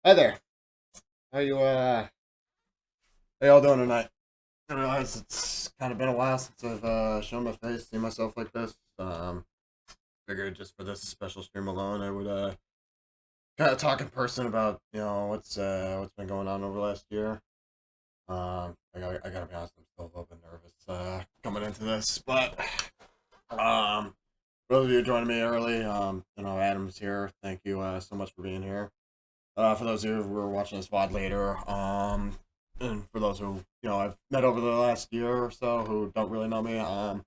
Hi there. How you how y'all doing tonight? I realize it's kind of been a while since I've shown my face, seen myself like this. Figured just for this special stream alone, I would kind of talk in person about what's been going on over the last year. I gotta be honest, I'm still a little bit nervous coming into this, but for those of you joining me early, Adam's here. Thank you so much for being here. For those of you who are watching this VOD later, and for those who I've met over the last year or so who don't really know me, hi,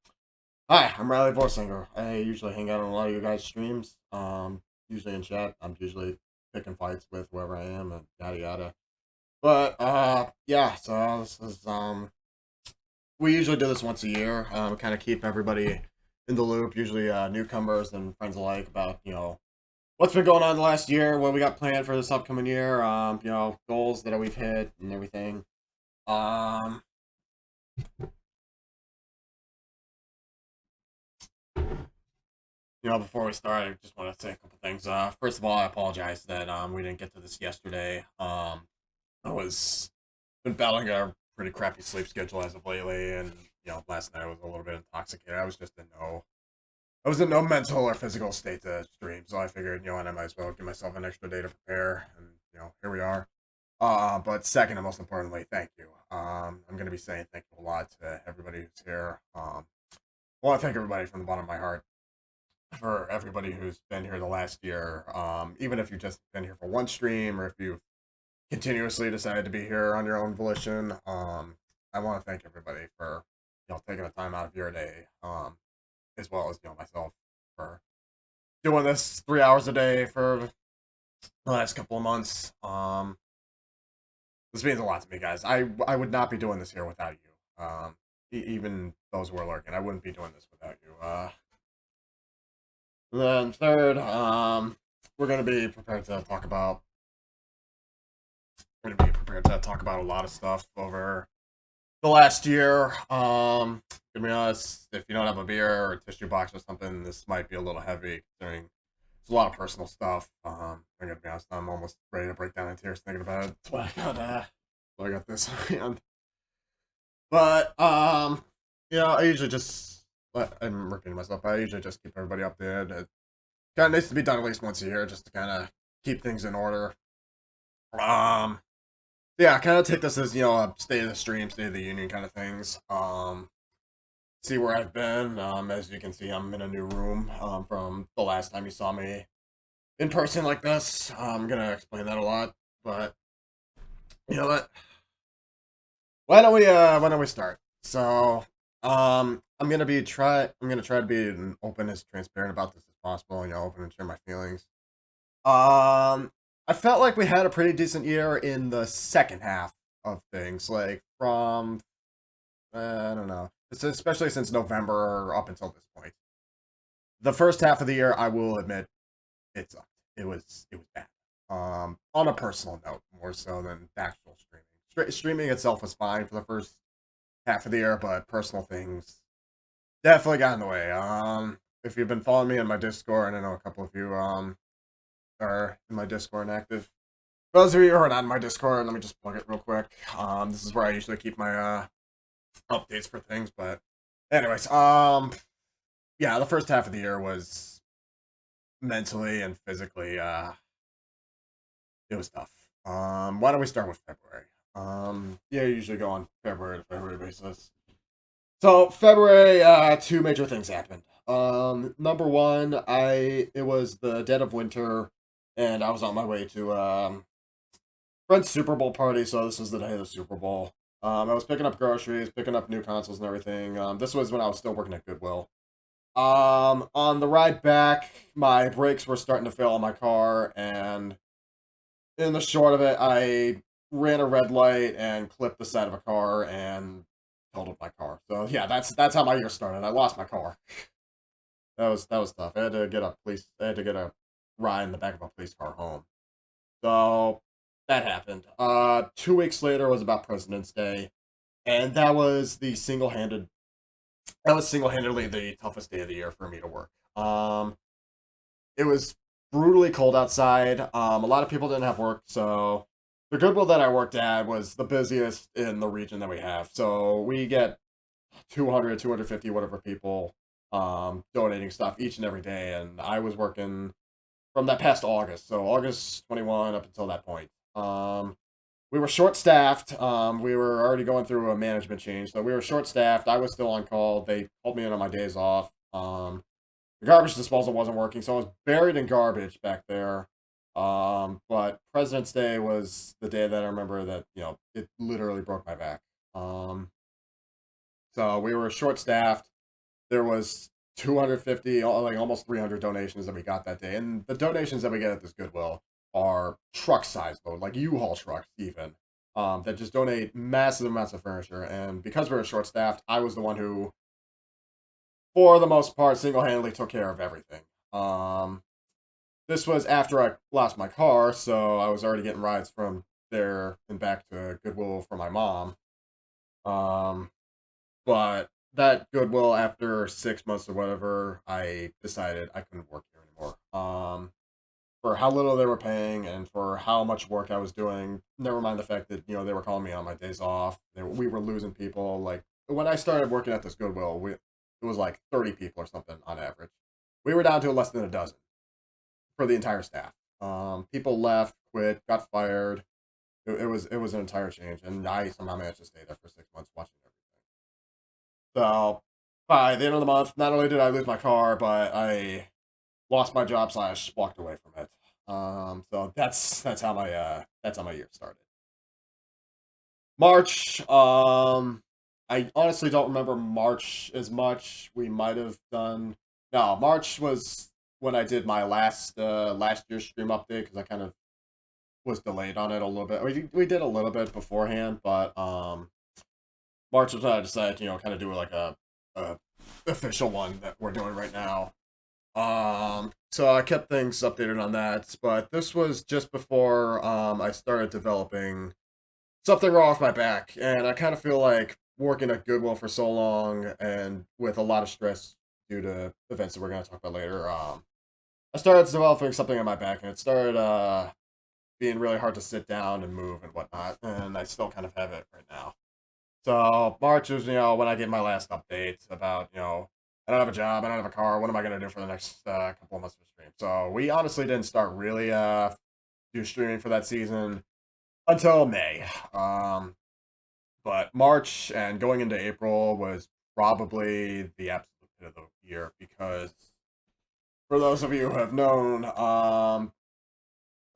I'm Riley Vorsinger. I usually hang out on a lot of you guys' streams. Usually in chat. I'm usually picking fights with whoever I am and yada yada. But yeah. So this is we usually do this once a year. Kind of keep everybody in the loop. Usually newcomers and friends alike about what's been going on the last year, what we got planned for this upcoming year, goals that we've hit and everything. Um, Before we start, I just want to say a couple things. First of all, I apologize that we didn't get to this yesterday. I was been battling a pretty crappy sleep schedule as of lately, and last night I was a little bit intoxicated. I was in no mental or physical state to stream, so I figured, what, I might as well give myself an extra day to prepare, and here we are. But second and most importantly, thank you. I'm gonna be saying thank you a lot to everybody who's here. I want to thank everybody from the bottom of my heart for everybody who's been here the last year. Even if you've just been here for one stream or if you've continuously decided to be here on your own volition, I want to thank everybody for taking the time out of your day, as well as myself for doing this 3 hours a day for the last couple of months. This means a lot to me, guys. I would not be doing this here without you. Even those who are lurking, I wouldn't be doing this without you. Then third, we're gonna be prepared to talk about. We're gonna be prepared to talk about a lot of stuff over the last year. To be honest, if you don't have a beer or a tissue box or something, this might be a little heavy considering it's a lot of personal stuff. I'm gonna be honest, I'm almost ready to break down in tears thinking about it. That's why I got this hand. But I usually just I'm repeating myself. But I usually just keep everybody updated. It kind of needs to be done at least once a year, just to kind of keep things in order. Um, yeah, kind of take this as a state of the stream, state of the union kind of things. See where I've been. As you can see, I'm in a new room. From the last time you saw me in person like this. I'm gonna explain that a lot, but you know what? Why don't we start? So, I'm gonna try to be as open as transparent about this as possible, open and share my feelings. I felt like we had a pretty decent year in the second half of things, like from I don't know, especially since November up until this point. The first half of the year, I will admit, it sucked. It was bad. On a personal note, more so than the actual streaming. Streaming itself was fine for the first half of the year, but personal things definitely got in the way. If you've been following me on my Discord, and I know a couple of you are in my Discord and active. For those of you who are not in my Discord, let me just plug it real quick. This is where I usually keep my updates for things. But anyways, yeah, the first half of the year was mentally and physically it was tough. Why don't we start with February? Yeah, I usually go on February to February basis. So February, two major things happened. Number one, it was the dead of winter, and I was on my way to friend's Super Bowl party. So this was the day of the Super Bowl. I was picking up groceries, picking up new consoles and everything. This was when I was still working at Goodwill. On the ride back, my brakes were starting to fail on my car, and in the short of it, I ran a red light and clipped the side of a car and totaled my car. So yeah, that's how my year started. I lost my car. That was tough. I had to get a ride in the back of a police car home. So that happened. 2 weeks later was about President's Day, and that was single handedly the toughest day of the year for me to work. It was brutally cold outside. A lot of people didn't have work, so the Goodwill that I worked at was the busiest in the region that we have. So we get 200, 250, whatever people donating stuff each and every day, and I was working from that past August, so August 21 up until that point. We were short staffed. We were already going through a management change, so we were short staffed. I was still on call. They called me in on my days off. The garbage disposal wasn't working, so I was buried in garbage back there. But President's Day was the day that I remember that it literally broke my back. So we were short staffed. There was 250, like almost 300 donations that we got that day, and the donations that we get at this Goodwill are truck size load, like U-Haul trucks even, that just donate massive amounts of furniture. And because we were short staffed, I was the one who, for the most part, single handedly took care of everything. Um, this was after I lost my car, so I was already getting rides from there and back to Goodwill for my mom. Um, but that Goodwill, after 6 months or whatever, I decided I couldn't work here anymore. For how little they were paying and for how much work I was doing, never mind the fact that they were calling me on my days off. We were losing people. Like when I started working at this Goodwill, it was like 30 people or something on average. We were down to less than a dozen for the entire staff. People left, quit, got fired. It was an entire change, and I somehow managed to stay there for 6 months watching everything. So by the end of the month, not only did I lose my car, but I lost my job slash walked away from it. So that's how my year started. March. I honestly don't remember March as much. We might have done. No, March was when I did my last year's stream update because I kind of was delayed on it a little bit. We did a little bit beforehand, but March was when I decided to kind of do like a official one that we're doing right now. So I kept things updated on that, but this was just before I started developing something wrong with my back, and I kind of feel like working at Goodwill for so long and with a lot of stress due to events that we're going to talk about later. I started developing something on my back, and it started being really hard to sit down and move and whatnot, and I still kind of have it right now. So March is, when I get my last update about, I don't have a job, I don't have a car. What am I gonna do for the next couple of months of stream? So we honestly didn't start really do streaming for that season until May. But March and going into April was probably the absolute hit of the year because for those of you who have known,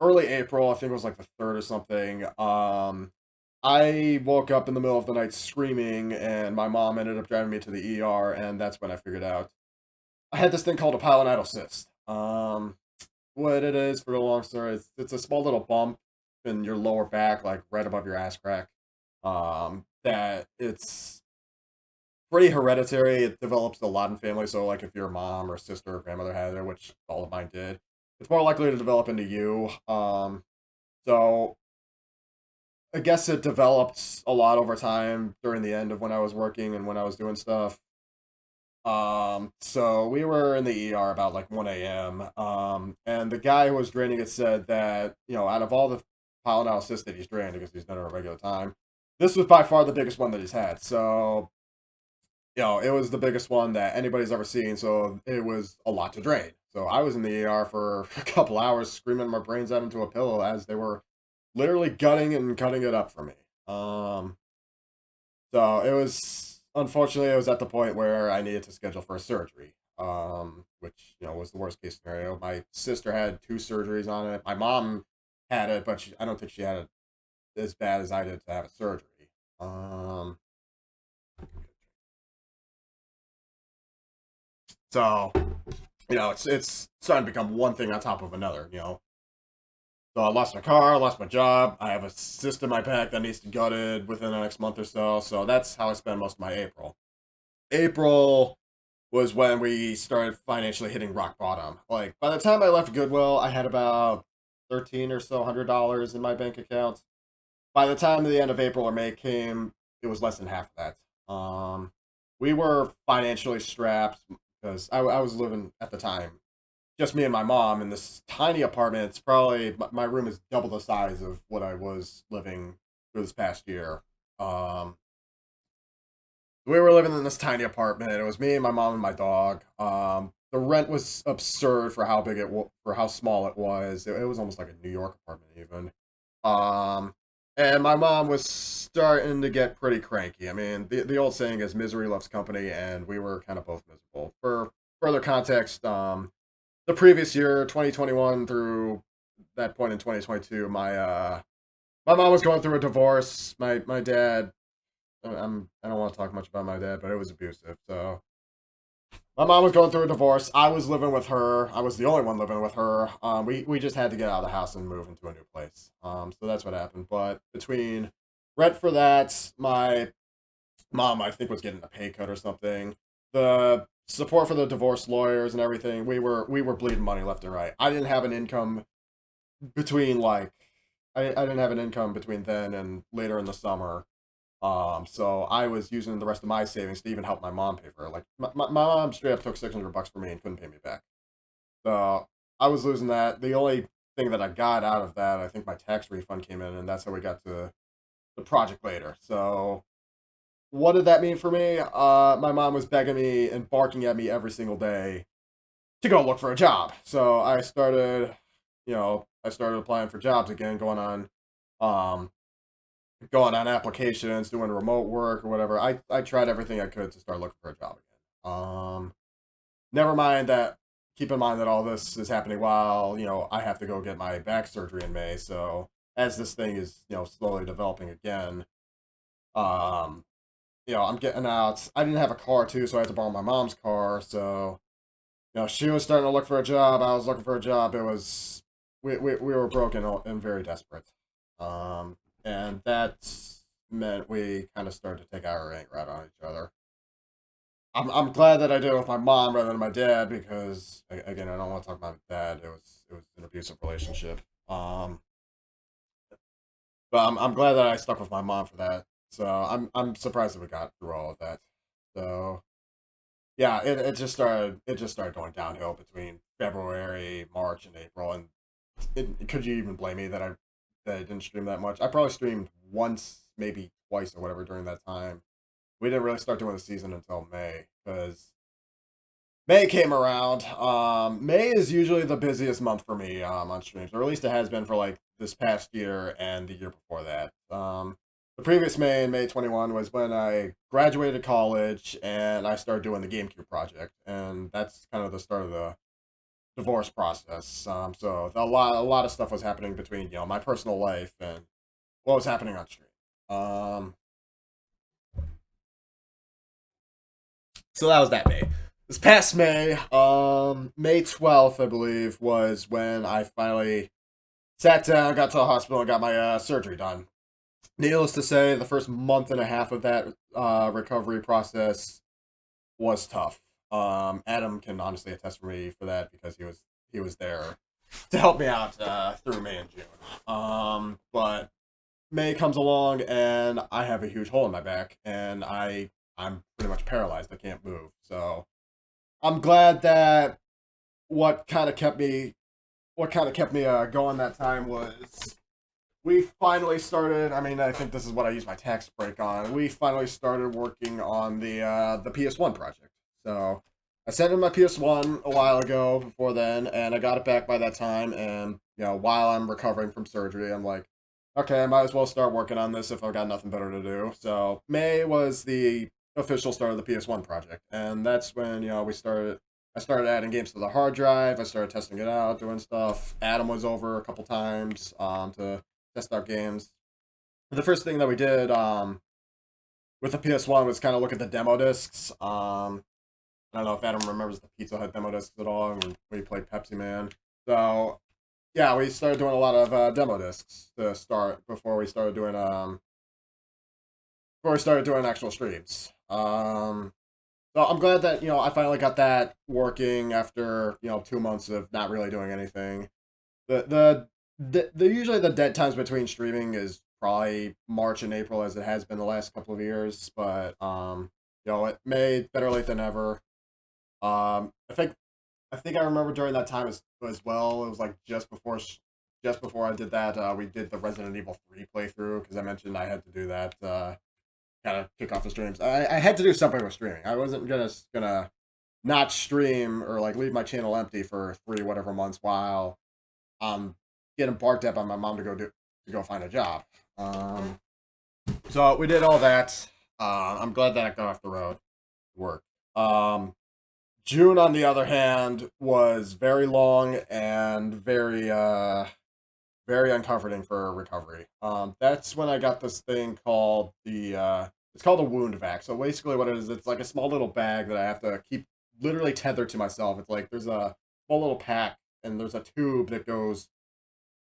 early April, I think it was like the third or something. I woke up in the middle of the night screaming, and my mom ended up driving me to the ER, and that's when I figured out I had this thing called a pilonidal cyst. What it is, for the long story, it's a small little bump in your lower back, like right above your ass crack. That it's pretty hereditary. It develops a lot in families. So, like, if your mom or sister or grandmother had it, which all of mine did, it's more likely to develop into you. So I guess it developed a lot over time during the end of when I was working and when I was doing stuff. So we were in the ER about like 1 a.m. And the guy who was draining it said that, out of all the pilonidal cysts that he's drained, because he's done it at a regular time, this was by far the biggest one that he's had. So, it was the biggest one that anybody's ever seen. So it was a lot to drain. So I was in the ER for a couple hours screaming my brains out into a pillow as they were literally gutting and cutting it up for me. So it was, unfortunately, it was at the point where I needed to schedule for a surgery, which was the worst case scenario. My sister had two surgeries on it. My mom had it, but I don't think she had it as bad as I did to have a surgery. Um, so it's starting to become one thing on top of another. So I lost my car, I lost my job. I have a cyst in my back that needs to be gutted within the next month or so. So that's how I spend most of my April. April was when we started financially hitting rock bottom. Like by the time I left Goodwill, I had about 13 or so $100 in my bank account. By the time the end of April or May came, it was less than half of that. We were financially strapped because I was living at the time. just me and my mom in this tiny apartment. It's probably my room is double the size of what I was living through this past year. Um, we were living in this tiny apartment. It was me, my mom, and my dog. The rent was absurd for how big for how small it was. It was almost like a New York apartment, even. Um, and my mom was starting to get pretty cranky. I mean, the old saying is "misery loves company," and we were kind of both miserable. For further context, the previous year, 2021 through that point in 2022, my mom was going through a divorce. My dad, I don't want to talk much about my dad, but it was abusive. So my mom was going through a divorce. I was living with her. I was the only one living with her. We just had to get out of the house and move into a new place. So that's what happened. But between rent for that, my mom, I think, was getting a pay cut or something. The support for the divorce lawyers and everything, we were bleeding money left and right. I didn't have an income between like I didn't have an income between then and later in the summer. So I was using the rest of my savings to even help my mom pay for it. Like my mom straight up took $600 from me and couldn't pay me back. So I was losing that. The only thing that I got out of that, I think my tax refund came in, and that's how we got to the project later. So what did that mean for me? My mom was begging me and barking at me every single day to go look for a job. So I started applying for jobs again, um, going on applications, doing remote work or whatever. I tried everything I could to start looking for a job again. Never mind that. Keep in mind that all this is happening while I have to go get my back surgery in May. So as this thing is slowly developing again, um, I'm getting out. I didn't have a car too, so I had to borrow my mom's car. So she was starting to look for a job. I was looking for a job. It was we were broken and very desperate. And that meant we kind of started to take our anger out on each other. I'm glad that I did it with my mom rather than my dad because again I don't want to talk about my dad. It was an abusive relationship. Um, but I'm glad that I stuck with my mom for that. So I'm surprised that we got through all of that. So yeah, it just started going downhill between February, March, and April. And could you even blame me that I didn't stream that much? I probably streamed once, maybe twice or whatever during that time. We didn't really start doing the season until May because May came around. May is usually the busiest month for me on streams, or at least it has been for like this past year and the year before that. The previous May, in May 21, was when I graduated college and I started doing the GameCube project, and that's kind of the start of the divorce process. So a lot of stuff was happening between my personal life and what was happening on stream. Um, so that was that May. This past May, May 12th, I believe, was when I finally sat down, got to the hospital, and got my surgery done. Needless to say, the first month and a half of that recovery process was tough. Adam can honestly attest for me for that because he was there to help me out through May and June. But May comes along and I have a huge hole in my back and I'm pretty much paralyzed. I can't move. So I'm glad that what kind of kept me going that time was we finally started. I mean, I think this is what I used my tax break on. We finally started working on the PS1 project. So I sent in my PS1 a while ago before then, and I got it back by that time. And while I'm recovering from surgery, I'm like, okay, I might as well start working on this if I've got nothing better to do. So May was the official start of the PS1 project, and that's when we started. I started adding games to the hard drive. I started testing it out, doing stuff. Adam was over a couple times to test out games. The first thing that we did with the PS1 was kind of look at the demo discs. I don't know if Adam remembers the Pizza Hut demo discs at all when we played Pepsi Man. So yeah, we started doing a lot of demo discs to start before we started doing actual streams. So I'm glad that I finally got that working after 2 months of not really doing anything. The usually the dead times between streaming is probably March and April as it has been the last couple of years, but it may better late than ever. I think I think I remember during that time as well. It was like just before I did that. We did the Resident Evil 3 playthrough because I mentioned I had to do that. Kind of kick off the streams. I had to do something with streaming. I wasn't gonna not stream or like leave my channel empty for 3 whatever months while I'm getting barked at by my mom to go find a job. So we did all that. I'm glad that I got off the road. Work. June, on the other hand, was very long and very uncomforting for recovery. That's when I got this thing called it's called a wound vac. So basically, what it is, it's like a small little bag that I have to keep literally tethered to myself. It's like there's a small little pack and there's a tube that goes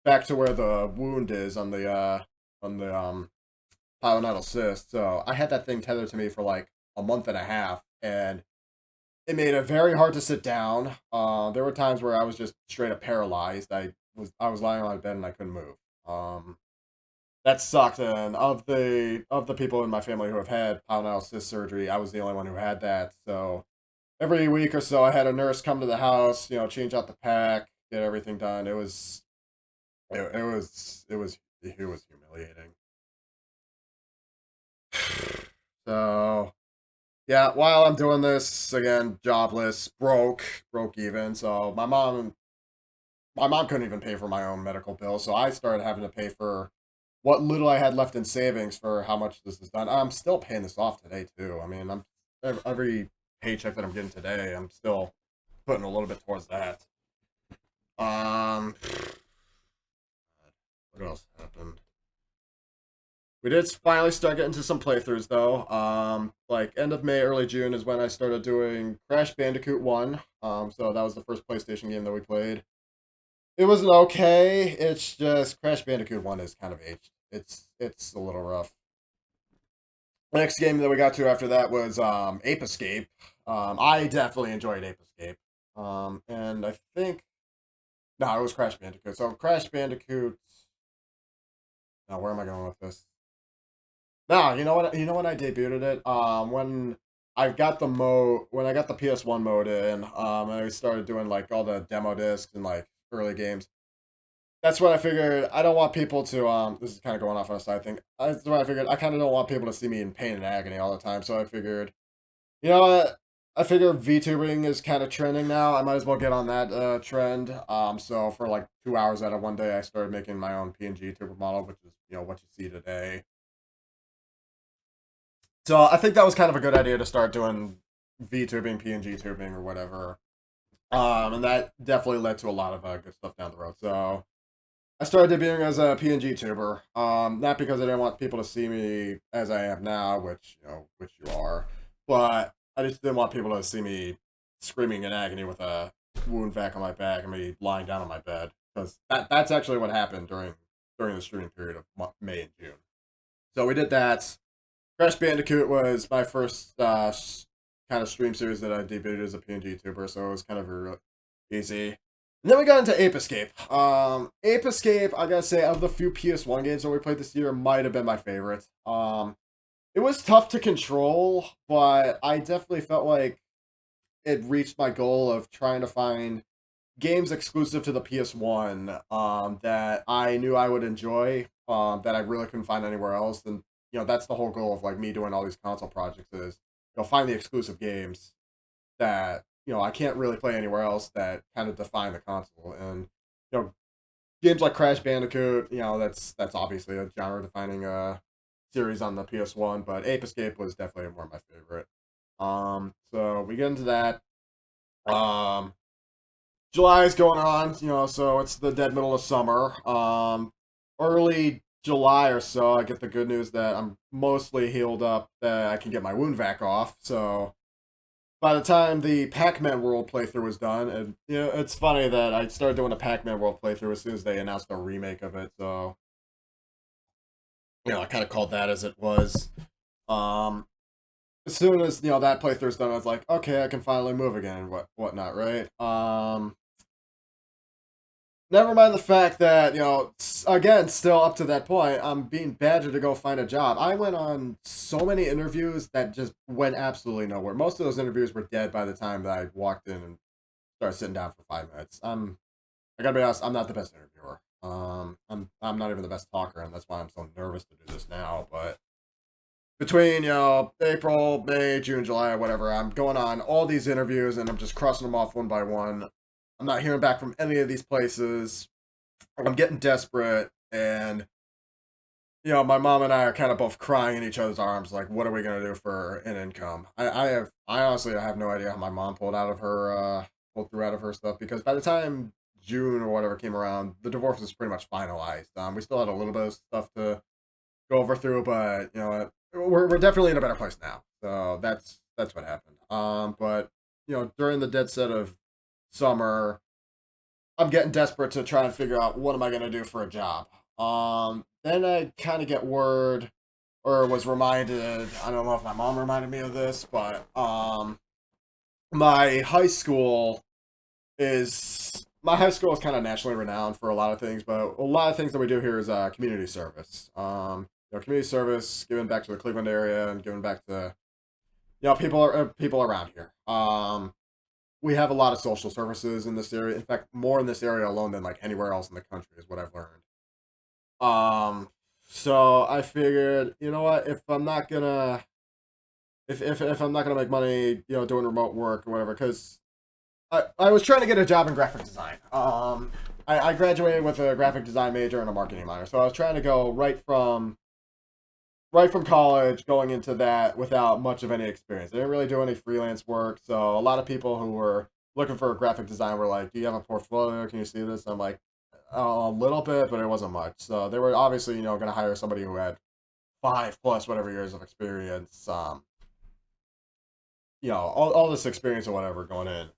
back to where the wound is on the pilonidal cyst. So I had that thing tethered to me for like a month and a half, and it made it very hard to sit down. There were times where I was just straight up paralyzed. I was lying on my bed and I couldn't move. That sucked. And of the people in my family who have had pilonidal cyst surgery, I was the only one who had that. So every week or so, I had a nurse come to the house, change out the pack, get everything done. It was humiliating. So yeah, while I'm doing this again, jobless, broke even. So my mom couldn't even pay for my own medical bill, so I started having to pay for what little I had left in savings for how much this is done. I'm still paying this off today too. I mean, I'm every paycheck that I'm getting today, I'm still putting a little bit towards that. Um, what else happened? We did finally start getting to some playthroughs though. Like end of May, early June is when I started doing Crash Bandicoot 1. So that was the first PlayStation game that we played. It was okay. It's just Crash Bandicoot 1 is kind of aged. It's a little rough. The next game that we got to after that was Ape Escape. I definitely enjoyed Ape Escape. And I think no, it was Crash Bandicoot. So Crash Bandicoot. Now where am I going with this? No, you know what? You know when I debuted it. When when I got the PS1 mode in, and I started doing like all the demo discs and like early games. That's what I figured. I don't want people to. This is kind of going off on a side thing. That's what I figured. I kind of don't want people to see me in pain and agony all the time. So I figured, you know what? I figure VTubing is kind of trending now. I might as well get on that trend. So for like 2 hours out of one day, I started making my own PNG tuber model, which is what you see today. So I think that was kind of a good idea to start doing VTubing, PNG tubing, or whatever. And that definitely led to a lot of good stuff down the road. So I started debuting as a PNG tuber. Not because I didn't want people to see me as I am now, which you are, but I just didn't want people to see me screaming in agony with a wound vac on my back and me lying down on my bed, because that's actually what happened during the streaming period of May and June. So we did that. Crash Bandicoot was my first kind of stream series that I debuted as a PNG tuber, so it was kind of easy. And then we got into Ape Escape. Ape Escape, I gotta say, of the few PS1 games that we played this year, might have been my favorite. It was tough to control, but I definitely felt like it reached my goal of trying to find games exclusive to the PS1 that I knew I would enjoy, that I really couldn't find anywhere else. And that's the whole goal of like me doing all these console projects is find the exclusive games that I can't really play anywhere else that kind of define the console. And games like Crash Bandicoot, that's obviously a genre defining series on the PS1, but Ape Escape was definitely one of my favorite. So we get into that. July is going on, so it's the dead middle of summer. Early July or so, I get the good news that I'm mostly healed up, that I can get my wound vac off. So by the time the Pac-Man World playthrough was done, and it's funny that I started doing a Pac-Man World playthrough as soon as they announced a remake of it. So I kind of called that as it was. As soon as that playthrough's done, I was like, okay, I can finally move again and whatnot, right? Never mind the fact that, again, still up to that point, I'm being badgered to go find a job. I went on so many interviews that just went absolutely nowhere. Most of those interviews were dead by the time that I walked in and start sitting down for 5 minutes. I gotta be honest, I'm not the best interviewer. I'm not even the best talker, and that's why I'm so nervous to do this now. But between April, May, June, July, whatever, I'm going on all these interviews, and I'm just crossing them off one by one. I'm not hearing back from any of these places. I'm getting desperate, and my mom and I are kind of both crying in each other's arms, like, what are we gonna do for an income? I honestly, I have no idea how my mom pulled through out of her stuff, because by the time June or whatever came around, the divorce was pretty much finalized. We still had a little bit of stuff to go over through, but we're definitely in a better place now. So that's what happened. But during the dead set of summer, I'm getting desperate to try and figure out what am I gonna do for a job. Then I kind of get word, or was reminded. I don't know if my mom reminded me of this, but my high school my high school is kind of nationally renowned for a lot of things, but a lot of things that we do here is community service. Community service, giving back to the Cleveland area and giving back to people around here. We have a lot of social services in this area. In fact, more in this area alone than like anywhere else in the country is what I've learned. Um, so I figured, you know what, if I'm not gonna make money, doing remote work or whatever, because I was trying to get a job in graphic design. I graduated with a graphic design major and a marketing minor, so I was trying to go right from college, going into that without much of any experience. I didn't really do any freelance work, so a lot of people who were looking for a graphic design were like, "Do you have a portfolio? Can you see this?" I'm like, "A little bit, but it wasn't much." So they were obviously, going to hire somebody who had 5 plus whatever years of experience, all this experience or whatever going in.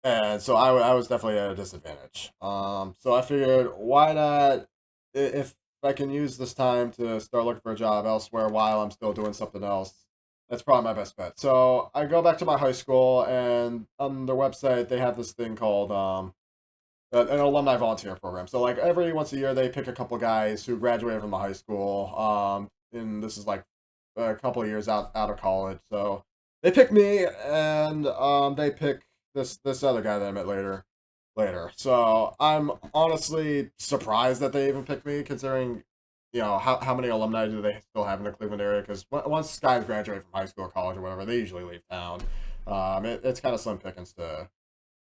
And so I was definitely at a disadvantage. So I figured, why not, if I can use this time to start looking for a job elsewhere while I'm still doing something else, that's probably my best bet. So I go back to my high school, and on their website, they have this thing called an alumni volunteer program. So like every once a year, they pick a couple guys who graduated from the high school. And this is like a couple of years out of college. So they pick me, and they pick this other guy that I met later. So I'm honestly surprised that they even picked me, considering how many alumni do they still have in the Cleveland area? Because once guys graduate from high school or college or whatever, they usually leave town. It's kind of slim pickings to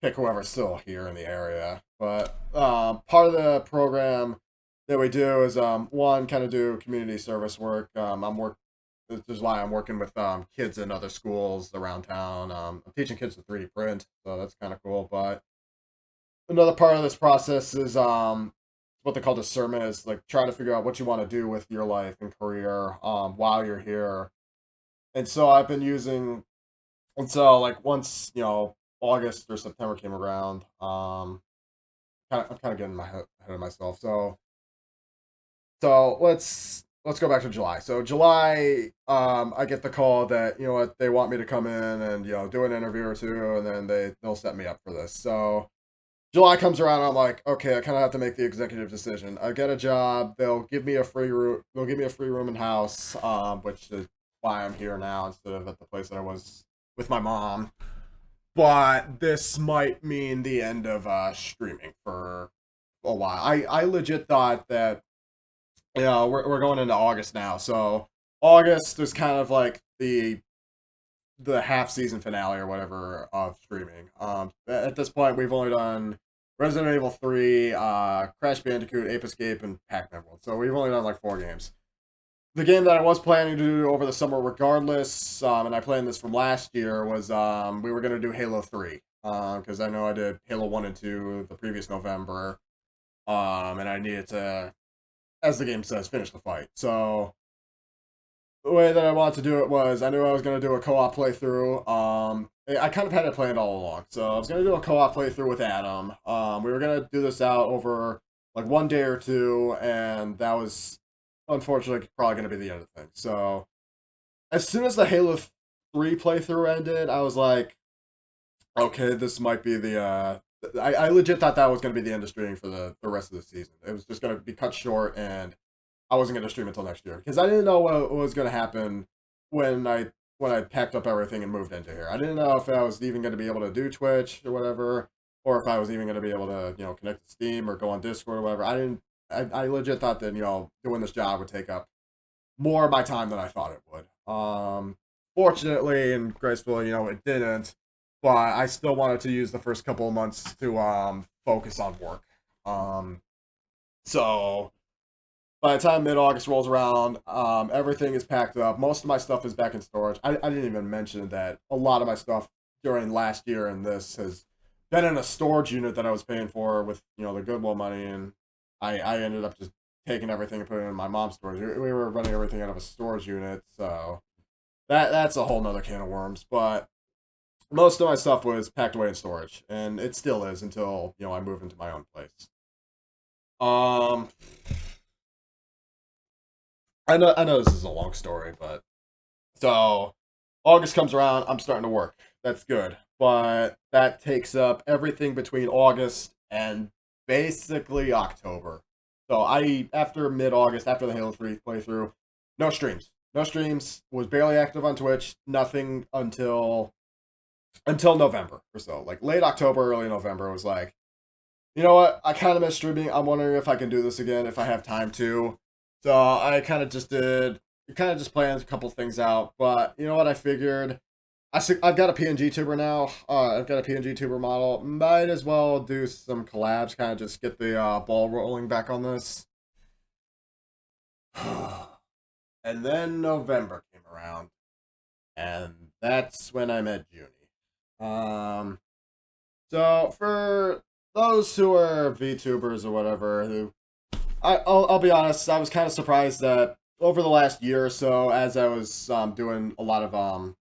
pick whoever's still here in the area. But part of the program that we do is one, kind of do community service work. This is why I'm working with kids in other schools around town. I'm teaching kids to 3D print, so that's kind of cool. But another part of this process is what they call discernment, is like trying to figure out what you want to do with your life and career while you're here. And so I've been using, and so like once August or September came around, I'm kind of getting ahead of myself. So let's go back to July. So July, I get the call that what, they want me to come in and do an interview or two, and then they'll set me up for this. So July comes around, and I'm like, okay, I kind of have to make the executive decision. I get a job. They'll give me a free room. They'll give me a free room and house, which is why I'm here now instead of at the place that I was with my mom. But this might mean the end of streaming for a while. I legit thought that we're going into August now, so August is kind of like the half season finale or whatever of streaming. At this point, we've only done Resident Evil 3, Crash Bandicoot, Ape Escape, and Pac-Man World. So we've only done like 4 games. The game that I was planning to do over the summer, regardless, and I planned this from last year, was we were going to do Halo 3. Because I know I did Halo 1 and 2 the previous November. And I needed to, as the game says, finish the fight. So the way that I wanted to do it was, I knew I was going to do a co-op playthrough. I kind of had it planned all along. So I was going to do a co-op playthrough with Adam. We were going to do this out over like one day or two, and that was unfortunately probably going to be the end of the thing. So as soon as the Halo 3 playthrough ended, I was like, okay, this might be the I legit thought that was going to be the end of streaming for the rest of the season. It was just going to be cut short, and I wasn't going to stream until next year, because I didn't know what was going to happen when I when I packed up everything and moved into here. I didn't know if I was even going to be able to do Twitch or whatever, or if I was even going to be able to, connect to Steam or go on Discord or whatever. I didn't. I legit thought that doing this job would take up more of my time than I thought it would. Fortunately and gracefully, it didn't. But I still wanted to use the first couple of months to focus on work. So by the time mid-August rolls around, everything is packed up. Most of my stuff is back in storage. I didn't even mention that a lot of my stuff during last year and this has been in a storage unit that I was paying for with, the Goodwill money, and I ended up just taking everything and putting it in my mom's storage. We were running everything out of a storage unit, so that's a whole nother can of worms. But most of my stuff was packed away in storage, and it still is until, I move into my own place. Um, I know this is a long story, but so August comes around, I'm starting to work. That's good. But that takes up everything between August and basically October. So after mid-August, after the Halo 3 playthrough, no streams. No streams, was barely active on Twitch, nothing until November or so. Like late October, early November, was like, you know what? I kind of miss streaming. I'm wondering if I can do this again, if I have time to. So I kind of just planned a couple things out. But you know what? I figured I've got a PNG tuber now. I've got a PNG tuber model. Might as well do some collabs, kind of just get the ball rolling back on this. And then November came around, and that's when I met Junie. So for those who are VTubers or whatever, I'll be honest, I was kind of surprised that over the last year or so, as I was doing a lot of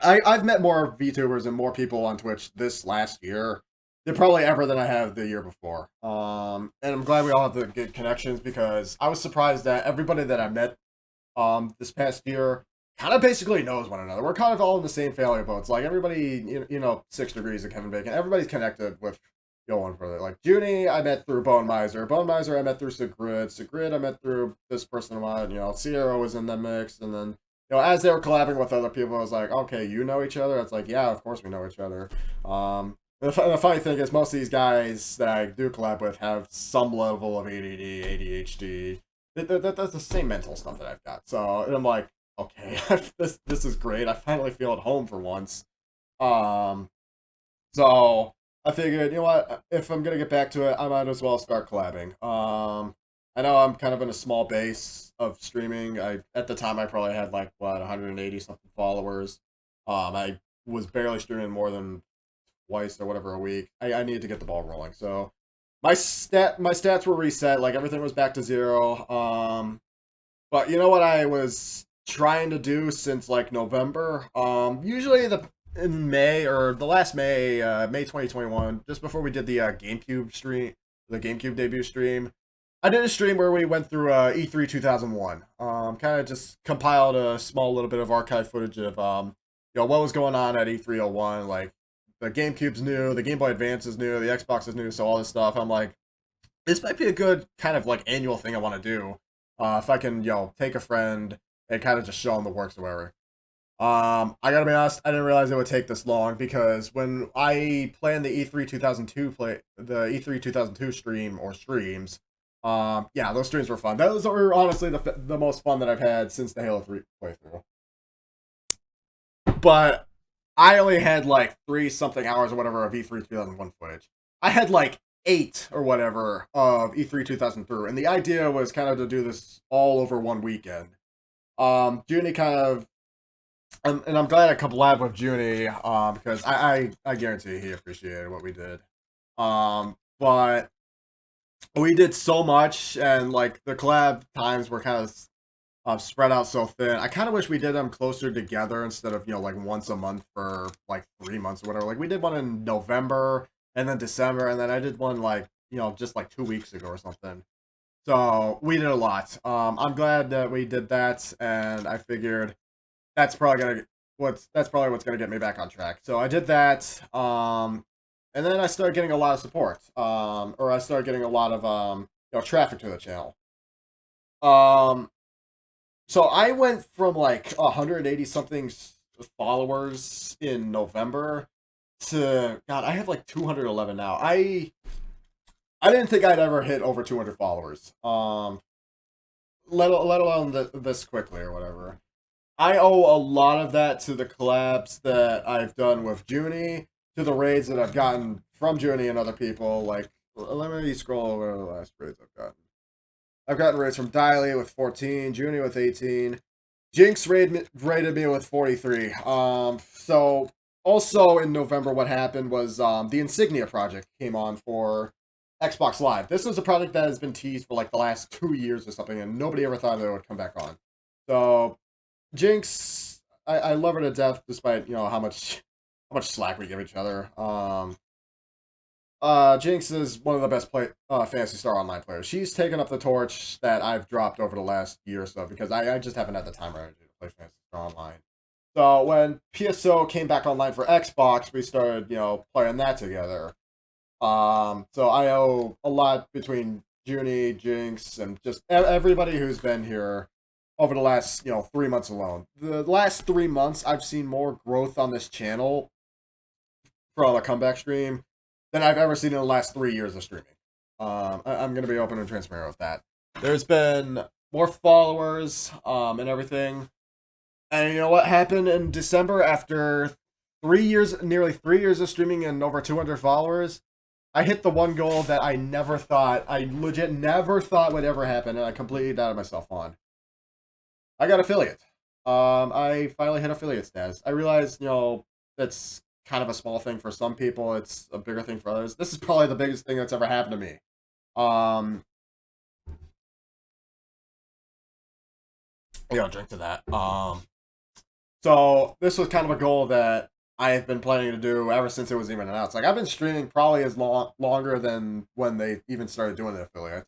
I've met more VTubers and more people on Twitch this last year than probably ever than I have the year before. And I'm glad we all have the good connections, because I was surprised that everybody that I met this past year kind of basically knows one another. We're kind of all in the same family boats. Like everybody, 6 degrees of Kevin Bacon. Everybody's connected with going further. Like Junie, I met through Bone Miser. Bone Miser, I met through Sigrid. Sigrid, I met through this person of mine. Sierra was in the mix, and then as they were collabing with other people, I was like, okay, you know each other? It's like, yeah, of course we know each other. The funny thing is, most of these guys that I do collab with have some level of ADD, ADHD. That's the same mental stuff that I've got. So and I'm like, okay, this is great. I finally feel at home for once. So I figured, you know what, if I'm gonna get back to it, I might as well start collabing. I know I'm kind of in a small base of streaming. At the time I probably had like 180 something followers. I was barely streaming more than twice or whatever a week. I needed to get the ball rolling. So my stats were reset, like everything was back to zero. But you know what I was trying to do since like November? Usually in May, or the last May, May 2021, just before we did the GameCube stream, the GameCube debut stream, I did a stream where we went through E3 2001. Kind of just compiled a small little bit of archive footage of what was going on at E301. Like the GameCube's new, the Game Boy Advance is new, the Xbox is new, so all this stuff. I'm like, this might be a good kind of like annual thing I want to do. If I can, take a friend and kind of just show them the works or whatever. I gotta be honest, I didn't realize it would take this long, because when I planned the E3 2002 E3 2002 stream or streams, yeah, those streams were fun. Those were honestly the most fun that I've had since the Halo 3 playthrough. But I only had like 3 something hours or whatever of E3 2001 footage. I had like 8 or whatever of E3 2003, and the idea was kind of to do this all over one weekend. Junie kind of, and I'm glad I collabed with Junie, because I guarantee he appreciated what we did. But we did so much, and like the collab times were kind of spread out so thin. I kind of wish we did them closer together instead of like once a month for like 3 months or whatever. Like we did one in November and then December, and then I did one like just like 2 weeks ago or something. So we did a lot. I'm glad that we did that, and I figured that's probably what's gonna get me back on track. So I did that. And then I started getting a lot of support. Or I started getting a lot of traffic to the channel. So I went from like 180 something followers in November to God, I have like 211 now. I didn't think I'd ever hit over 200 followers. Let alone this quickly or whatever. I owe a lot of that to the collabs that I've done with Junie, to the raids that I've gotten from Junie and other people. Like, let me scroll over the last raids I've gotten. I've gotten raids from Diley with 14, Junie with 18. Jinx rated me with 43. So also in November, what happened was the Insignia project came on for Xbox Live. This was a project that has been teased for like the last 2 years or something, and nobody ever thought that it would come back on. So Jinx, I love her to death, despite how much slack we give each other. Jinx is one of the best Phantasy Star Online players. She's taken up the torch that I've dropped over the last year or so because I just haven't had the time or energy to play Phantasy Star Online. So when PSO came back online for Xbox, we started playing that together. So I owe a lot between Junie, Jinx, and just everybody who's been here over the last 3 months alone. The last 3 months, I've seen more growth on this channel from a comeback stream than I've ever seen in the last 3 years of streaming. I'm going to be open and transparent with that. There's been more followers and everything. And you know what happened in December after 3 years, nearly 3 years of streaming and over 200 followers? I hit the one goal that I legit never thought would ever happen, and I completely doubted myself on. I got affiliate. I finally hit affiliate status. I realized, that's kind of a small thing for some people. It's a bigger thing for others. This is probably the biggest thing that's ever happened to me. Drink to that. So this was kind of a goal that I have been planning to do ever since it was even announced. Like, I've been streaming probably as longer than when they even started doing the affiliate.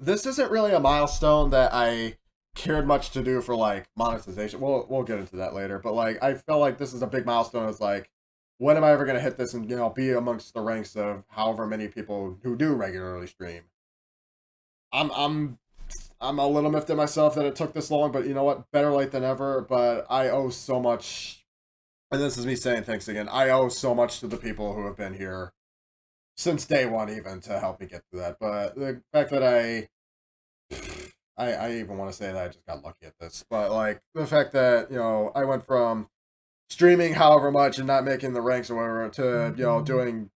This isn't really a milestone that I cared much to do for like monetization. We'll get into that later. But like, I felt like this is a big milestone. It's like, when am I ever gonna hit this and be amongst the ranks of however many people who do regularly stream? I'm a little miffed at myself that it took this long, but you know what? Better late than ever. But I owe so much, and this is me saying thanks again. I owe so much to the people who have been here since day one, even to help me get through that. But the fact that I even want to say that I just got lucky at this, but like the fact that I went from streaming however much and not making the ranks or whatever to doing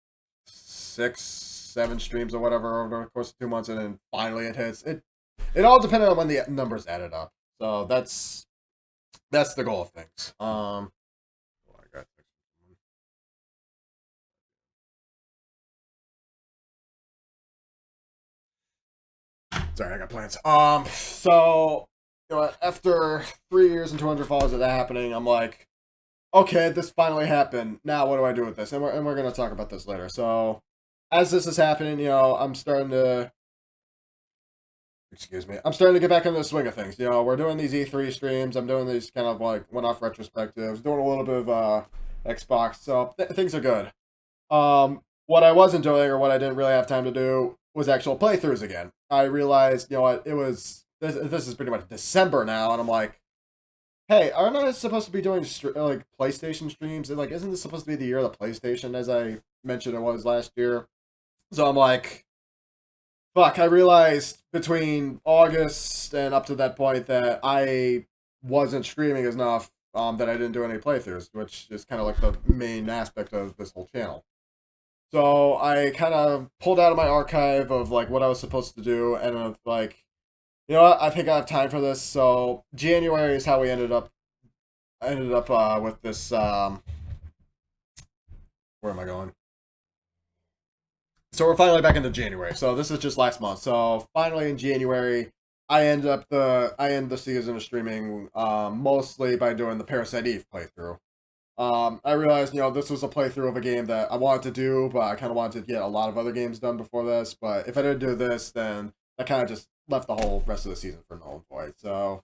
6-7 streams or whatever over the course of 2 months, and then finally it hits. It all depended on when the numbers added up. So that's the goal of things. Sorry, I got plans. So after 3 years and 200 followers of that happening, I'm like, okay, this finally happened. Now what do I do with this? And we're gonna talk about this later. So as this is happening, I'm starting to get back into the swing of things. We're doing these E3 streams. I'm doing these kind of like one-off retrospectives, doing a little bit of Xbox. So things are good. What I wasn't doing, or what I didn't really have time to do, was actual playthroughs again. I realized, it was this is pretty much December now, and I'm like, hey, aren't I supposed to be doing like PlayStation streams? And like, isn't this supposed to be the year of the PlayStation, as I mentioned it was last year? So I'm like, fuck. I realized between August and up to that point that I wasn't streaming enough. That I didn't do any playthroughs, which is kind of like the main aspect of this whole channel. So I kind of pulled out of my archive of like what I was supposed to do, and I was like, you know what? I think I have time for this. So January is how we ended up with this. Where am I going? So we're finally back into January. So this is just last month. So finally in January, I end the season of streaming mostly by doing the Parasite Eve playthrough. I realized, this was a playthrough of a game that I wanted to do, but I kind of wanted to get a lot of other games done before this. But if I didn't do this, then I kind of just left the whole rest of the season for null and void. So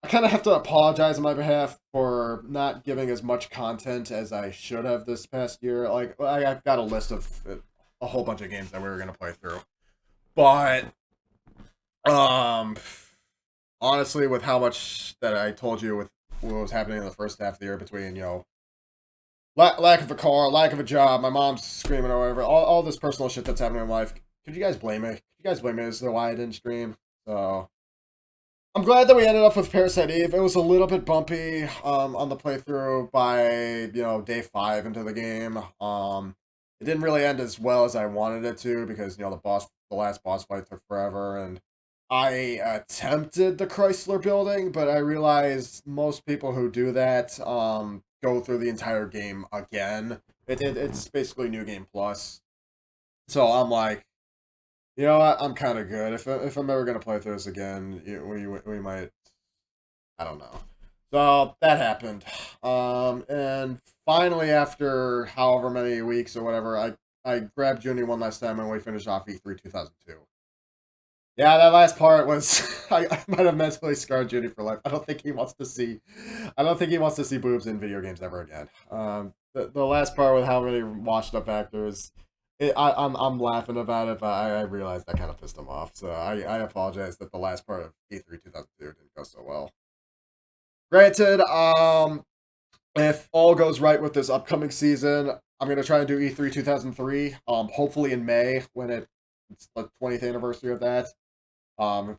I kind of have to apologize on my behalf for not giving as much content as I should have this past year. Like, I've got a list of a whole bunch of games that we were going to play through. But, honestly, with how much that I told you with what was happening in the first half of the year between, lack of a car, lack of a job, my mom's screaming or whatever, all this personal shit that's happening in life. Could you guys blame me? Could you guys blame me as to why I didn't stream? So I'm glad that we ended up with Parasite Eve. It was a little bit bumpy on the playthrough by, day 5 into the game. It didn't really end as well as I wanted it to because, the last boss fight took forever, and I attempted the Chrysler building, but I realized most people who do that go through the entire game again. It's basically New Game Plus. So I'm like, you know what? I'm kind of good. If I'm ever gonna play through this again, we might. I don't know. So that happened, and finally, after however many weeks or whatever, I grabbed Junie one last time and we finished off E3 2002. Yeah, that last part was I might have mentally scarred Junie for life. I don't think he wants to see. I don't think he wants to see boobs in video games ever again. The last part with how many washed up actors. I'm laughing about it, but I realized that kind of pissed him off. So I apologize that the last part of E3 2002 didn't go so well. Granted, if all goes right with this upcoming season, I'm gonna try and do E3 2003. Hopefully in May when it's the 20th anniversary of that. Um,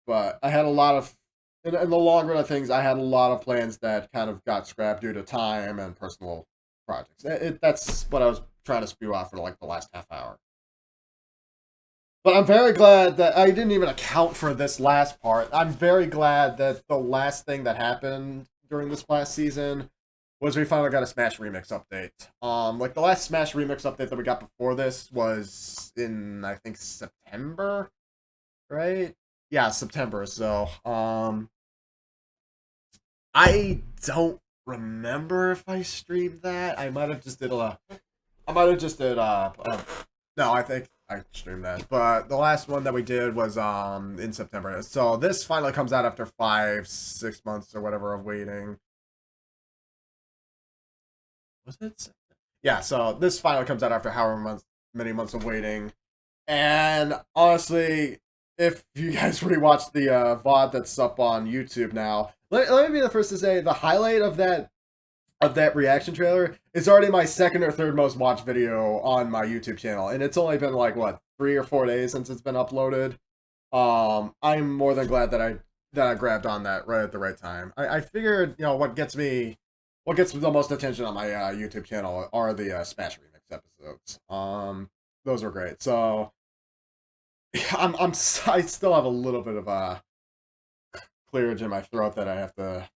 but I had a lot of in the long run of things, I had a lot of plans that kind of got scrapped due to time and personal projects. That's what I was trying to spew out for like the last half hour. But I'm very glad that I didn't even account for this last part. I'm very glad that the last thing that happened during this last season was we finally got a Smash Remix update. Like the last Smash Remix update that we got before this was in I think September, right? Yeah, September. So, I don't remember if I streamed that. I might have just did a I might have just did no, I think I streamed that. But the last one that we did was in September. So this finally comes out after 5, 6 months or whatever of waiting. Was it? Yeah, so this finally comes out after many months of waiting. And honestly, if you guys rewatch the VOD that's up on YouTube now, let me be the first to say the highlight of that reaction trailer is already my second or third most watched video on my YouTube channel, and it's only been like what 3 or 4 days since it's been uploaded. I'm more than glad that I grabbed on that right at the right time. I figured what gets the most attention on my YouTube channel are the Smash Remix episodes. Those were great. So I still have a little bit of a clearage in my throat that I have to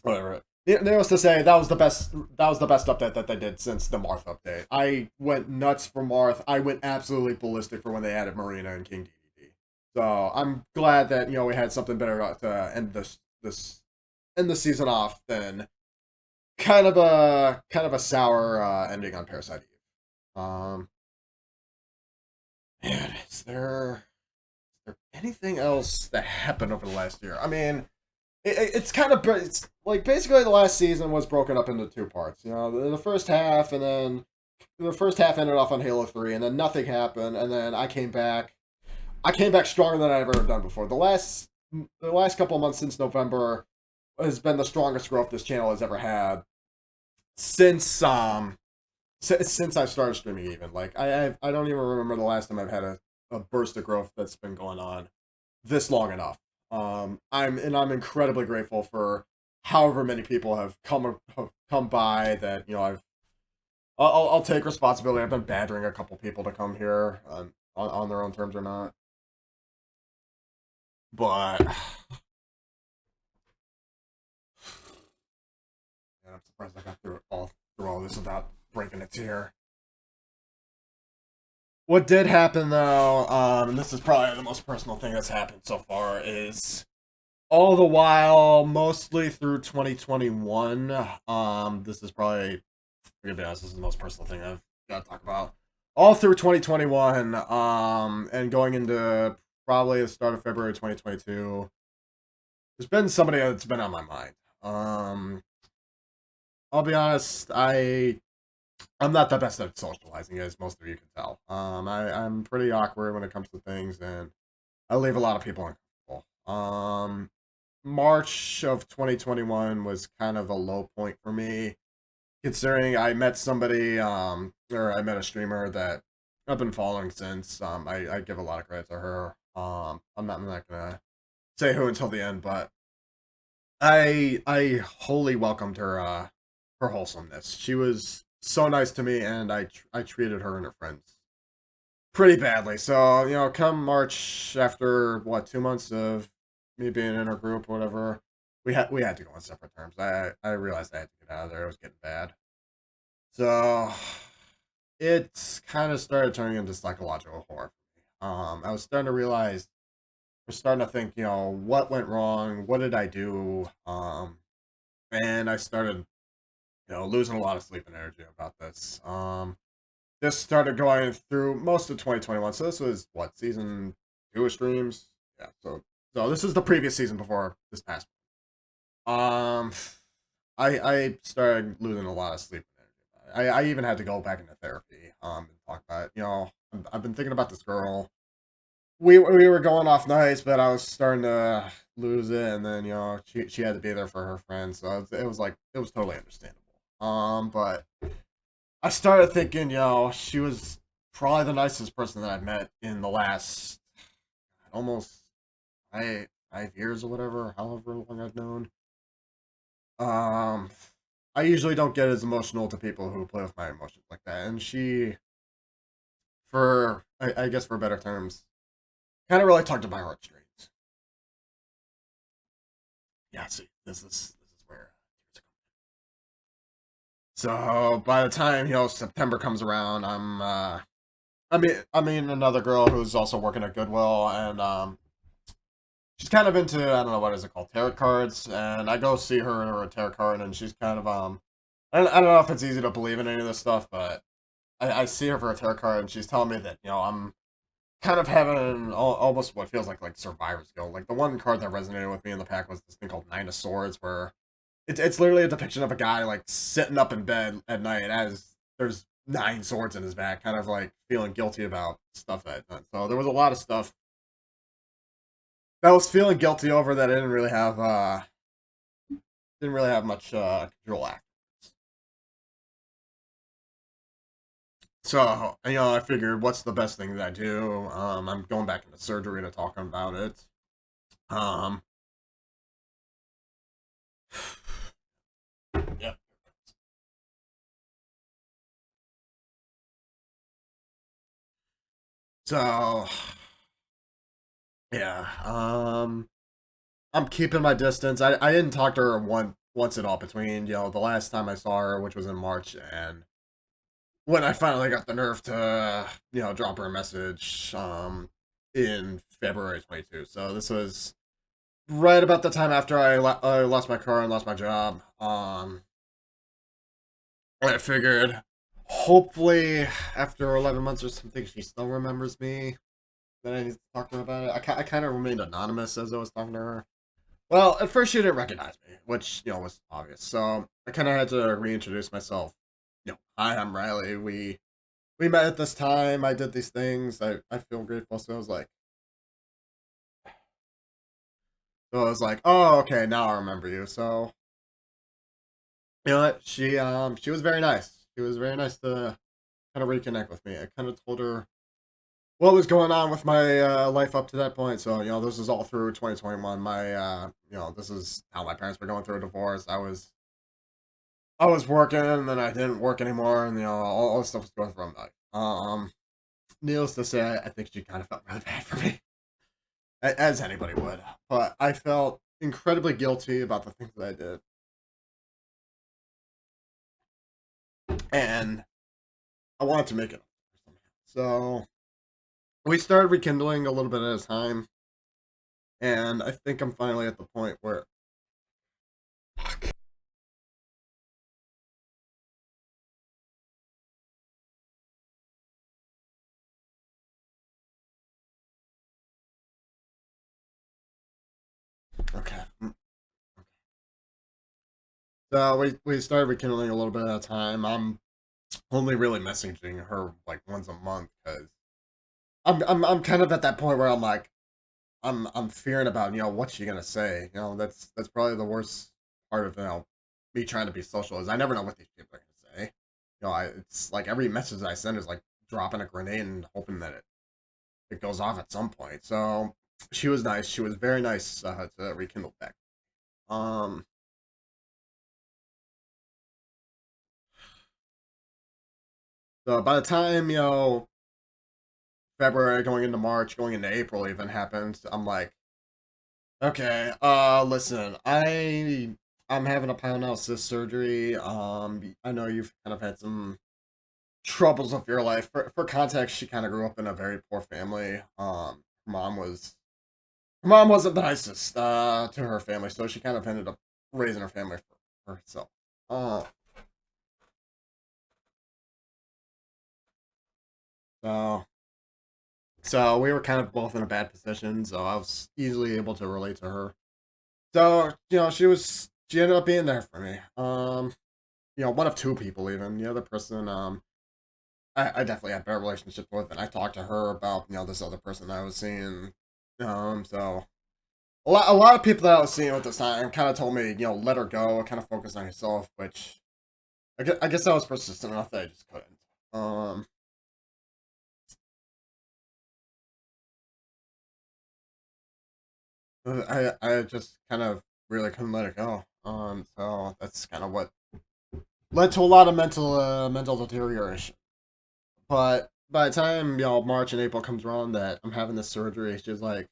whatever. Needless to say, that was the best. That was the best update that they did since the Marth update. I went nuts for Marth. I went absolutely ballistic for when they added Marina and King DDD. So I'm glad that we had something better to end this end the season off than kind of a sour ending on Parasite Eve. Man, is there anything else that happened over the last year? I mean, it's like basically the last season was broken up into 2 parts. The first half, and then the first half ended off on Halo 3, and then nothing happened, and then I came back. I came back stronger than I've ever done before. The last couple of months since November has been the strongest growth this channel has ever had since since I started streaming. Even like I don't even remember the last time I've had a burst of growth that's been going on this long enough. I'm incredibly grateful for however many people have come by that I'll take responsibility. I've been badgering a couple people to come here on their own terms or not, but man, I'm surprised I got through all this without breaking a tear. What did happen though, and this is probably the most personal thing that's happened so far, is all the while, mostly through 2021. This is probably, I'm gonna be honest, this is the most personal thing I've got to talk about. All through 2021, and going into probably the start of February 2022, there's been somebody that's been on my mind. I'll be honest, I'm not the best at socializing, as most of you can tell. I'm pretty awkward when it comes to things, and I leave a lot of people uncomfortable. March of 2021 was kind of a low point for me, considering I met somebody, or I met a streamer that I've been following since. I give a lot of credit to her. I'm not gonna say who until the end, but I wholly welcomed her her wholesomeness. She was so nice to me, and I treated her and her friends pretty badly. So, come March, after what, 2 months of me being in her group or whatever, we had to go on separate terms. I realized I had to get out of there. It was getting bad. So it kind of started turning into psychological horror for me. I was starting to realize, we're starting to think, what went wrong? What did I do? And I started, losing a lot of sleep and energy about this. This started going through most of 2021. So this was what, season two of streams? Yeah. So this is the previous season before this past one. I started losing a lot of sleep and energy. I even had to go back into therapy and talk about it. I've been thinking about this girl. We were going off nice, but I was starting to lose it, and then she had to be there for her friends, so it was totally understandable. But I started thinking, she was probably the nicest person that I've met in the last almost 5 years or whatever, however long I've known. Um, I usually don't get as emotional to people who play with my emotions like that, and she, for I guess for better terms, kind of really tugged at my heartstrings. Yeah, see, this is where. So by the time September comes around, I mean another girl who's also working at Goodwill, and she's kind of into, I don't know, what is it called, tarot cards, and I go see her or a tarot card, and she's kind of I don't know if it's easy to believe in any of this stuff, but I see her for a tarot card, and she's telling me that I'm kind of having almost what feels like survivor's guilt. Like, the one card that resonated with me in the pack was this thing called Nine of Swords, where it's literally a depiction of a guy like sitting up in bed at night as there's nine swords in his back, kind of like feeling guilty about stuff that I'd done. So there was a lot of stuff that I was feeling guilty over that I didn't really have much control after. So I figured, what's the best thing that I do? I'm going back into surgery to talk about it. Um, yeah. So yeah, I'm keeping my distance. I didn't talk to her once at all between the last time I saw her, which was in March, and when I finally got the nerve to drop her a message in February 22. So this was right about the time after I lost my car and lost my job. I figured, hopefully after 11 months or something, she still remembers me, that I need to talk to her about it. I kind of remained anonymous as I was talking to her. Well, at first she didn't recognize me, which was obvious. So I kind of had to reintroduce myself. Hi, I'm Riley. We met at this time. I did these things. I feel grateful. So I was like, oh, okay, now I remember you. So you know what? She was very nice. She was very nice to kind of reconnect with me. I kind of told her what was going on with my life up to that point. So this is all through 2021. My this is how my parents were going through a divorce. I was working, and then I didn't work anymore, and all this stuff was going from like. Needless to say, I think she kind of felt really bad for me, as anybody would. But I felt incredibly guilty about the things that I did, and I wanted to make it up somehow. So we started rekindling a little bit at a time, and I think I'm finally at the point where. Okay. So we started rekindling a little bit at a time. I'm only really messaging her like once a month because I'm kind of at that point where I'm like, I'm fearing about, what's she gonna say. That's probably the worst part of, me trying to be social is I never know what these people are gonna say. It's like every message I send is like dropping a grenade and hoping that it goes off at some point. So she was nice. She was very nice to rekindle back. Um, so by the time February going into March, going into April even happened, I'm like, okay, listen, I'm having a pound cyst surgery. I know you've kind of had some troubles of your life. For context, she kind of grew up in a very poor family. Her mom wasn't the nicest to her family, so she kind of ended up raising her family for herself. Uh, so so we were kind of both in a bad position, so I was easily able to relate to her. So she ended up being there for me. One of two people even. The other person, I definitely had better relationships with, and I talked to her about this other person I was seeing. So a lot of people that I was seeing at this time kind of told me let her go, kind of focus on yourself, which I guess I was persistent enough that I just couldn't. Um, I just kind of really couldn't let it go. So that's kind of what led to a lot of mental deterioration. But by the time March and April comes around that I'm having this surgery, she's like,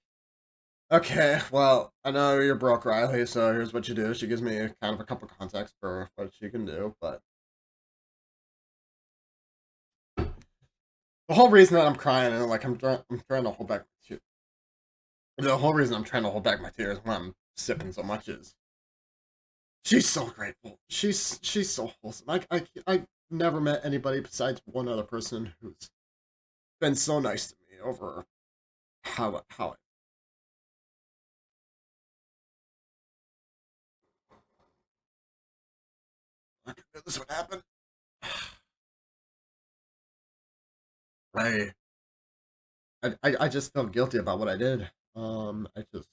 "Okay, well, I know you're broke, Riley. So here's what you do." She gives me kind of a couple context for what she can do. But the whole reason that I'm crying and like I'm trying to hold back my tears. The whole reason I'm trying to hold back my tears when I'm sipping so much is she's so grateful. She's so wholesome. I never met anybody besides one other person who's been so nice to me over how this would happen. I, I just felt guilty about what I did. I just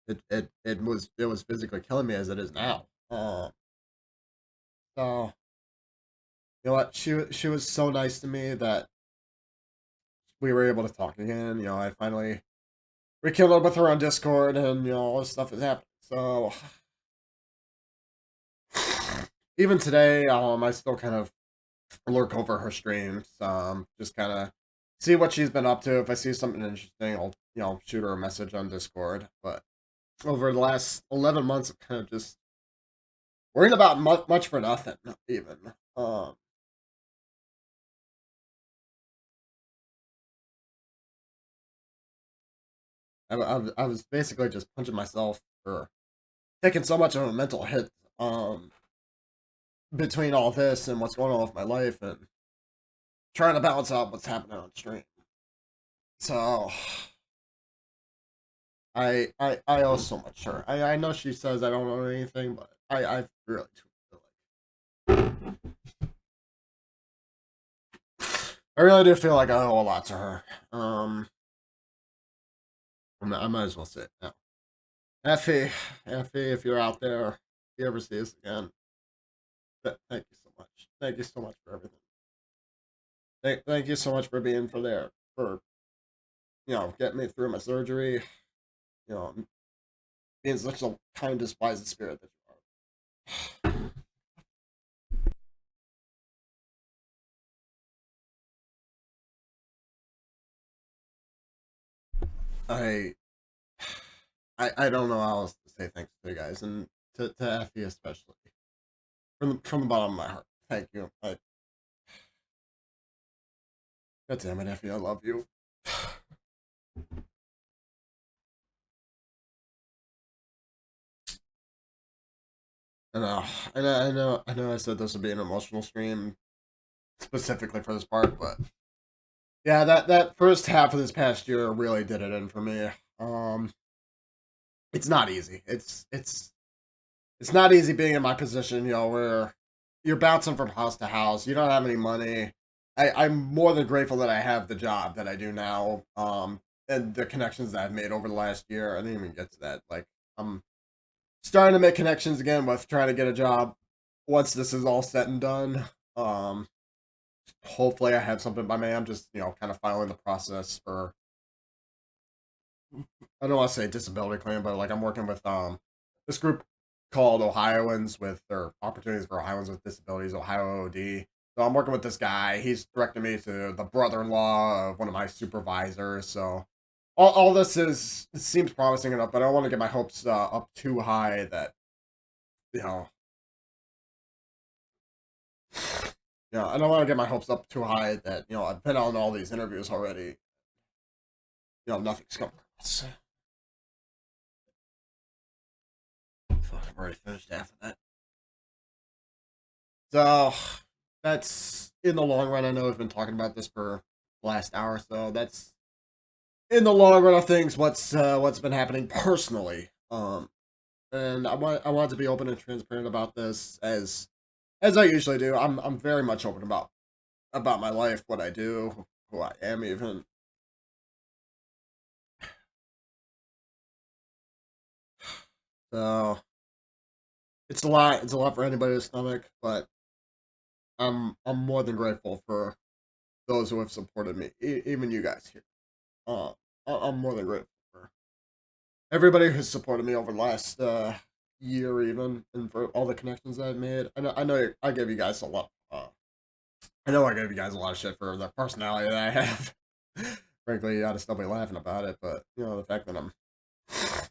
it was physically killing me as it is now. So you know what? She was so nice to me that we were able to talk again. I finally rekindled with her on Discord, and all this stuff has happened. So even today, I still kind of lurk over her streams. Just kind of see what she's been up to. If I see something interesting, I'll shoot her a message on Discord. But over the last 11 months, I'm kind of just worrying about much for nothing. Even I was basically just punching myself for taking so much of a mental hit. Between all this and what's going on with my life and trying to balance out what's happening on stream. So I owe so much to her. I know she says I don't owe anything, but I really feel I really do feel like I owe a lot to her. I might as well say it now. Effie, Effie, if you're out there, if you ever see us again, thank you so much. Thank you so much for everything. Thank you so much for being for there for getting me through my surgery. You know, being such a kind, despised spirit that you are. I I don't know how else to say thanks to you guys and to Effie especially from the bottom of my heart. Thank you. God damn it, Effie, I love you. I know, I know. I said this would be an emotional stream specifically for this part, but yeah, that first half of this past year really did it in for me. Um, it's not easy. It's not easy being in my position, where you're bouncing from house to house. You don't have any money. I'm more than grateful that I have the job that I do now. and the connections that I've made over the last year. I didn't even get to that. Like, I'm starting to make connections again with trying to get a job once this is all said and done. Um, Hopefully, I have something by May. I'm just kind of following the process for. I don't want to say disability claim, but like I'm working with this group called Ohioans with their opportunities for Ohioans with disabilities, Ohio OD. So I'm working with this guy. He's directing me to the brother-in-law of one of my supervisors. So all this it seems promising enough, but I don't want to get my hopes up too high that you know I don't want to get my hopes up too high that I've been on all these interviews already. Nothing's coming across. Fuck, I've already finished half of that. So that's in the long run. I know we've been talking about this for the last hour, so that's in the long run of things. What's been happening personally. And I want to be open and transparent about this as I usually do. I'm very much open about my life, what I do, who I am, even. So it's a lot. It's a lot for anybody to stomach, but I'm more than grateful for those who have supported me, even you guys here. Uh, I'm more than grateful for everybody who's supported me over the last year, even, and for all the connections I've made. I know I gave you guys a lot. I know I gave you guys a lot of shit for the personality that I have. Frankly, you ought to still be laughing about it, but the fact that I'm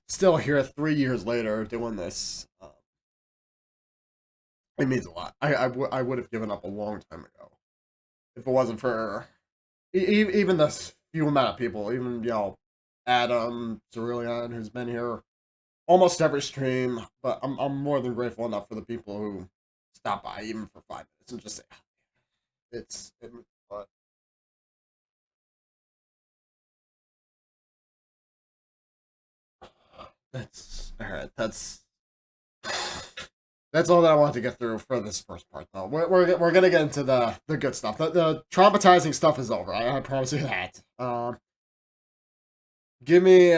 still here 3 years later doing this, it means a lot. I would have given up a long time ago if it wasn't for even this few amount of people, even Adam Cerulean, who's been here almost every stream. But I'm more than grateful enough for the people who stop by even for 5 minutes and just say but that's all right. That's all that I wanted to get through for this first part, though. We're gonna get into the good stuff. The traumatizing stuff is over. I promise you that. Give me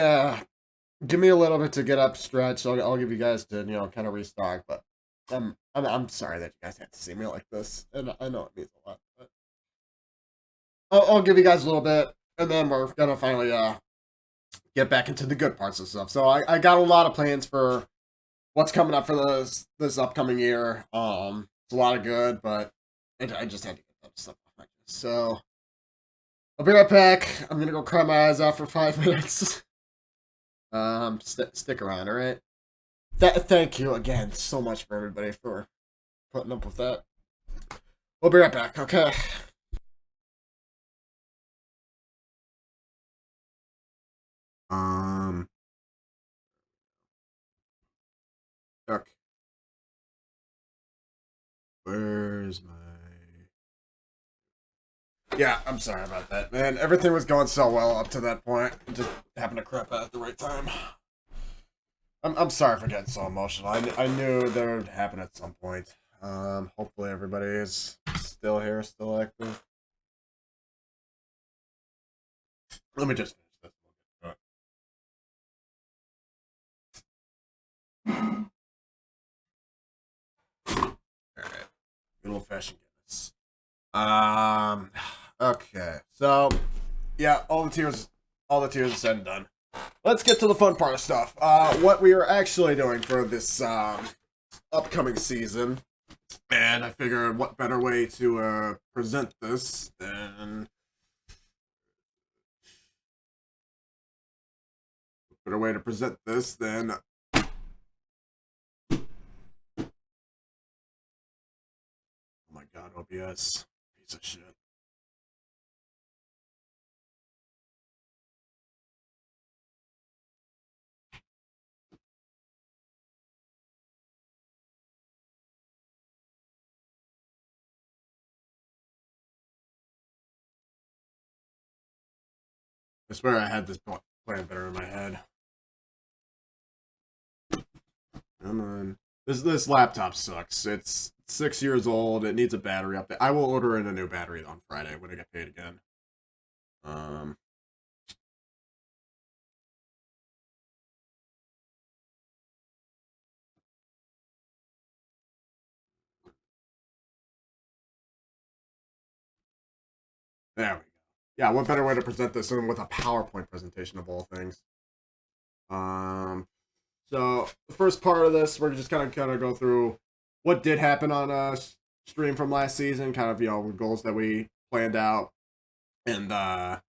give me a little bit to get up, stretch. I'll give you guys to kind of restock, but I'm sorry that you guys have to see me like this, and I know it means a lot. But I'll give you guys a little bit, and then we're gonna finally get back into the good parts of stuff. So I got a lot of plans for what's coming up for this upcoming year. It's a lot of good, but I just had to get that stuff off my chest. So I'll be right back. I'm gonna go cry my eyes out for 5 minutes. Stick around, all right? Thank you again so much for everybody for putting up with that. We'll be right back, okay? Um, okay. Where's my? Yeah, I'm sorry about that, man. Everything was going so well up to that point. It just happened to crap out at the right time. I'm sorry for getting so emotional. I knew that would happen at some point. Hopefully everybody is still here, still active. Let me just finish this. All right, good old fashioned Guinness. Um, okay, so yeah, all the tears are said and done. Let's get to the fun part of stuff. What we are actually doing for this upcoming season, and I figured what better way to present this than oh my god, OBS piece of shit. I swear I had this plan better in my head. Come on. This laptop sucks. It's 6 years old. It needs a battery update. I will order in a new battery on Friday when I get paid again. Um, There we go. Yeah, what better way to present this than with a PowerPoint presentation of all things? Um, so the first part of this, we're just kind of go through what did happen on stream from last season, kind of goals that we planned out, and and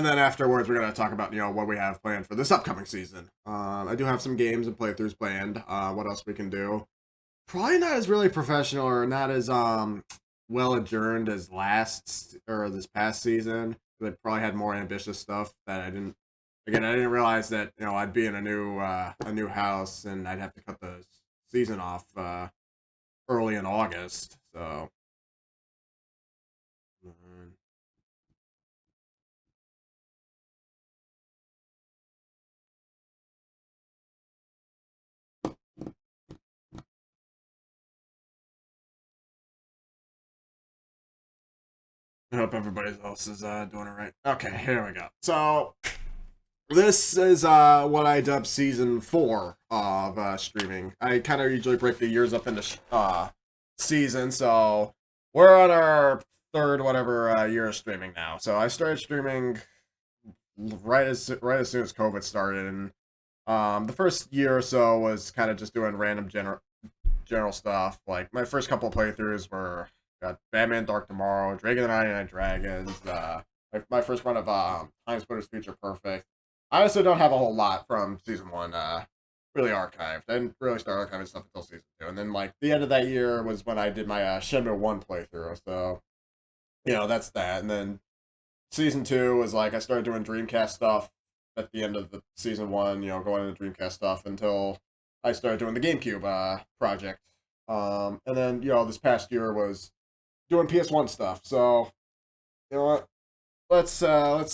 then afterwards we're gonna talk about what we have planned for this upcoming season. I do have some games and playthroughs planned. What else we can do? Probably not as really professional or not as well adjourned as last or this past season. They probably had more ambitious stuff that I didn't. Again, I didn't realize that I'd be in a new house and I'd have to cut the season off early in August. So I hope everybody else is doing it right. Okay, here we go. So this is what I dub season 4 of streaming. I kind of usually break the years up into seasons, so we're on our third whatever year of streaming now. So I started streaming right as soon as COVID started, and the first year or so was kind of just doing random general stuff. Like my first couple of playthroughs were got Batman Dark Tomorrow, Dragon the 99 Dragons, my first run of Time Splitters Future Perfect. I honestly don't have a whole lot from season 1 really archived. I didn't really start archiving stuff until season 2. And then like the end of that year was when I did my Shenmue 1 playthrough. So, that's that. And then season 2 was like I started doing Dreamcast stuff at the end of the season 1, going into Dreamcast stuff until I started doing the GameCube project. And then, this past year was doing PS1 stuff. So, you know what? Let's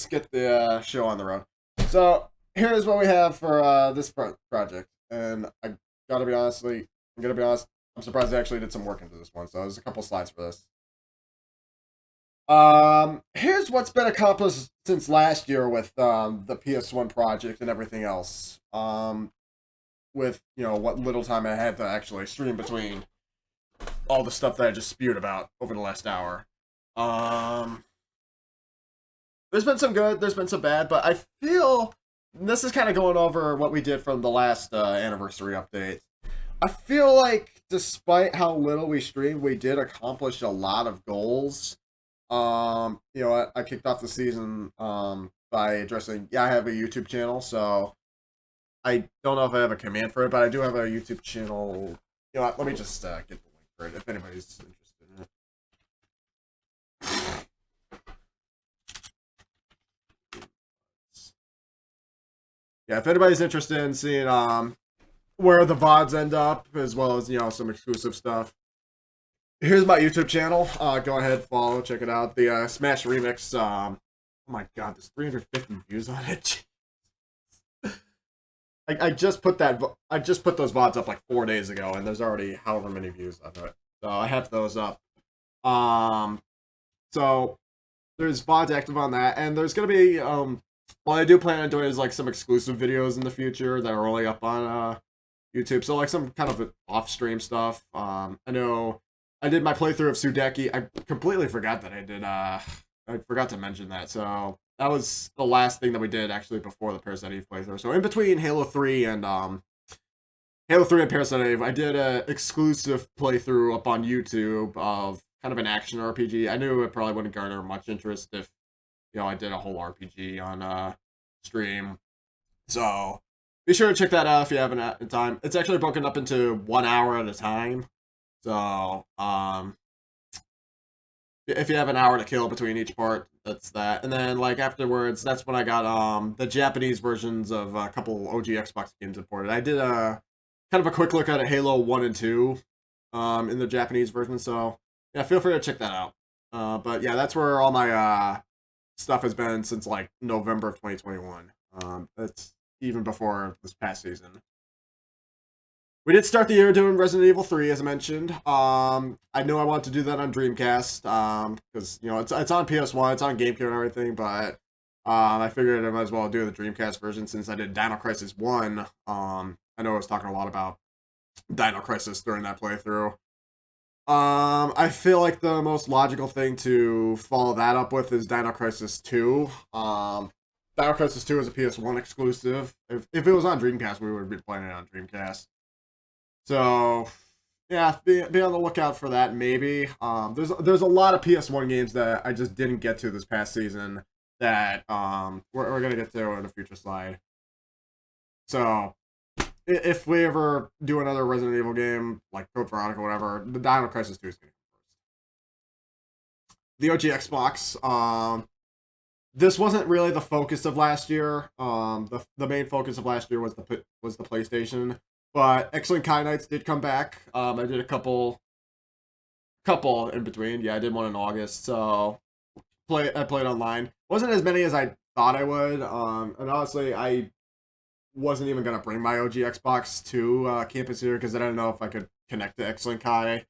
get the show on the road. So here's what we have for this project, and I'm gonna be honest. I'm surprised I actually did some work into this one. So there's a couple slides for this. Here's what's been accomplished since last year with the PS1 project and everything else. With what little time I had to actually stream between all the stuff that I just spewed about over the last hour. There's been some good, there's been some bad, but I feel this is kind of going over what we did from the last anniversary update. I feel like despite how little we streamed, we did accomplish a lot of goals. I kicked off the season by addressing, I have a YouTube channel, so I don't know if I have a command for it, but I do have a YouTube channel. Let me just get the link for it if anybody's interested in it. Yeah, if anybody's interested in seeing where the VODs end up, as well as some exclusive stuff, here's my YouTube channel. Go ahead, follow, check it out. The Smash Remix. Oh my god, there's 350 views on it. I just put those VODs up like 4 days ago, and there's already however many views on it. So I have those up. So there's VODs active on that, and there's gonna be what I do plan on doing is like some exclusive videos in the future that are only up on YouTube. So like some kind of off-stream stuff. I know I did my playthrough of Sudeki. I completely forgot that I did. I forgot to mention that. So that was the last thing that we did actually before the Parasite Eve playthrough. So in between Halo 3 and Parasite Eve, I did a exclusive playthrough up on YouTube of kind of an action RPG. I knew it probably wouldn't garner much interest if I did a whole RPG on stream. So be sure to check that out if you haven't had time. It's actually broken up into 1 hour at a time. So if you have an hour to kill between each part, that's that. And then like afterwards, that's when I got the Japanese versions of a couple OG Xbox games imported. I did a kind of a quick look at Halo 1 and 2 in the Japanese version. So yeah, feel free to check that out. But yeah, that's where all my stuff has been since like November of 2021. That's even before this past season. We did start the year doing Resident Evil 3, as I mentioned. I knew I wanted to do that on Dreamcast, because it's on PS1, it's on GameCube and everything, but I figured I might as well do the Dreamcast version since I did Dino Crisis 1. I know I was talking a lot about Dino Crisis during that playthrough. I feel like the most logical thing to follow that up with is Dino Crisis 2. Dino Crisis 2 is a PS1 exclusive. If it was on Dreamcast, we would be playing it on Dreamcast. So, yeah, be on the lookout for that. Maybe. There's a lot of PS1 games that I just didn't get to this past season that we're gonna get to in a future slide. So, if we ever do another Resident Evil game like Code Veronica or whatever, the Dino Crisis 2 is gonna come first. The OG Xbox. This wasn't really the focus of last year. The main focus of last year was the PlayStation. But Excellent Kai Nights did come back. I did a couple in between. Yeah, I did one in August. So I played online. Wasn't as many as I thought I would. And honestly, I wasn't even gonna bring my OG Xbox to campus here because I didn't know if I could connect to Excellent Kai.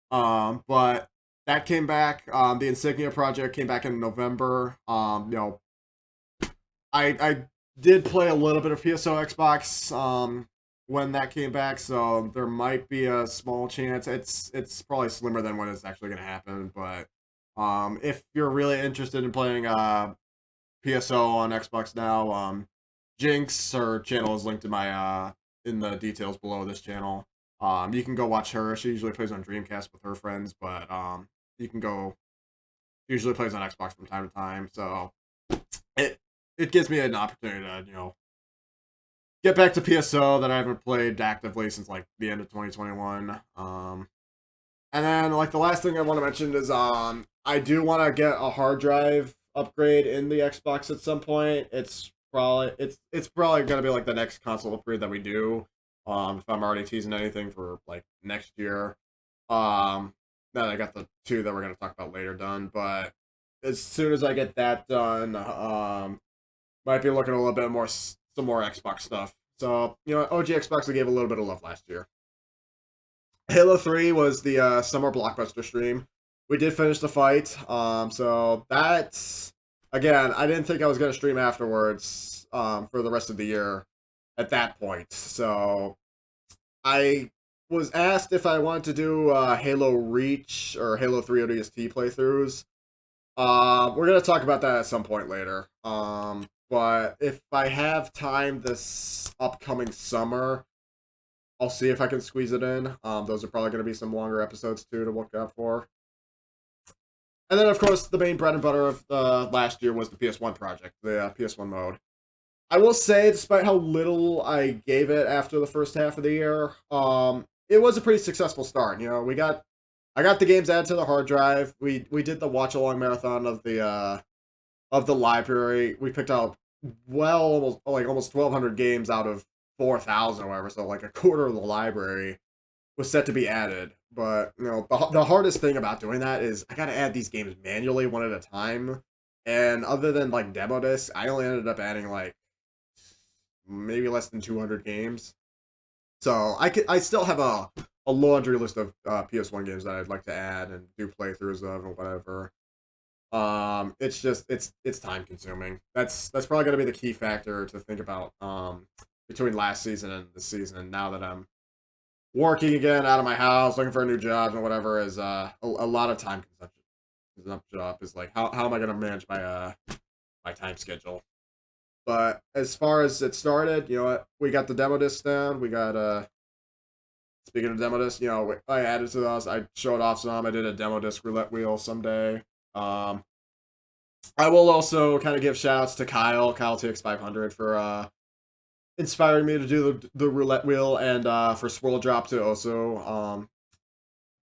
But that came back. The Insignia project came back in November. I did play a little bit of PSO Xbox when that came back, so there might be a small chance. It's probably slimmer than when it's actually going to happen, but if you're really interested in playing PSO on Xbox now, Jinx, her channel is linked in my in the details below this channel. You can go watch her. She usually plays on Dreamcast with her friends, but you can go. Usually plays on Xbox from time to time, so it it gives me an opportunity to get back to PSO that I haven't played actively since like the end of 2021. And then like the last thing I want to mention is I do want to get a hard drive upgrade in the Xbox at some point. It's probably gonna be like the next console upgrade that we do. If I'm already teasing anything for like next year. Now that I got the two that we're gonna talk about later done, but as soon as I get that done, might be looking a little bit more some more Xbox stuff. So OG Xbox I gave a little bit of love last year. Halo 3 was the summer blockbuster stream. We did finish the fight. So that's again, I didn't think I was gonna stream afterwards for the rest of the year at that point. So I was asked if I wanted to do Halo Reach or Halo 3 ODST playthroughs. We're gonna talk about that at some point later. But if I have time this upcoming summer, I'll see if I can squeeze it in. Those are probably gonna be some longer episodes too to look out for. And then, of course, the main bread and butter of last year was the PS1 project, the PS1 mode. I will say, despite how little I gave it after the first half of the year, it was a pretty successful start. I got the games added to the hard drive. We did the watch along marathon of the library. We picked out almost 1,200 games out of 4,000 or whatever. So like a quarter of the library was set to be added. But the hardest thing about doing that is I got to add these games manually one at a time. And other than like demo discs, I only ended up adding like maybe less than 200 games. So I still have a laundry list of PS1 games that I'd like to add and do playthroughs of and whatever. It's time consuming. That's probably gonna be the key factor to think about between last season and this season. And now that I'm working again out of my house, looking for a new job and whatever, is a lot of time consumption up. Is like how am I gonna manage my time schedule? But as far as it started, we got the demo discs down. We got speaking of demo discs, I added to those. I showed off some. I did a demo disc roulette wheel someday. I will also kind of give shouts to Kyle TX500 for inspiring me to do the roulette wheel and for Swirl Drop to also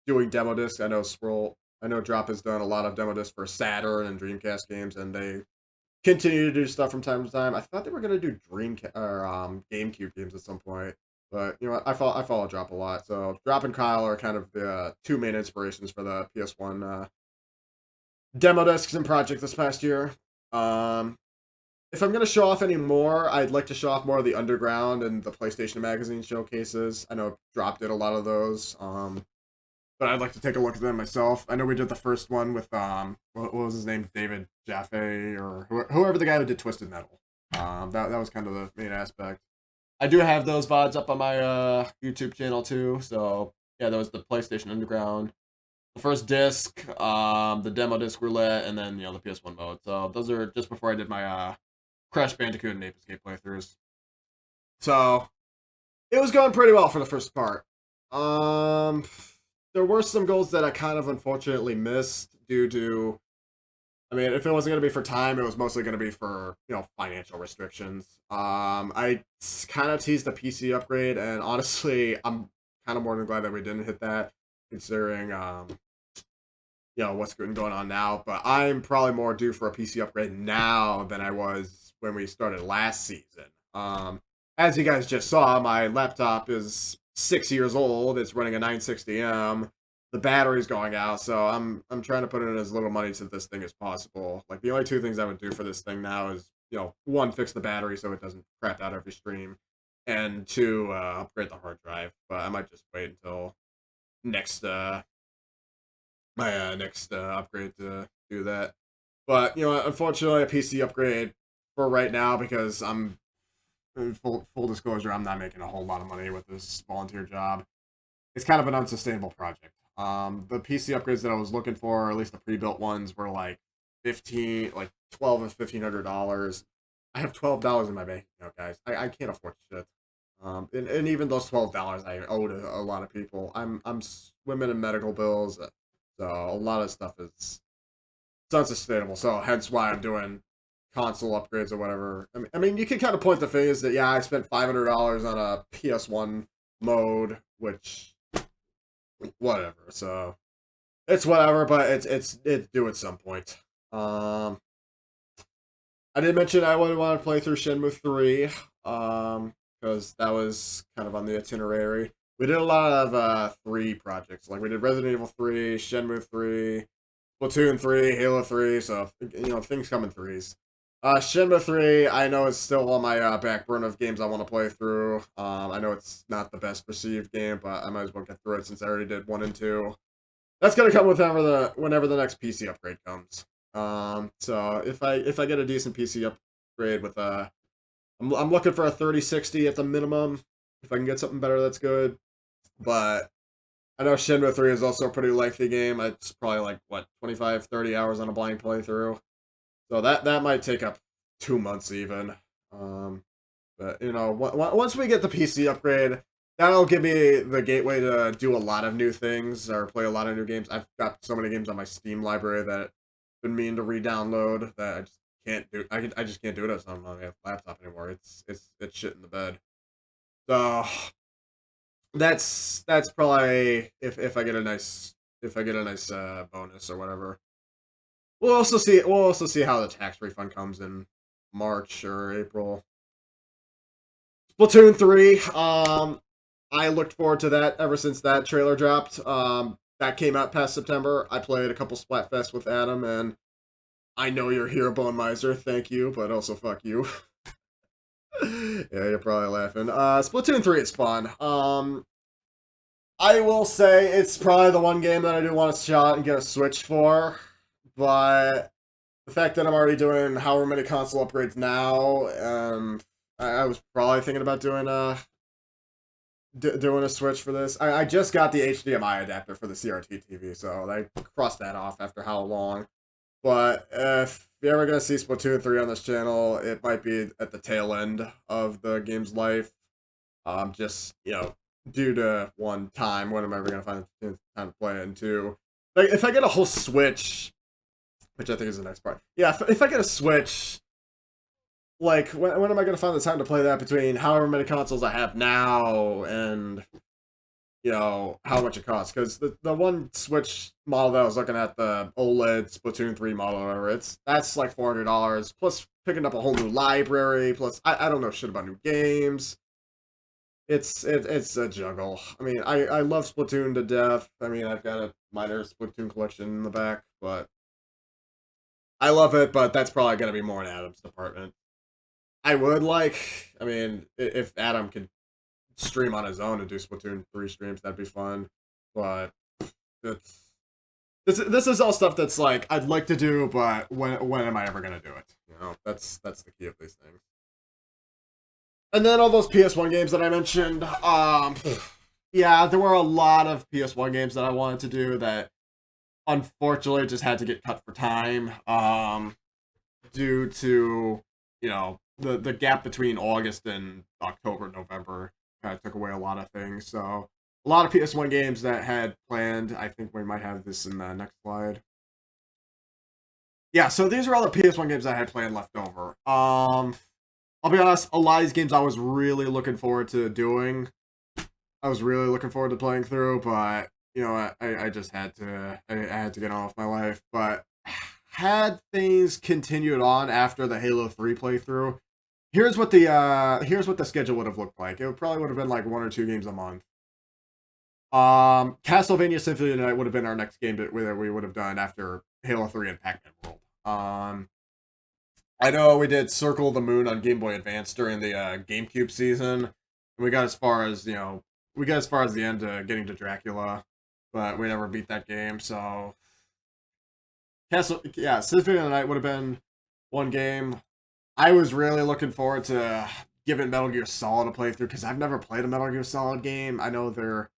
doing demo discs. I know Drop has done a lot of demo discs for Saturn and Dreamcast games, and they continue to do stuff from time to time. I thought they were gonna do GameCube games at some point, but I follow Drop a lot. So Drop and Kyle are kind of the two main inspirations for the PS1 demo discs and project this past year. If I'm gonna show off any more, I'd like to show off more of the Underground and the PlayStation Magazine showcases. I know Drop did a lot of those. But I'd like to take a look at them myself. I know we did the first one with what was his name, David Jaffe or whoever the guy who did Twisted Metal. That was kind of the main aspect. I do have those VODs up on my YouTube channel too, so Yeah, there was the PlayStation Underground, the first disc, the demo disc roulette, and then the PS1 mode. So those are just before I did my Crash Bandicoot and Ape Escape playthroughs. So it was going pretty well for the first part. Um, there were some goals that I kind of unfortunately missed due to. I mean, if it wasn't going to be for time, it was mostly going to be for financial restrictions. I kind of teased the PC upgrade, and honestly, I'm kind of more than glad that we didn't hit that, considering what's going on now. But I'm probably more due for a PC upgrade now than I was when we started last season. As you guys just saw, my laptop is 6 years old. It's running a 960M. The battery's going out, so I'm trying to put in as little money to this thing as possible. Like, the only two things I would do for this thing now is, one, fix the battery so it doesn't crap out every stream, and two, upgrade the hard drive. But I might just wait until next my next upgrade to do that. But unfortunately, a PC upgrade for right now, because I'm full disclosure, I'm not making a whole lot of money with this volunteer job. It's kind of an unsustainable project. The PC upgrades that I was looking for, or at least the pre-built ones, were like $12 and $1,500. I have $12 in my bank account, guys. I can't afford shit. And even those $12 I owe to a lot of people. I'm swimming in medical bills, so a lot of stuff is it's unsustainable. So hence why I'm doing console upgrades or whatever. I mean, you can kind of point the fingers that I spent $500 on a PS1 mode, which whatever. So it's whatever, but it's due at some point. I did mention I would want to play through Shenmue 3, because that was kind of on the itinerary. We did a lot of 3 projects. Like, we did Resident Evil 3, Shenmue 3, Splatoon 3, Halo 3, so, things come in threes. Shenmue 3, I know it's still on my back burner of games I want to play through. I know it's not the best perceived game, but I might as well get through it since I already did 1 and 2. That's gonna come whenever the next PC upgrade comes. So if I get a decent PC upgrade with I'm looking for a 3060 at the minimum. If I can get something better, that's good. But I know Shenmue 3 is also a pretty lengthy game. It's probably like, 25, 30 hours on a blind playthrough. So that might take up 2 months even. But once we get the PC upgrade, that'll give me the gateway to do a lot of new things or play a lot of new games. I've got so many games on my Steam library that I've been meaning to re-download that I just can't do. I just can't do it on my laptop anymore. It's shit in the bed. So that's probably if I get a nice bonus or whatever. We'll also see how the tax refund comes in March or April. Splatoon 3, I looked forward to that ever since that trailer dropped. That came out past September. I played a couple Splatfests with Adam, and I know you're here, Bone Miser. Thank you, but also fuck you. Yeah, you're probably laughing. Splatoon 3 is fun. I will say it's probably the one game that I do want to shot and get a Switch for, but the fact that I'm already doing however many console upgrades now, I was probably thinking about doing doing a Switch for this. I just got the HDMI adapter for the CRT TV, so I crossed that off after how long. But if you're ever going to see Splatoon 3 on this channel, it might be at the tail end of the game's life. Just, due to one, time, when am I ever going to find the time to play it, and two, like, if I get a whole Switch, which I think is the next part. Yeah, if I get a Switch, like, when am I going to find the time to play that between however many consoles I have now and, how much it costs? Because the one Switch model that I was looking at, the OLED Splatoon 3 model or whatever, that's like $400, plus picking up a whole new library, plus I don't know shit about new games. It's a juggle. I mean, I love Splatoon to death. I mean, I've got a minor Splatoon collection in the back, but I love it, but that's probably going to be more in Adam's department. I mean, if Adam could stream on his own and do Splatoon 3 streams, that'd be fun. But this is all stuff that's like, I'd like to do, but when am I ever going to do it? That's the key of these things. And then all those PS1 games that I mentioned, yeah, there were a lot of PS1 games that I wanted to do that unfortunately just had to get cut for time. Due to the gap between August and October, November kind of took away a lot of things. So a lot of PS1 games that had planned. I think we might have this in the next slide. Yeah, so these are all the PS1 games I had planned left over. I'll be honest, a lot of these games I was really looking forward to doing. I was really looking forward to playing through, but I just had to I had to get on with my life. But had things continued on after the Halo 3 playthrough, here's what the schedule would have looked like. It probably would have been like 1 or 2 games a month. Castlevania Symphony of the Night would have been our next game that we would have done after Halo 3 and Pac-Man World. I know we did Circle of the Moon on Game Boy Advance during the GameCube season. And we got as far as the end, getting to Dracula, but we never beat that game. So Symphony of the Night would have been one game. I was really looking forward to giving Metal Gear Solid a playthrough because I've never played a Metal Gear Solid game. I know they're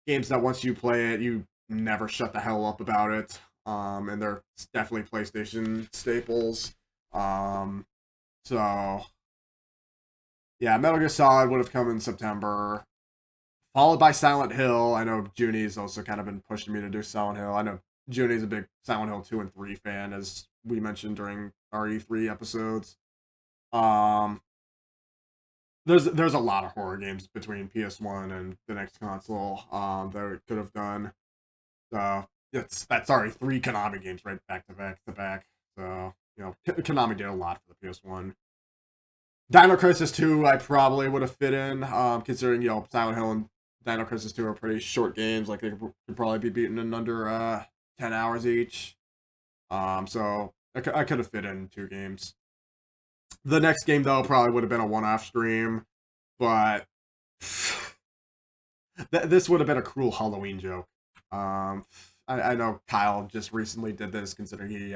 games that once you play it, you never shut the hell up about it. And they're definitely PlayStation staples. So yeah, Metal Gear Solid would have come in September, followed by Silent Hill. I know Junie's also kind of been pushing me to do Silent Hill. I know Junie's a big Silent Hill 2 and 3 fan, as we mentioned during our E3 episodes. Um, there's a lot of horror games between PS1 and the next console that we could have done. So that's already 3 Konami games right back to back to back. So Konami did a lot for the PS1. Dino Crisis 2, I probably would have fit in, considering Silent Hill and Dino Crisis 2 are pretty short games. Like they could probably be beaten in under 10 hours each. So I could have fit in 2 games. The next game though probably would have been a one-off stream, but this would have been a cruel Halloween joke. I know Kyle just recently did this, considering he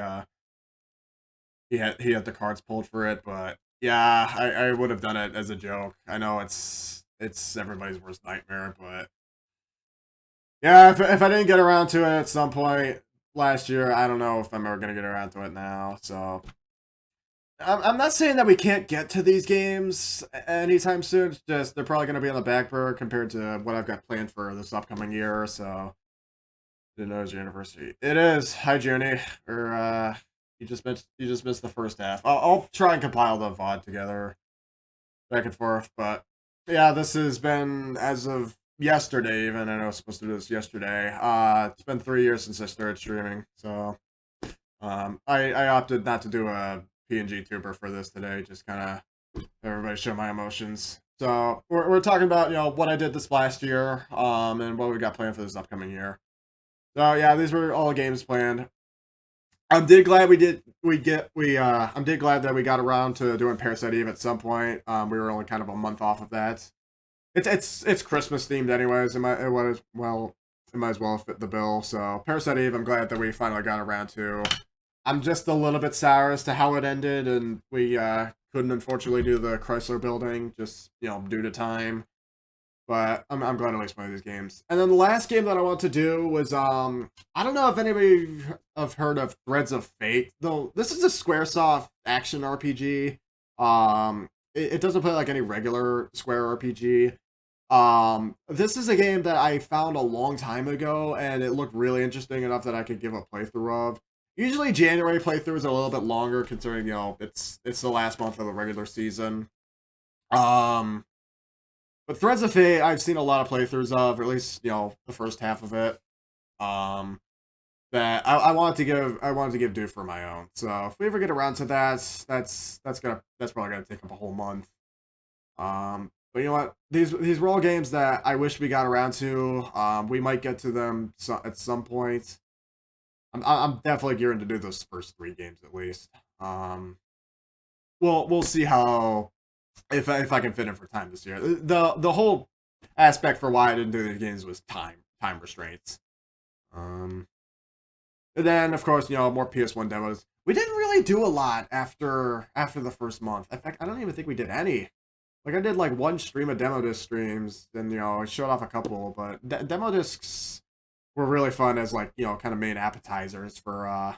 had the cards pulled for it, but yeah, I would have done it as a joke. I know it's everybody's worst nightmare, but yeah, if I didn't get around to it at some point last year, I don't know if I'm ever gonna get around to it now. So I'm not saying that we can't get to these games anytime soon. It's just they're probably gonna be on the back burner compared to what I've got planned for this upcoming year. So didn't know it was your anniversary. It is. Hi, Junie. Or you just missed the first half. I'll try and compile the VOD together, back and forth. But yeah, this has been, as of yesterday. Even I know I was supposed to do this yesterday. It's been 3 years since I started streaming, so I opted not to do a PNG tuber for this today. Just kind of everybody show my emotions. So we're talking about what I did this last year, and what we got planned for this upcoming year. So yeah, these were all games planned. I'm did glad I'm did glad that we got around to doing Parasite Eve at some point. We were only kind of a month off of that. It's Christmas themed anyways. It might as well fit the bill. So Parasite Eve, I'm glad that we finally got around to. I'm just a little bit sour as to how it ended, and we couldn't unfortunately do the Chrysler Building just due to time. But I'm glad at least play these games. And then the last game that I want to do was I don't know if anybody have heard of Threads of Fate. Though this is a SquareSoft action RPG. It doesn't play like any regular Square RPG. This is a game that I found a long time ago, and it looked really interesting enough that I could give a playthrough of. Usually January playthroughs are a little bit longer, considering it's the last month of the regular season. But Threads of Fate, I've seen a lot of playthroughs of, or at least the first half of it. That I wanted to give due for my own. So if we ever get around to that, that's probably gonna take up a whole month. But you know what? These were all games that I wish we got around to. We might get to them at some point. I'm definitely gearing to do those first 3 games at least. We'll see how if I can fit in for time this year. The whole aspect for why I didn't do these games was time restraints. And then of course more PS1 demos. We didn't really do a lot after the first month. In fact, I don't even think we did any. Like I did like one stream of demo disc streams, and I showed off a couple, but demo discs were really fun as like kind of main appetizers for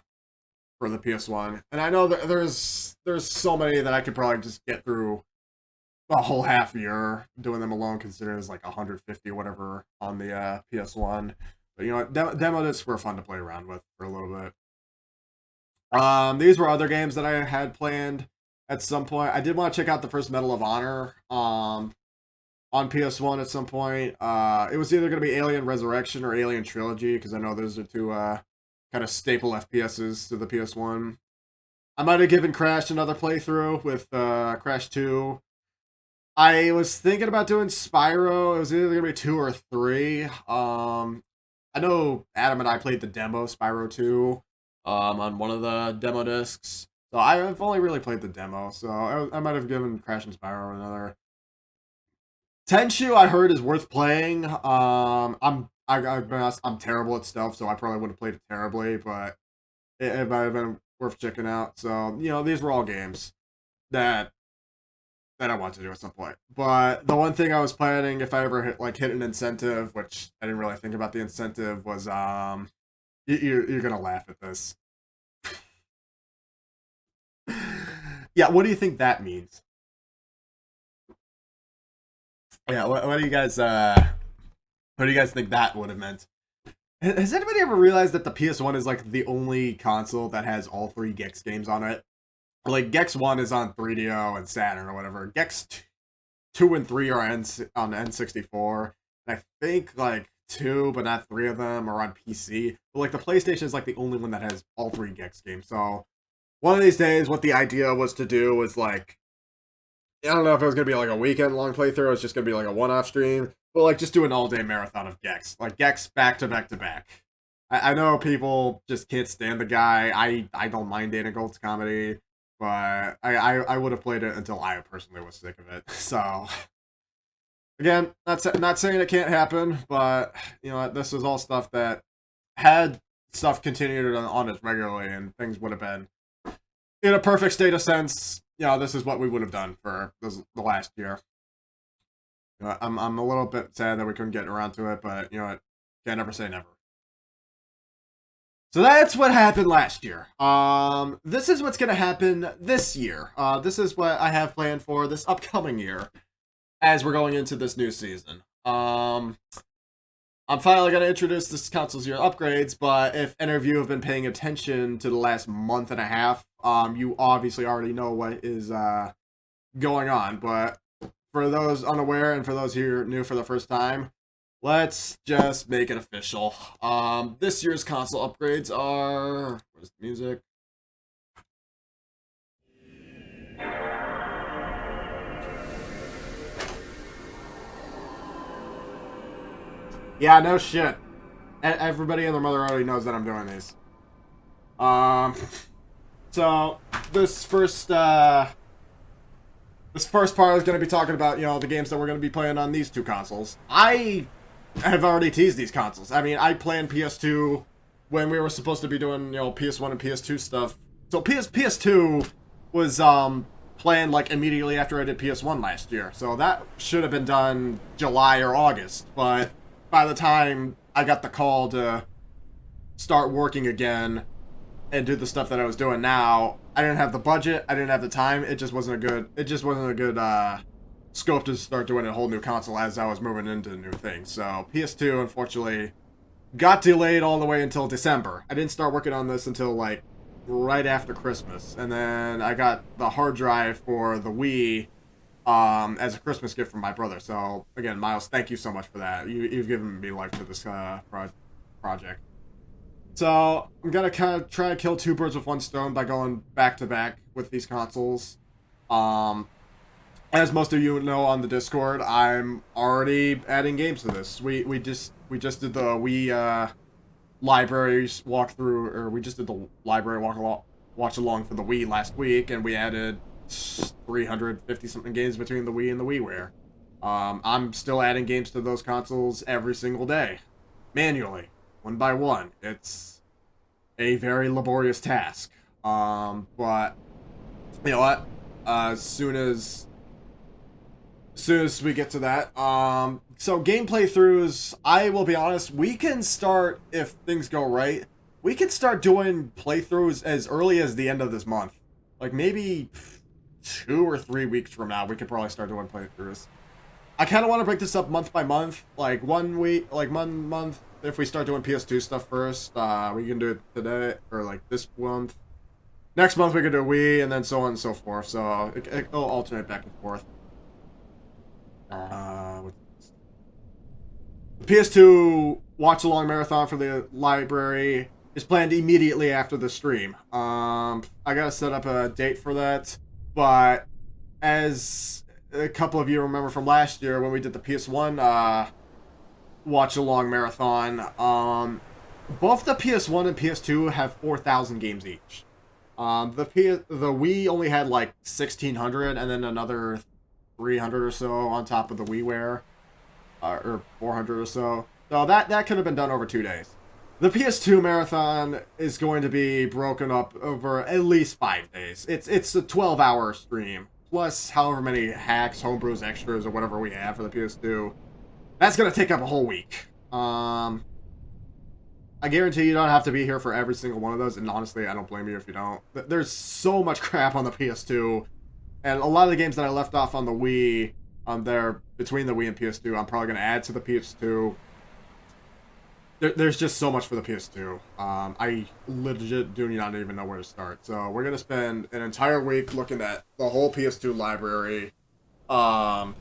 the PS1. And I know that there's so many that I could probably just get through a whole half year doing them alone, considering it's like 150 or whatever on the PS1. But demo discs were fun to play around with for a little bit. These were other games that I had planned at some point. I did want to check out the first Medal of Honor on PS1 at some point. It was either going to be Alien Resurrection or Alien Trilogy, because I know those are two kind of staple FPSs to the PS1. I might have given Crash another playthrough with Crash 2. I was thinking about doing Spyro. It was either going to be 2 or 3. I know Adam and I played the demo, Spyro 2, on one of the demo discs. So I've only really played the demo, so I might have given Crash and Spyro another. Tenshu, I heard, is worth playing. I've been honest, I'm terrible at stealth, so I probably would have played it terribly, but it might have been worth checking out. So these were all games that I want to do at some point. But the one thing I was planning, if I ever hit an incentive, which I didn't really think about the incentive, was you're gonna laugh at this. Yeah, what do you think that means? Yeah, what do you guys think that would have meant? Has anybody ever realized that the PS1 is like the only console that has all three Gex games on it? Like Gex 1 is on 3DO and Saturn or whatever. Gex 2 and 3 are on N64. And I think like 2, but not 3 of them are on PC. But like the PlayStation is like the only one that has all three Gex games. So one of these days, what the idea was to do was like, I don't know if it was gonna be like a weekend long playthrough. It was just gonna be like a one-off stream, but like just do an all-day marathon of Gex, like Gex back to back to back. I know people just can't stand the guy. I don't mind Dana Gold's comedy, but I would have played it until I personally was sick of it. So again, not saying it can't happen, but this is all stuff that had stuff continued on it regularly, and things would have been in a perfect state of sense. This is what we would have done for the last year. I'm a little bit sad that we couldn't get around to it, but can't never say never. So that's what happened last year. This is what's gonna happen this year. This is what I have planned for this upcoming year, as we're going into this new season. I'm finally going to introduce this console's year upgrades, but if any of you have been paying attention to the last month and a half, you obviously already know what is going on. But for those unaware and for those here new for the first time, let's just make it official. This year's console upgrades are... Where's the music? Yeah, no shit. Everybody and their mother already knows that I'm doing these. So this first part is going to be talking about the games that we're going to be playing on these two consoles. I have already teased these consoles. I mean, I planned PS2 when we were supposed to be doing PS1 and PS2 stuff. So PS2 was planned like immediately after I did PS1 last year. So that should have been done July or August, but by the time I got the call to start working again and do the stuff that I was doing now, I didn't have the budget, I didn't have the time. It just wasn't a good scope to start doing a whole new console as I was moving into new things. So PS2 unfortunately got delayed all the way until December. I didn't start working on this until like right after Christmas, and then I got the hard drive for the Wii as a Christmas gift from my brother. So again, Miles, thank you so much for that. You've given me life to this project. So I'm gonna kind of try to kill two birds with one stone by going back to back with these consoles. As most of you know on the Discord, I'm already adding games to this. We just did the Wii libraries walkthrough, or we just did the library watch along for the Wii last week, and we added 350 something games between the Wii and the WiiWare. I'm still adding games to those consoles every single day, manually, one by one. It's a very laborious task. But you know what? As soon as soon as we get to that. So game playthroughs, I will be honest, we can start, if things go right, we can start doing playthroughs as early as the end of this month. Like maybe 2 or 3 weeks from now, we could probably start doing playthroughs. I kind of want to break this up month by month. Like 1 week, like 1 month, if we start doing PS2 stuff first, we can do it today, or like this month. Next month we can do Wii, and then so on and so forth. So it'll alternate back and forth. The PS2 watch along marathon for the library is planned immediately after the stream. I gotta set up a date for that, but as a couple of you remember from last year when we did the PS1 watch along marathon, both the PS1 and PS2 have 4,000 games each. The Wii only had like 1,600, and then another 300 or so on top of the WiiWare, or 400 or so. So that could have been done over 2 days. The PS2 marathon is going to be broken up over at least 5 days. It's a 12-hour stream plus however many hacks, homebrews, extras, or whatever we have for the PS2. That's gonna take up a whole week. I guarantee you don't have to be here for every single one of those, and honestly, I don't blame you if you don't. There's so much crap on the PS2, and a lot of the games that I left off on the Wii, there between the Wii and PS2, I'm probably going to add to the PS2. There's just so much for the PS2. I legit do not even know where to start. So we're going to spend an entire week looking at the whole PS2 library, kind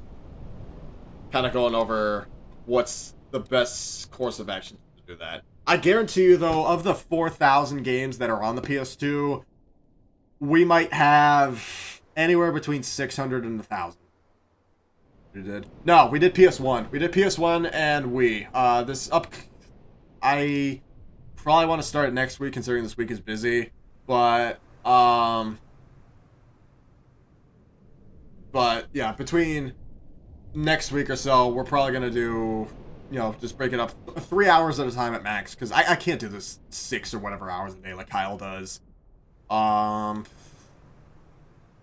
of going over what's the best course of action to do that. I guarantee you, though, of the 4,000 games that are on the PS2, we might have anywhere between 600 and 1,000. We did? No, we did PS1. We did PS1 and Wii. I probably want to start it next week, considering this week is busy. But yeah, between next week or so, we're probably going to do, just break it up 3 hours at a time at max, because I can't do this 6 or whatever hours a day like Kyle does.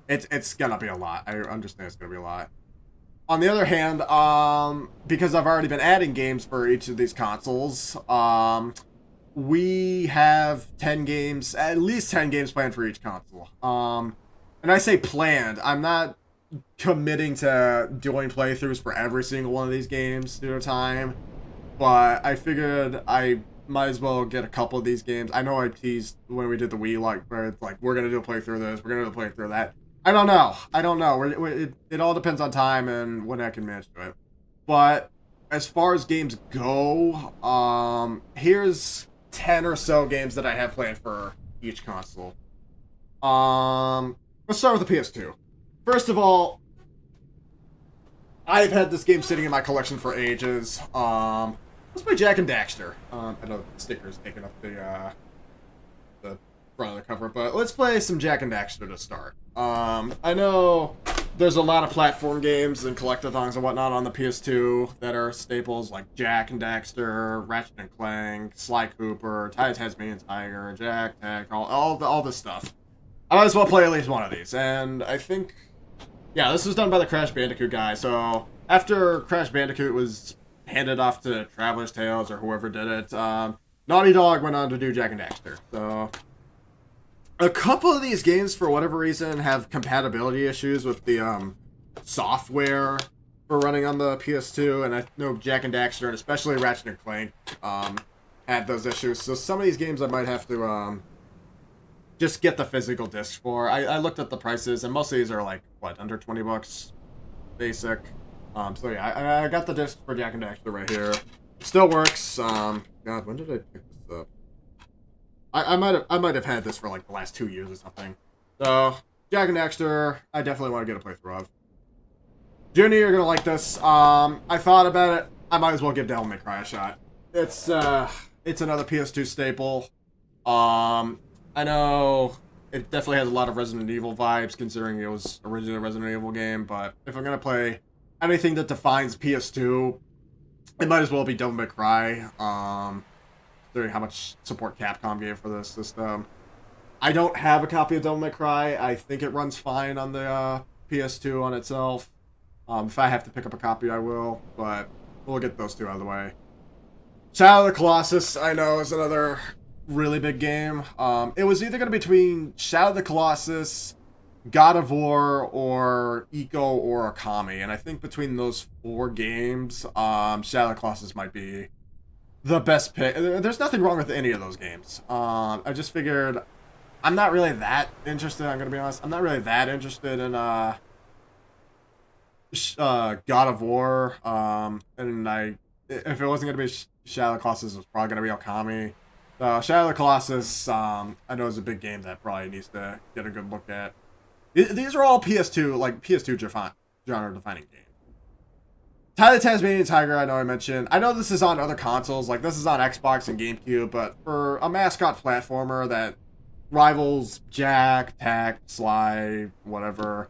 It's gonna be a lot. I understand it's gonna be a lot. On the other hand, because I've already been adding games for each of these consoles, we have 10 games, at least 10 games planned for each console. And I say planned, I'm not committing to doing playthroughs for every single one of these games at a time, but I figured I might as well get a couple of these games. I know I teased when we did the Wii, where it's like, we're gonna do a playthrough of this, we're gonna do a playthrough of that. I don't know. It all depends on time and when I can manage to it. But as far as games go, here's 10 or so games that I have planned for each console. Let's start with the PS2. First of all, I've had this game sitting in my collection for ages. Let's play Jak and Daxter. I know the sticker's taking up the front of the cover, but let's play some Jak and Daxter to start. I know there's a lot of platform games and collectathons and whatnot on the PS2 that are staples, like Jak and Daxter, Ratchet and Clank, Sly Cooper, Tasmanian Tiger, Jak, Tech, all this stuff. I might as well play at least one of these, and I think, yeah, this was done by the Crash Bandicoot guy, so after Crash Bandicoot was handed off to Traveler's Tales or whoever did it, Naughty Dog went on to do Jak and Daxter, so a couple of these games, for whatever reason, have compatibility issues with the software for running on the PS2, and I know Jak and Daxter, and especially Ratchet and Clank, had those issues. So some of these games I might have to just get the physical disc for. I looked at the prices, and most of these are like, what, under $20 basic. So yeah, I got the disc for Jak and Daxter right here. Still works. God, when did I pick this up? I might have had this for like the last 2 years or something. So, Jak and Daxter, I definitely want to get a playthrough of. Junie, you're gonna like this. I thought about it. I might as well give Devil May Cry a shot. It's another PS2 staple. I know it definitely has a lot of Resident Evil vibes, considering it was originally a Resident Evil game. But if I'm gonna play anything that defines PS2, it might as well be Devil May Cry. Considering how much support Capcom gave for this system. I don't have a copy of Devil May Cry. I think it runs fine on the PS2 on itself. If I have to pick up a copy, I will, but we'll get those two out of the way. Shadow of the Colossus, I know, is another really big game. It was either going to be between Shadow of the Colossus, God of War, or Eco or Akami, and I think between those four games, Shadow of the Colossus might be the best pick. There's nothing wrong with any of those games. I just figured I'm not really that interested. I'm gonna be honest. I'm not really that interested in God of War. And if it wasn't gonna be Shadow of the Colossus, it was probably gonna be Okami. Shadow of the Colossus, I know is a big game that probably needs to get a good look at. These are all PS2, like PS2 genre defining games. Tyler Tasmanian Tiger, I know I mentioned. I know this is on other consoles, like this is on Xbox and GameCube, but for a mascot platformer that rivals Jack, Tack, Sly, whatever,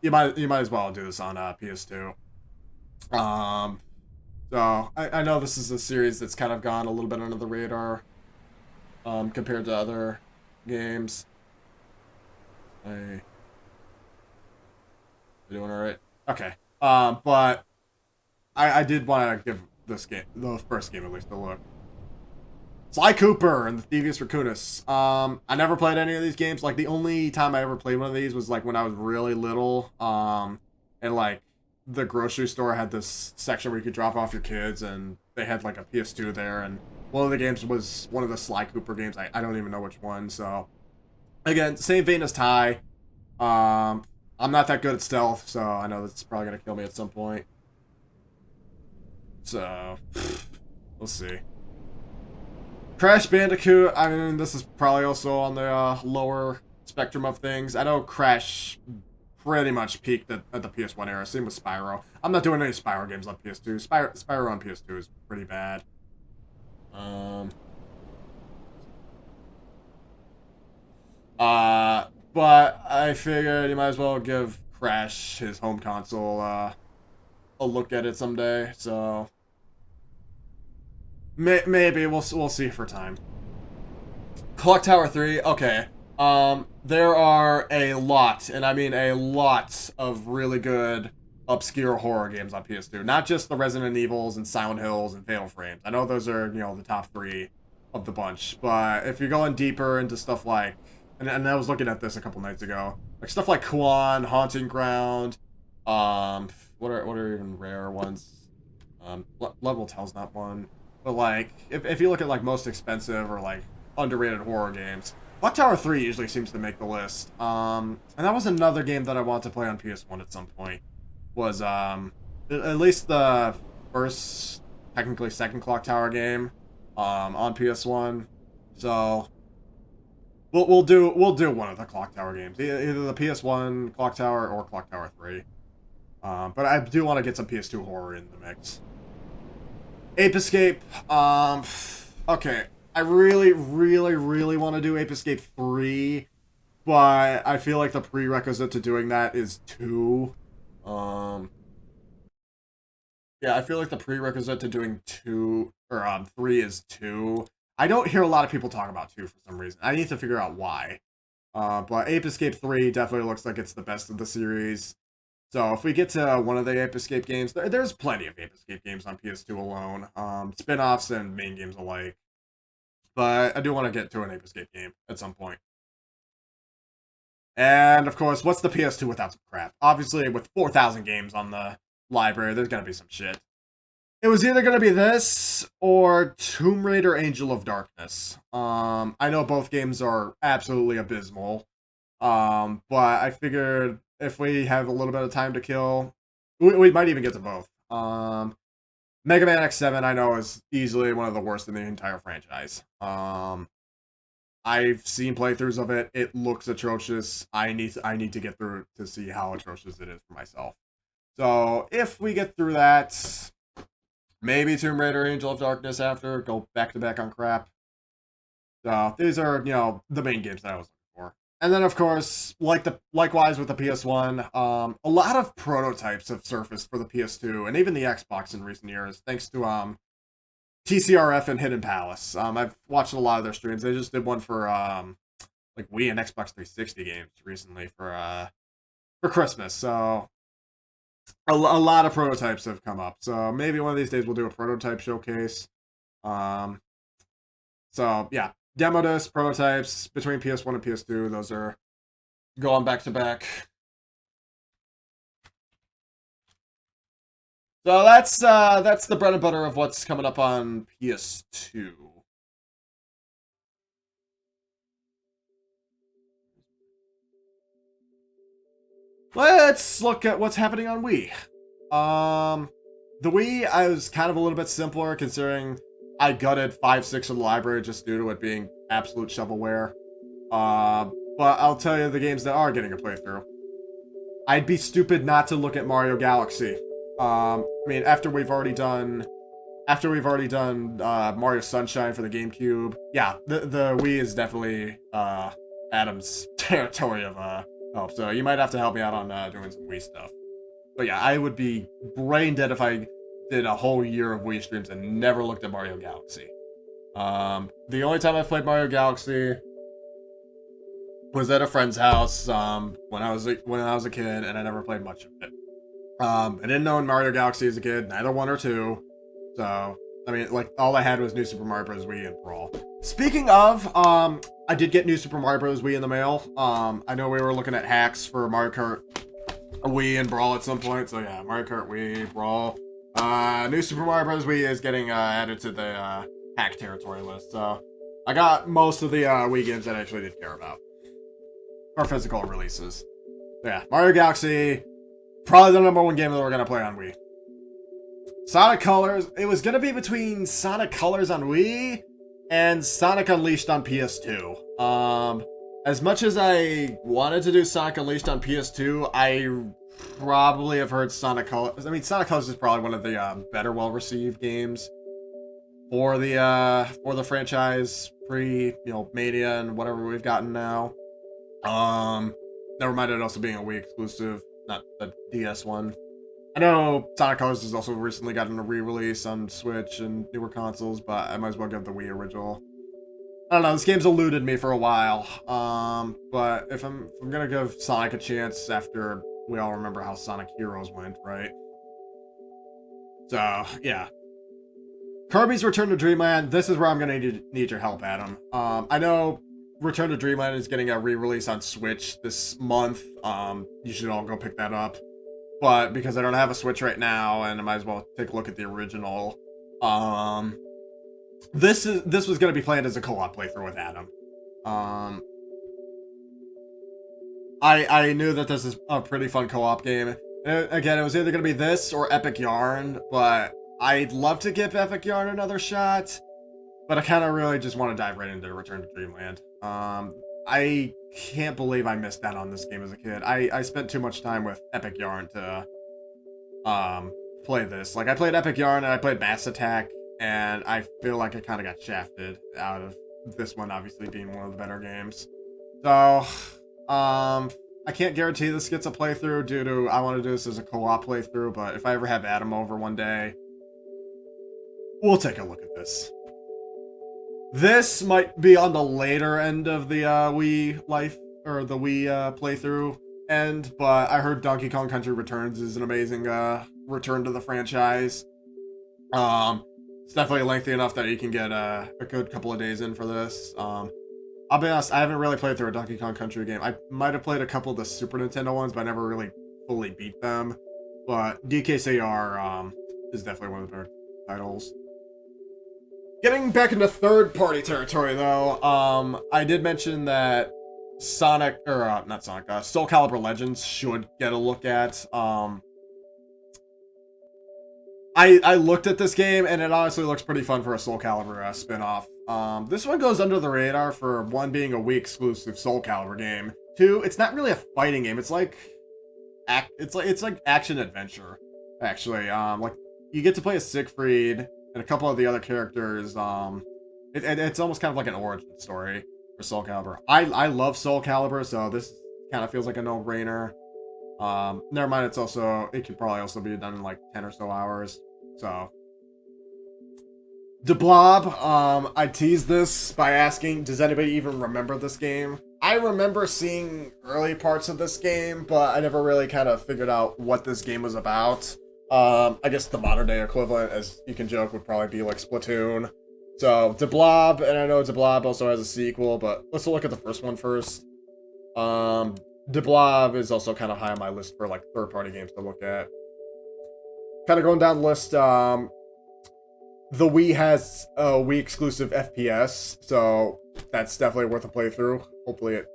you might as well do this on PS2. Um, so I know this is a series that's kind of gone a little bit under the radar, compared to other games. Hey, you doing all right? Okay. But I did want to give this game, the first game at least, a look. Sly Cooper and the Thievius Raccoonus. I never played any of these games. Like the only time I ever played one of these was like when I was really little. And like the grocery store had this section where you could drop off your kids, and they had like a PS2 there. And one of the games was one of the Sly Cooper games. I don't even know which one. So again, same vein as Ty. I'm not that good at stealth, so I know that's probably gonna kill me at some point. So we'll see. Crash Bandicoot, I mean, this is probably also on the lower spectrum of things. I know Crash pretty much peaked at the PS1 era. Same with Spyro. I'm not doing any Spyro games on PS2. Spyro on PS2 is pretty bad. Um, but I figured you might as well give Crash his home console a look at it someday. So maybe we'll see for time. Clock Tower 3, okay. There are a lot, and I mean a lot, of really good obscure horror games on PS2. Not just the Resident Evils and Silent Hills and Fatal Frames. I know those are, the top three of the bunch. But if you're going deeper into stuff like, and I was looking at this a couple nights ago, like stuff like Kuan, Haunting Ground, what are even rare ones? Level Tell's not one. But like, if you look at like most expensive or like underrated horror games, Clock Tower 3 usually seems to make the list. And that was another game that I want to play on PS1 at some point. Was at least the first, technically second Clock Tower game, on PS1. So we'll do one of the Clock Tower games, either the PS1 Clock Tower or Clock Tower 3. But I do want to get some PS2 horror in the mix. Ape Escape. Okay. I really, really, really want to do Ape Escape 3, but I feel like the prerequisite to doing that is 2. Um, yeah, I feel like the prerequisite to doing 2, or 3 is 2. I don't hear a lot of people talk about 2 for some reason. I need to figure out why. But Ape Escape 3 definitely looks like it's the best of the series. So if we get to one of the Ape Escape games, there's plenty of Ape Escape games on PS2 alone, spin-offs and main games alike. But I do want to get to an Ape Escape game at some point. And of course, what's the PS2 without some crap? Obviously, with 4,000 games on the library, there's gonna be some shit. It was either gonna be this or Tomb Raider: Angel of Darkness. I know both games are absolutely abysmal. But I figured if we have a little bit of time to kill, we might even get to both. Mega Man X7, I know, is easily one of the worst in the entire franchise. I've seen playthroughs of it. It looks atrocious. I need to get through it to see how atrocious it is for myself. So if we get through that, maybe Tomb Raider, Angel of Darkness after, go back to back on crap. So these are, the main games that I was looking for. And then of course, likewise with the PS1, a lot of prototypes have surfaced for the PS2 and even the Xbox in recent years, thanks to TCRF and Hidden Palace. I've watched a lot of their streams. They just did one for like Wii and Xbox 360 games recently for Christmas. So a lot of prototypes have come up. So maybe one of these days we'll do a prototype showcase. Um, so yeah, demo disc prototypes between PS1 and PS2. Those are going back to back. So that's the bread and butter of what's coming up on PS2. Let's look at what's happening on Wii. The Wii, I was kind of a little bit simpler considering I gutted 5, 6 of the library just due to it being absolute shovelware. But I'll tell you the games that are getting a playthrough. I'd be stupid not to look at Mario Galaxy. I mean, after we've already done Mario Sunshine for the GameCube, yeah, the Wii is definitely Adam's territory of help. So you might have to help me out on doing some Wii stuff. But yeah, I would be brain dead if I did a whole year of Wii streams and never looked at Mario Galaxy. The only time I played Mario Galaxy was at a friend's house when I was a kid, and I never played much of it. I didn't know Mario Galaxy as a kid, neither 1 or 2. So I mean, like, all I had was New Super Mario Bros. Wii and Brawl. Speaking of, I did get New Super Mario Bros. Wii in the mail. I know we were looking at hacks for Mario Kart Wii and Brawl at some point. So yeah, Mario Kart Wii, Brawl. New Super Mario Bros. Wii is getting added to the hack territory list. So I got most of the Wii games that I actually did care about. Or physical releases. So yeah, Mario Galaxy, probably the #1 game that we're going to play on Wii. Sonic Colors, it was going to be between Sonic Colors on Wii and Sonic Unleashed on PS2. As much as I wanted to do Sonic Unleashed on PS2, I probably have heard Sonic Colors. I mean, Sonic Colors is probably one of the better well-received games for the franchise pre, Mania and whatever we've gotten now. Never mind it also being a Wii exclusive, not the DS one. I know Sonic Colors has also recently gotten a re-release on Switch and newer consoles, but I might as well give the Wii original. I don't know, this game's eluded me for a while. But if I'm gonna give Sonic a chance after we all remember how Sonic Heroes went, right? So, yeah. Kirby's Return to Dreamland, this is where I'm gonna need your help, Adam. I know Return to Dreamland is getting a re-release on Switch this month. You should all go pick that up. But because I don't have a Switch right now, and I might as well take a look at the original, this was going to be planned as a co-op playthrough with Adam. I knew that this is a pretty fun co-op game. And again, it was either going to be this or Epic Yarn, but I'd love to give Epic Yarn another shot, but I kind of really just want to dive right into Return to Dreamland. I can't believe I missed out on this game as a kid. I spent too much time with Epic Yarn to play this. Like, I played Epic Yarn and I played Mass Attack, and I feel like I kind of got shafted out of this one, obviously being one of the better games. So, I can't guarantee this gets a playthrough due to I want to do this as a co-op playthrough, but if I ever have Adam over one day, we'll take a look at this. This might be on the later end of the Wii life, or the Wii playthrough end, but I heard Donkey Kong Country Returns is an amazing return to the franchise. It's definitely lengthy enough that you can get a good couple of days in for this. I'll be honest, I haven't really played through a Donkey Kong Country game. I might have played a couple of the Super Nintendo ones, but I never really fully beat them. But DKCR is definitely one of the better titles. Getting back into third-party territory, though, I did mention that Soul Calibur Legends should get a look at. I looked at this game, and it honestly looks pretty fun for a Soul Calibur spin-off. This one goes under the radar for, one, being a Wii-exclusive Soul Calibur game. Two, it's not really a fighting game. It's like action-adventure, actually. Like, you get to play as Siegfried and a couple of the other characters. It's almost kind of like an origin story for Soul Calibur. I love Soul Calibur, so this kind of feels like a no-brainer. Never mind, it could probably also be done in like 10 or so hours. So, DeBlob, I teased this by asking, does anybody even remember this game? I remember seeing early parts of this game, but I never really kind of figured out what this game was about. I guess the modern day equivalent, as you can joke, would probably be like Splatoon. So, De Blob, and I know De Blob also has a sequel, but let's look at the first one first. Um, De Blob is also kind of high on my list for like third-party games to look at. Kind of going down the list, the Wii has a Wii exclusive FPS, so that's definitely worth a playthrough. Hopefully it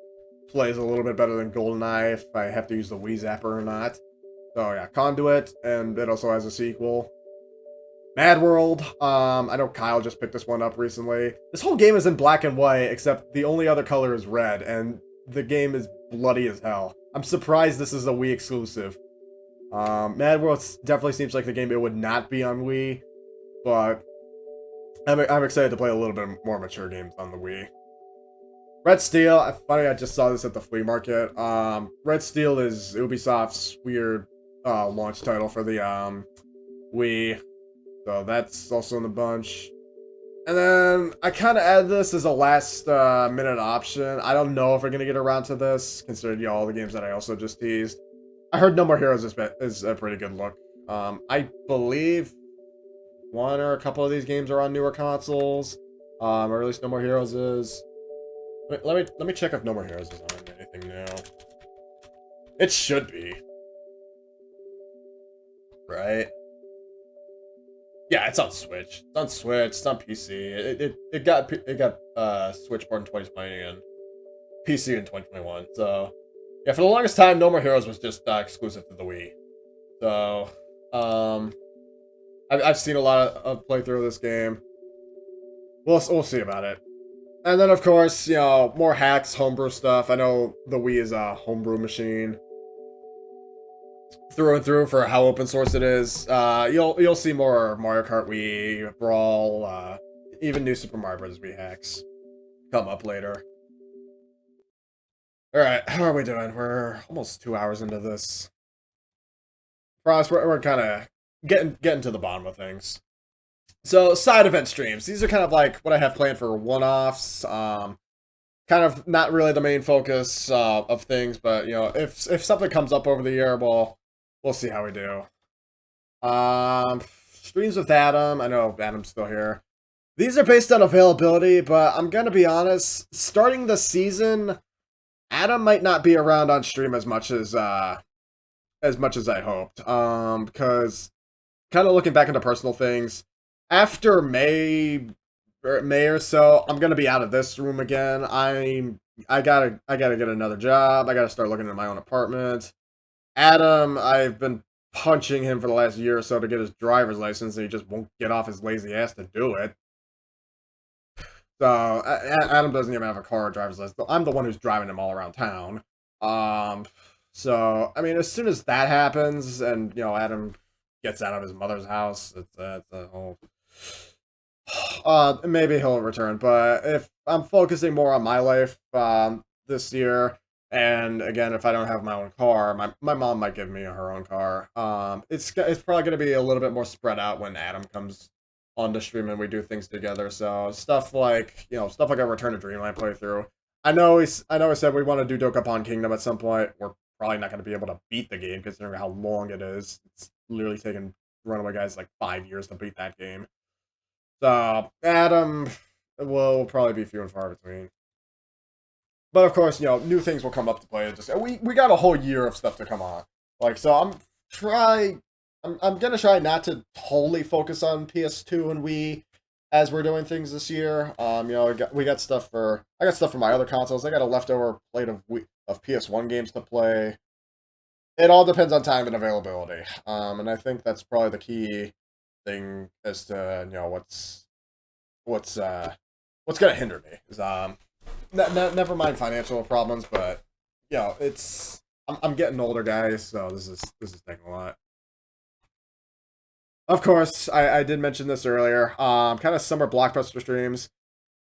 plays a little bit better than GoldenEye if I have to use the Wii Zapper or not. So yeah, Conduit, and it also has a sequel. Mad World, I know Kyle just picked this one up recently. This whole game is in black and white, except the only other color is red, and the game is bloody as hell. I'm surprised this is a Wii exclusive. Mad World definitely seems like the game it would not be on Wii, but I'm excited to play a little bit more mature games on the Wii. Red Steel, funny, I just saw this at the flea market. Red Steel is Ubisoft's weird launch title for the Wii, so that's also in the bunch. And then I kind of added this as a last minute option. I don't know if we're gonna get around to this, considering all the games that I also just teased. I heard No More Heroes is a pretty good look. I believe one or a couple of these games are on newer consoles, or at least No More Heroes is. Let me check if No More Heroes is on anything new. It should be, right? Yeah, it's on Switch. It's on Switch. It's on PC. It got Switch port in 2020 and PC in 2021. So yeah, for the longest time, No More Heroes was just exclusive to the Wii. So I've seen a lot of playthrough of this game. We'll see about it. And then, of course, you know, more hacks, homebrew stuff. I know the Wii is a homebrew machine through and through for how open source it is. You'll see more Mario Kart Wii, Brawl, even new Super Mario Bros. Wii hacks come up later. All right, how are we doing? We're almost 2 hours into this. Promise, we're kind of getting to the bottom of things. So, side event streams. These are kind of like what I have planned for one-offs. Kind of not really the main focus of things, but, you know, if something comes up over the year, we'll see how we do. Streams with Adam. I know Adam's still here. These are based on availability, but I'm going to be honest. Starting the season, Adam might not be around on stream as much as I hoped. Because kind of looking back into personal things, after May or so, I'm gonna be out of this room again. I gotta get another job. I gotta start looking at my own apartment. Adam, I've been punching him for the last year or so to get his driver's license, and he just won't get off his lazy ass to do it. So Adam doesn't even have a car or driver's license. I'm the one who's driving him all around town. So I mean, as soon as that happens, and you know, Adam gets out of his mother's house, it's a whole. Maybe he'll return, but if I'm focusing more on my life this year, and again, if I don't have my own car, my mom might give me her own car. It's probably going to be a little bit more spread out when Adam comes on the stream and we do things together. So stuff like a Return to Dreamland playthrough. I know I said we want to do Dokapon Kingdom at some point. We're probably not going to be able to beat the game considering how long it is. It's literally taken Runaway Guys like 5 years to beat that game. So, Adam will probably be few and far between. But of course, you know, new things will come up to play. Just we got a whole year of stuff to come on. Like, so I'm gonna try not to totally focus on PS2 and Wii as we're doing things this year. You know, I got stuff for my other consoles. I got a leftover plate of PS1 games to play. It all depends on time and availability. And I think that's probably the key thing as to, you know, what's gonna hinder me is never mind financial problems, but you know, I'm getting older, guys, so this is taking a lot. Of course, I did mention this earlier. Kind of summer blockbuster streams,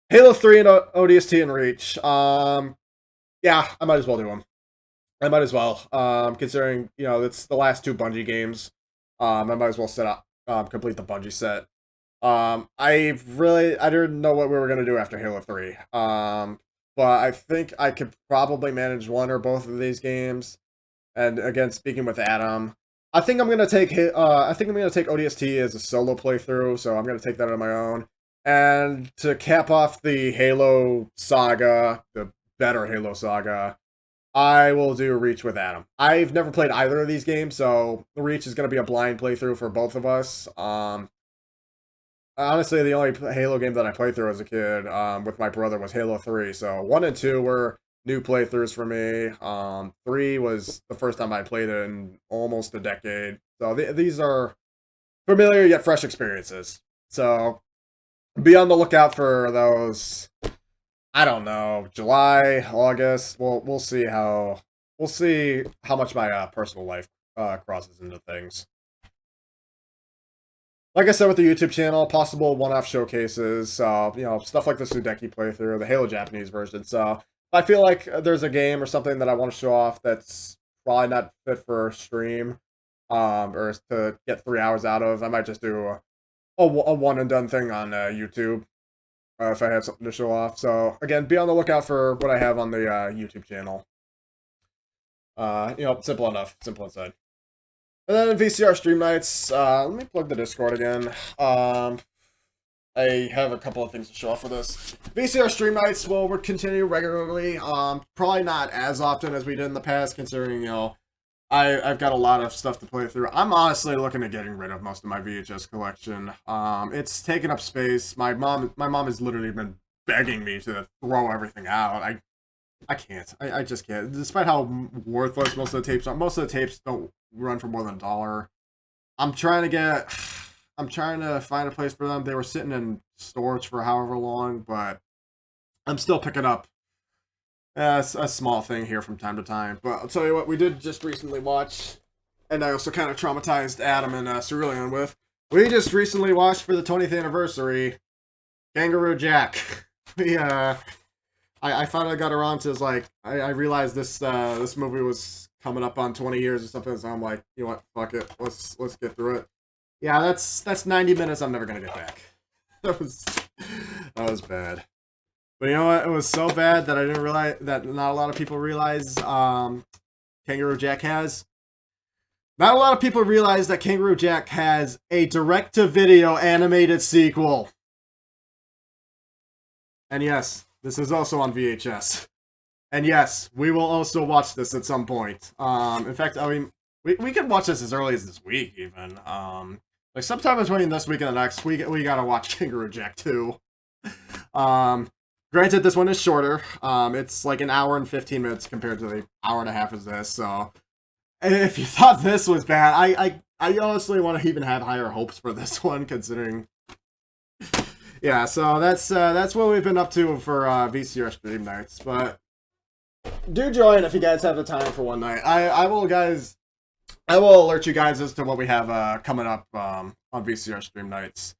Halo 3 and ODST and Reach. Yeah, I might as well do them. I might as well. Considering, you know, it's the last two Bungie games. I might as well set up complete the Bungie set. I didn't know what we were gonna do after Halo 3. but I think I could probably manage one or both of these games. And again, speaking with Adam, I think I'm gonna take ODST as a solo playthrough, so I'm gonna take that on my own. And to cap off the Halo saga, the better Halo saga, I will do Reach with Adam. I've never played either of these games, so Reach is gonna be a blind playthrough for both of us. Honestly, the only Halo game that I played through as a kid with my brother was Halo 3. So 1 and 2 were new playthroughs for me. 3 was the first time I played it in almost a decade. So these are familiar yet fresh experiences. So be on the lookout for those. I don't know, July, August. We'll see how much my personal life crosses into things. Like I said with the YouTube channel, possible one-off showcases, stuff like the Sudeki playthrough, the Halo Japanese version. So if I feel like there's a game or something that I want to show off that's probably not fit for stream, or to get 3 hours out of, I might just do a one-and-done thing on YouTube if I have something to show off. So again, be on the lookout for what I have on the YouTube channel. Simple enough, simple and said. And then VCR stream nights, let me plug the Discord again. I have a couple of things to show off for this. VCR stream nights will continue regularly. Probably not as often as we did in the past, considering, I've got a lot of stuff to play through. I'm honestly looking at getting rid of most of my VHS collection. It's taking up space. My mom has literally been begging me to throw everything out. I can't. I just can't. Despite how worthless most of the tapes are, most of the tapes don't run for more than $1. I'm trying to find a place for them. They were sitting in storage for however long, but I'm still picking up a small thing here from time to time. But I'll tell you what, we did just recently watch, and I also kind of traumatized Adam and Cerulean with. We just recently watched for the 20th anniversary, Kangaroo Jack. I finally got around to I realized this movie was coming up on 20 years or something, so I'm like, you know what, fuck it, let's get through it. Yeah, that's 90 minutes I'm never gonna get back. That was bad. But you know what? It was so bad that I didn't realize that not a lot of people realize Kangaroo Jack has. Not a lot of people realize that Kangaroo Jack has a direct-to-video animated sequel. And yes, this is also on VHS. And yes, we will also watch this at some point. In fact, I mean, we can watch this as early as this week, even. Like sometime between this week and the next, we gotta watch Kangaroo Jack 2. Granted, this one is shorter. It's like an hour and 15 minutes compared to the hour and a half of this. So, if you thought this was bad, I honestly want to even have higher hopes for this one, considering. Yeah, so that's what we've been up to for VCR stream nights. But do join if you guys have the time for one night. I will alert you guys as to what we have coming up on VCR stream nights.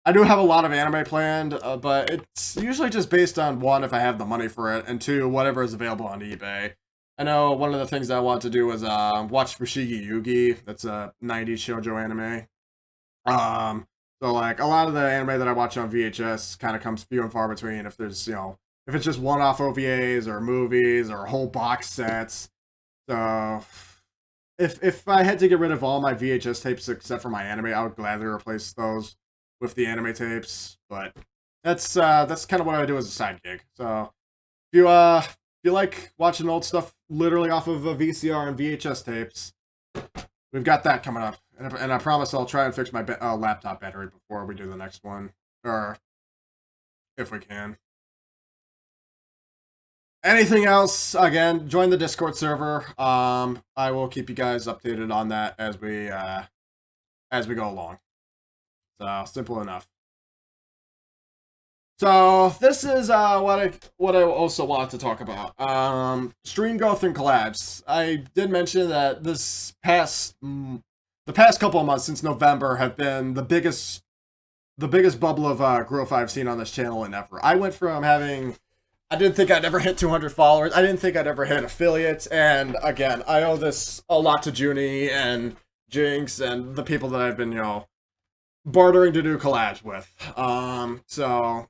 I do have a lot of anime planned, but it's usually just based on, one, if I have the money for it, and two, whatever is available on eBay. I know one of the things that I want to do is watch Fushigi Yugi. That's a 90s shoujo anime. So like a lot of the anime that I watch on VHS kind of comes few and far between. If there's if it's just one-off OVAs or movies or whole box sets. So if I had to get rid of all my VHS tapes except for my anime, I would gladly replace those with the anime tapes, but that's kind of what I do as a side gig. So if you like watching old stuff literally off of a VCR and VHS tapes, we've got that coming up, and I promise I'll try and fix my laptop battery before we do the next one, or if we can. Anything else? Again, join the Discord server. I will keep you guys updated on that as we go along. So, simple enough. So, this is what I also wanted to talk about. Stream growth and collabs. I did mention that the past couple of months since November have been the biggest bubble of growth I've seen on this channel in ever. I went from having, I didn't think I'd ever hit 200 followers. I didn't think I'd ever hit affiliates. And again, I owe this a lot to Junie and Jinx and the people that I've been, bartering to do collabs with. So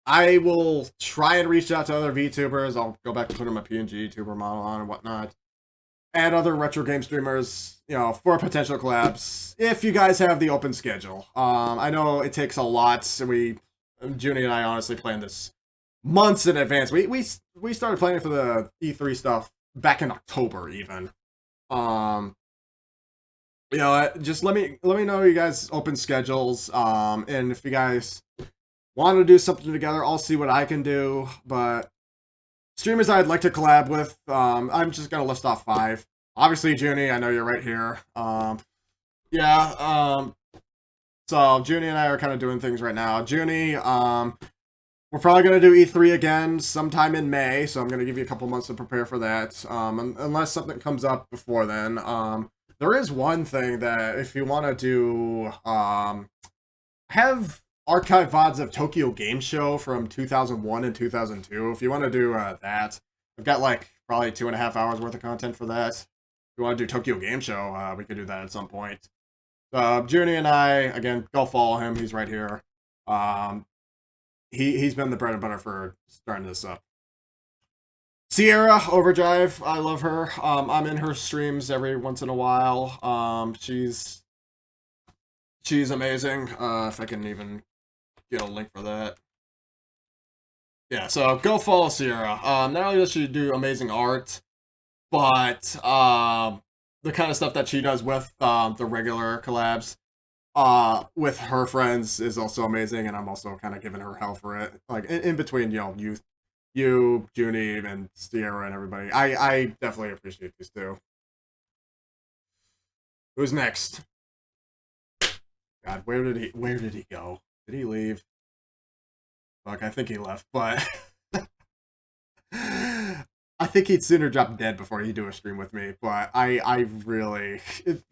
I will try and reach out to other VTubers. I'll go back to putting my PNG YouTuber model on and whatnot. And other retro game streamers, for potential collabs, if you guys have the open schedule. I know it takes a lot. Junie and I honestly planned this months in advance. We started planning for the E3 stuff back in October even. Just let me know you guys open schedules. And if you guys want to do something together, I'll see what I can do. But streamers I'd like to collab with, I'm just gonna list off 5. Obviously, Junie, I know you're right here. So Junie and I are kind of doing things right now. Junie, we're probably gonna do E3 again sometime in May, so I'm gonna give you a couple months to prepare for that. Unless something comes up before then. There is one thing that if you want to do, have archive VODs of Tokyo Game Show from 2001 and 2002. If you want to do that, I've got like probably 2.5 hours worth of content for that. If you want to do Tokyo Game Show, we could do that at some point. Junie and I, again, go follow him. He's right here. He's been the bread and butter for starting this up. Sierra Overdrive, I love her. I'm in her streams every once in a while. She's amazing. If I can even get a link for that. Yeah, so go follow Sierra. Not only does she do amazing art, but the kind of stuff that she does with the regular collabs with her friends is also amazing, and I'm also kind of giving her hell for it. Like in between, you, Junie, and Sierra, and everybody. I definitely appreciate these two. Who's next? God, where did he go? Did he leave? Fuck, I think he left, but I think he'd sooner drop dead before he'd do a stream with me. But I really,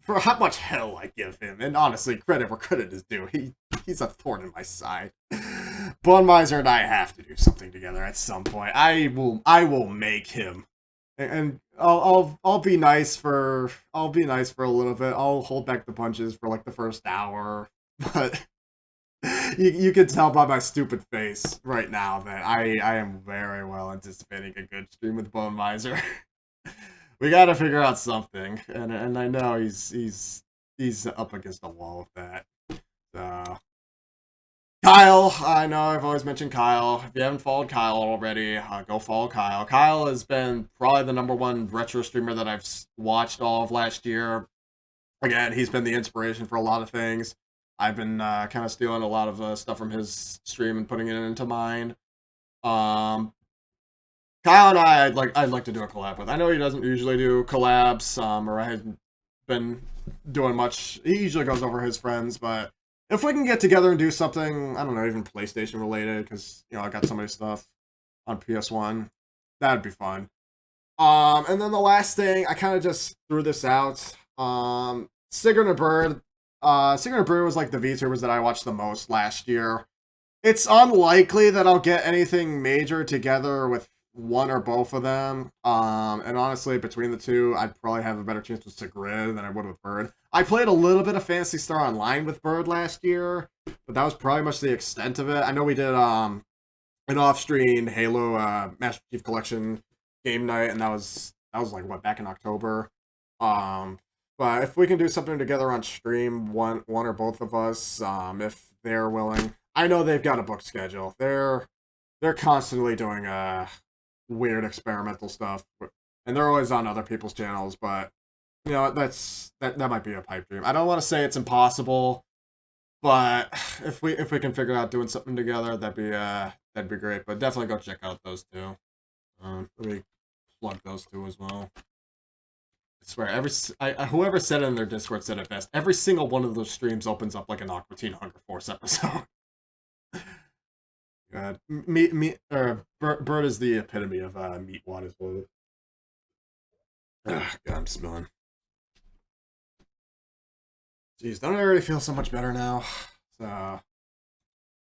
for how much hell I give him, and honestly, credit where credit is due, he's a thorn in my side. Bonemiser and I have to do something together at some point. I will make him, and I'll be nice for a little bit. I'll hold back the punches for like the first hour, but you can tell by my stupid face right now that I am very well anticipating a good stream with Bonemiser. We got to figure out something, and I know he's up against the wall with that. So. Kyle, I know I've always mentioned Kyle. If you haven't followed Kyle already, go follow Kyle. Kyle has been probably the #1 retro streamer that I've watched all of last year. Again, he's been the inspiration for a lot of things. I've been kind of stealing a lot of stuff from his stream and putting it into mine. Kyle and I'd like to do a collab with. I know he doesn't usually do collabs, or I haven't been doing much. He usually goes over his friends, but if we can get together and do something, I don't know, even PlayStation related, because, I got some of his stuff on PS1, that'd be fun. And then the last thing, I kind of just threw this out. Sigurd and Bird. Sigurd and Bird was like the VTubers that I watched the most last year. It's unlikely that I'll get anything major together with one or both of them. And honestly, between the two, I'd probably have a better chance with Sigrid than I would with Bird. I played a little bit of Phantasy Star Online with Bird last year, but that was probably much the extent of it. I know we did an off-stream Halo Master Chief Collection game night, and that was like back in October. But if we can do something together on stream, one or both of us, if they're willing. I know they've got a book schedule. They're constantly doing weird experimental stuff, and they're always on other people's channels, but that might be a pipe dream. I don't want to say it's impossible, but if we can figure out doing something together, that'd be great. But definitely go check out those two. Let me plug those two as well. I swear, whoever said it in their Discord said it best. Every single one of those streams opens up like an Aqua Teen Hunger Force episode. God, Bird is the epitome of meat water. God, I'm spilling. Jeez, don't I already feel so much better now? So,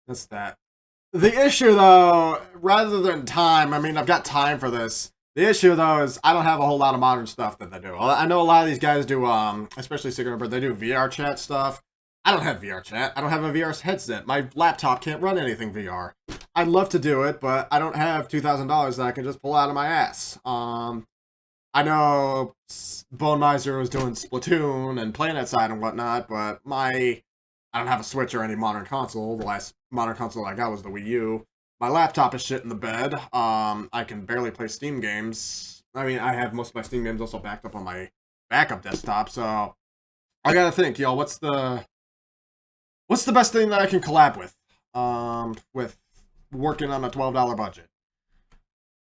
that's that. The issue, though, rather than time, I mean, I've got time for this. The issue, though, is I don't have a whole lot of modern stuff that they do. I know a lot of these guys do, especially Sigurd, but they do VR chat stuff. I don't have VR chat. I don't have a VR headset. My laptop can't run anything VR. I'd love to do it, but I don't have $2,000 that I can just pull out of my ass. I know Bone Miser was doing Splatoon and playing outside and whatnot, but I don't have a Switch or any modern console. The last modern console I got was the Wii U. My laptop is shit in the bed. I can barely play Steam games. I mean, I have most of my Steam games also backed up on my backup desktop, so I gotta think, yo, what's the best thing that I can collab with working on a $12 budget?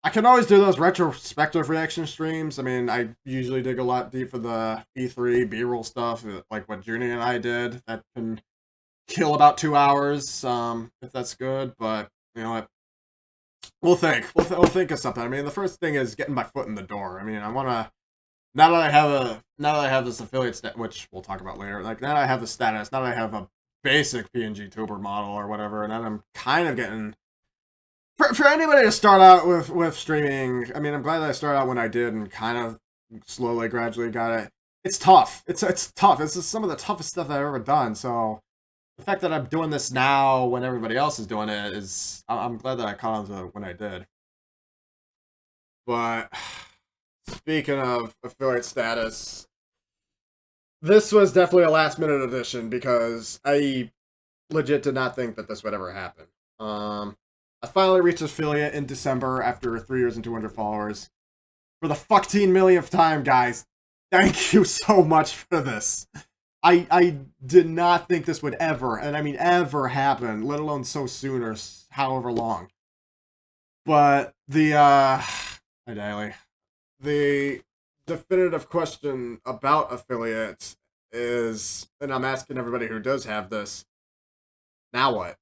I can always do those retrospective reaction streams. I mean, I usually dig a lot deep for the E3 B-roll stuff, like what Junie and I did. That can kill about 2 hours, if that's good. But you know what? We'll think. We'll think of something. I mean, the first thing is getting my foot in the door. I mean, I want to now that I have this affiliate which we'll talk about later. Like now that I have the status, now that I have a basic PNG tuber model or whatever, and then I'm kind of getting. For anybody to start out with streaming, I mean, I'm glad that I started out when I did and kind of slowly, gradually got it. It's tough. It's tough. This is some of the toughest stuff that I've ever done. So the fact that I'm doing this now when everybody else is doing it is, I'm glad that I caught on to it when I did. But speaking of affiliate status, this was definitely a last minute addition because I legit did not think that this would ever happen. I finally reached affiliate in December after 3 years and 200 followers. For the 14 millionth time, guys, thank you so much for this. I did not think this would ever, and I mean ever, happen, let alone so soon or however long. But the definitive question about affiliates is, and I'm asking everybody who does have this, now what?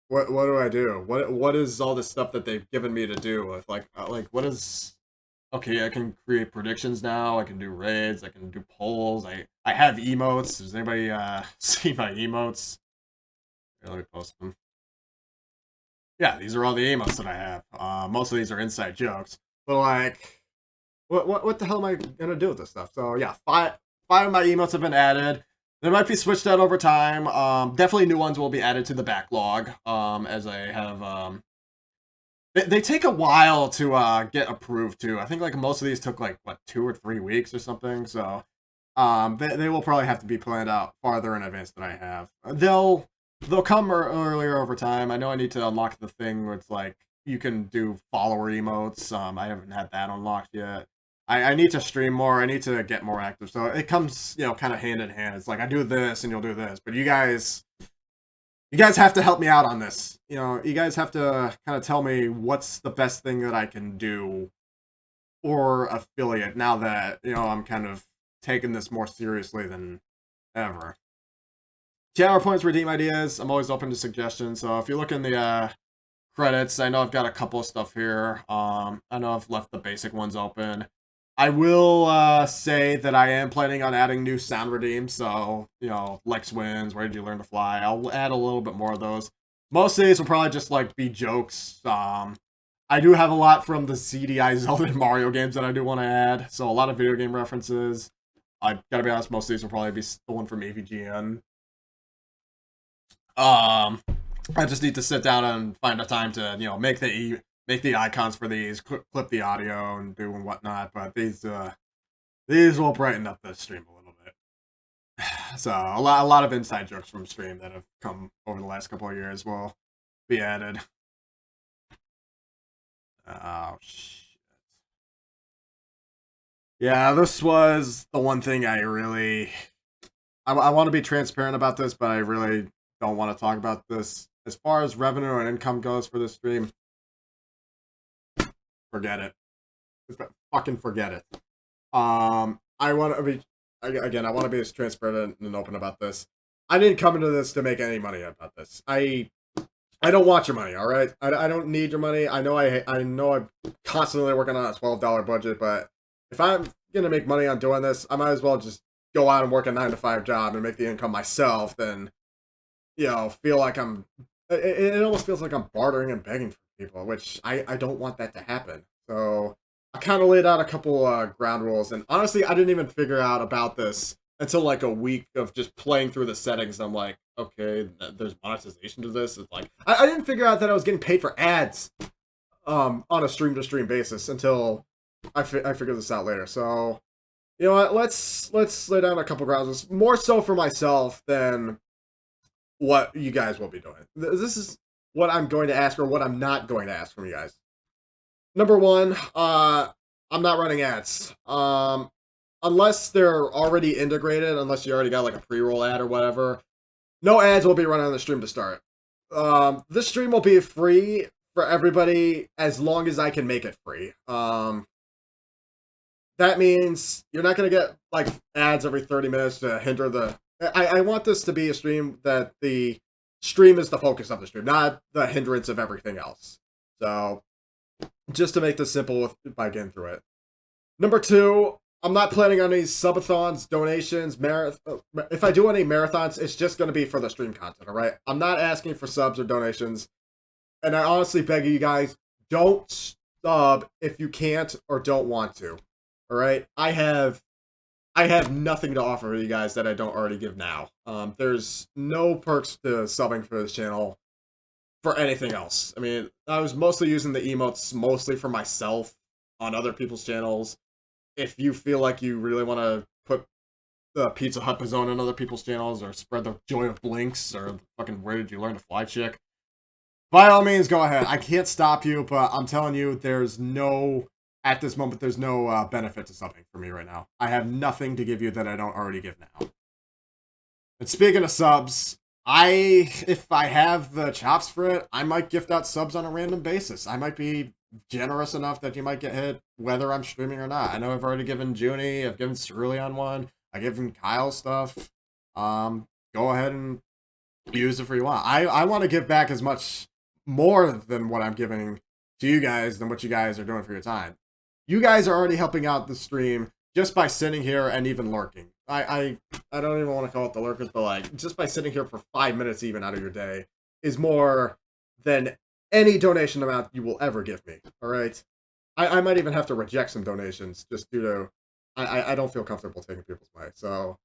What do I do? What is all this stuff that they've given me to do? With like what is? Okay, I can create predictions now. I can do raids. I can do polls. I have emotes. Does anybody see my emotes? Here, let me post them. Yeah, these are all the emotes that I have. Most of these are inside jokes. But like, what the hell am I gonna do with this stuff? So yeah, five of my emotes have been added. They might be switched out over time. Definitely new ones will be added to the backlog. As I have, they take a while to get approved too. I think like most of these took like what 2 or 3 weeks or something. So, they will probably have to be planned out farther in advance than I have. They'll come earlier over time. I know I need to unlock the thing where it's like you can do follower emotes. I haven't had that unlocked yet. I need to stream more. I need to get more active. So it comes, kind of hand in hand. It's like I do this and you'll do this. But you guys have to help me out on this. You guys have to kind of tell me what's the best thing that I can do for affiliate now that, I'm kind of taking this more seriously than ever. 10-hour points, redeem ideas. I'm always open to suggestions. So if you look in the credits, I know I've got a couple of stuff here. I know I've left the basic ones open. I will say that I am planning on adding new sound redeems, so, Lex wins, where did you learn to fly? I'll add a little bit more of those. Most of these will probably just, be jokes. I do have a lot from the CDI Zelda and Mario games that I do want to add, so a lot of video game references. I gotta be honest, most of these will probably be stolen from AVGN. I just need to sit down and find a time to, make the icons for these, clip the audio, and do and whatnot. But these will brighten up the stream a little bit. So a lot of inside jokes from stream that have come over the last couple of years will be added. Oh shit! Yeah, this was the one thing I really. I want to be transparent about this, but I really don't want to talk about this. As far as revenue and income goes for this stream, forget it. Fucking forget it. I want to be again. I want to be as transparent and open about this. I didn't come into this to make any money about this. I don't want your money. All right. I don't need your money. I know I'm constantly working on a $12 budget, but if I'm gonna make money on doing this, I might as well just go out and work a 9-to-5 job and make the income myself than feel like I'm. It almost feels like I'm bartering and begging for people, which I don't want that to happen. So I kind of laid out a couple ground rules, and honestly, I didn't even figure out about this until like a week of just playing through the settings. I'm like, okay, there's monetization to this. It's like I didn't figure out that I was getting paid for ads on a stream to stream basis until I figured this out later. So you know what? Let's lay down a couple grounds. More so for myself than what you guys will be doing. This is what I'm going to ask or what I'm not going to ask from you guys. Number one, I'm not running ads. Unless they're already integrated, unless you already got like a pre-roll ad or whatever, no ads will be running on the stream to start. This stream will be free for everybody as long as I can make it free. That means you're not going to get like ads every 30 minutes to hinder the. I want this to be a stream that the stream is the focus of the stream, not the hindrance of everything else. So, just to make this simple by getting through it. Number two, I'm not planning on any subathons, donations, if I do any marathons, it's just going to be for the stream content, all right? I'm not asking for subs or donations. And I honestly beg you guys, don't sub if you can't or don't want to. All right? I have nothing to offer you guys that I don't already give now. There's no perks to subbing for this channel for anything else. I mean, I was mostly using the emotes mostly for myself on other people's channels. If you feel like you really want to put the Pizza Hut Bazone on other people's channels or spread the joy of Blinks or fucking Where Did You Learn to Fly chick, by all means, go ahead. I can't stop you, but I'm telling you, at this moment, there's no benefit to subbing for me right now. I have nothing to give you that I don't already give now. And speaking of subs, if I have the chops for it, I might gift out subs on a random basis. I might be generous enough that you might get hit whether I'm streaming or not. I know I've already given Junie, I've given Cerulean on one, I given Kyle stuff. Go ahead and use it for you want. I want to give back as much more than what I'm giving to you guys than what you guys are doing for your time. You guys are already helping out the stream just by sitting here and even lurking. I don't even want to call it the lurkers, but like just by sitting here for 5 minutes even out of your day is more than any donation amount you will ever give me. All right, I might even have to reject some donations just due to I don't feel comfortable taking people's money. So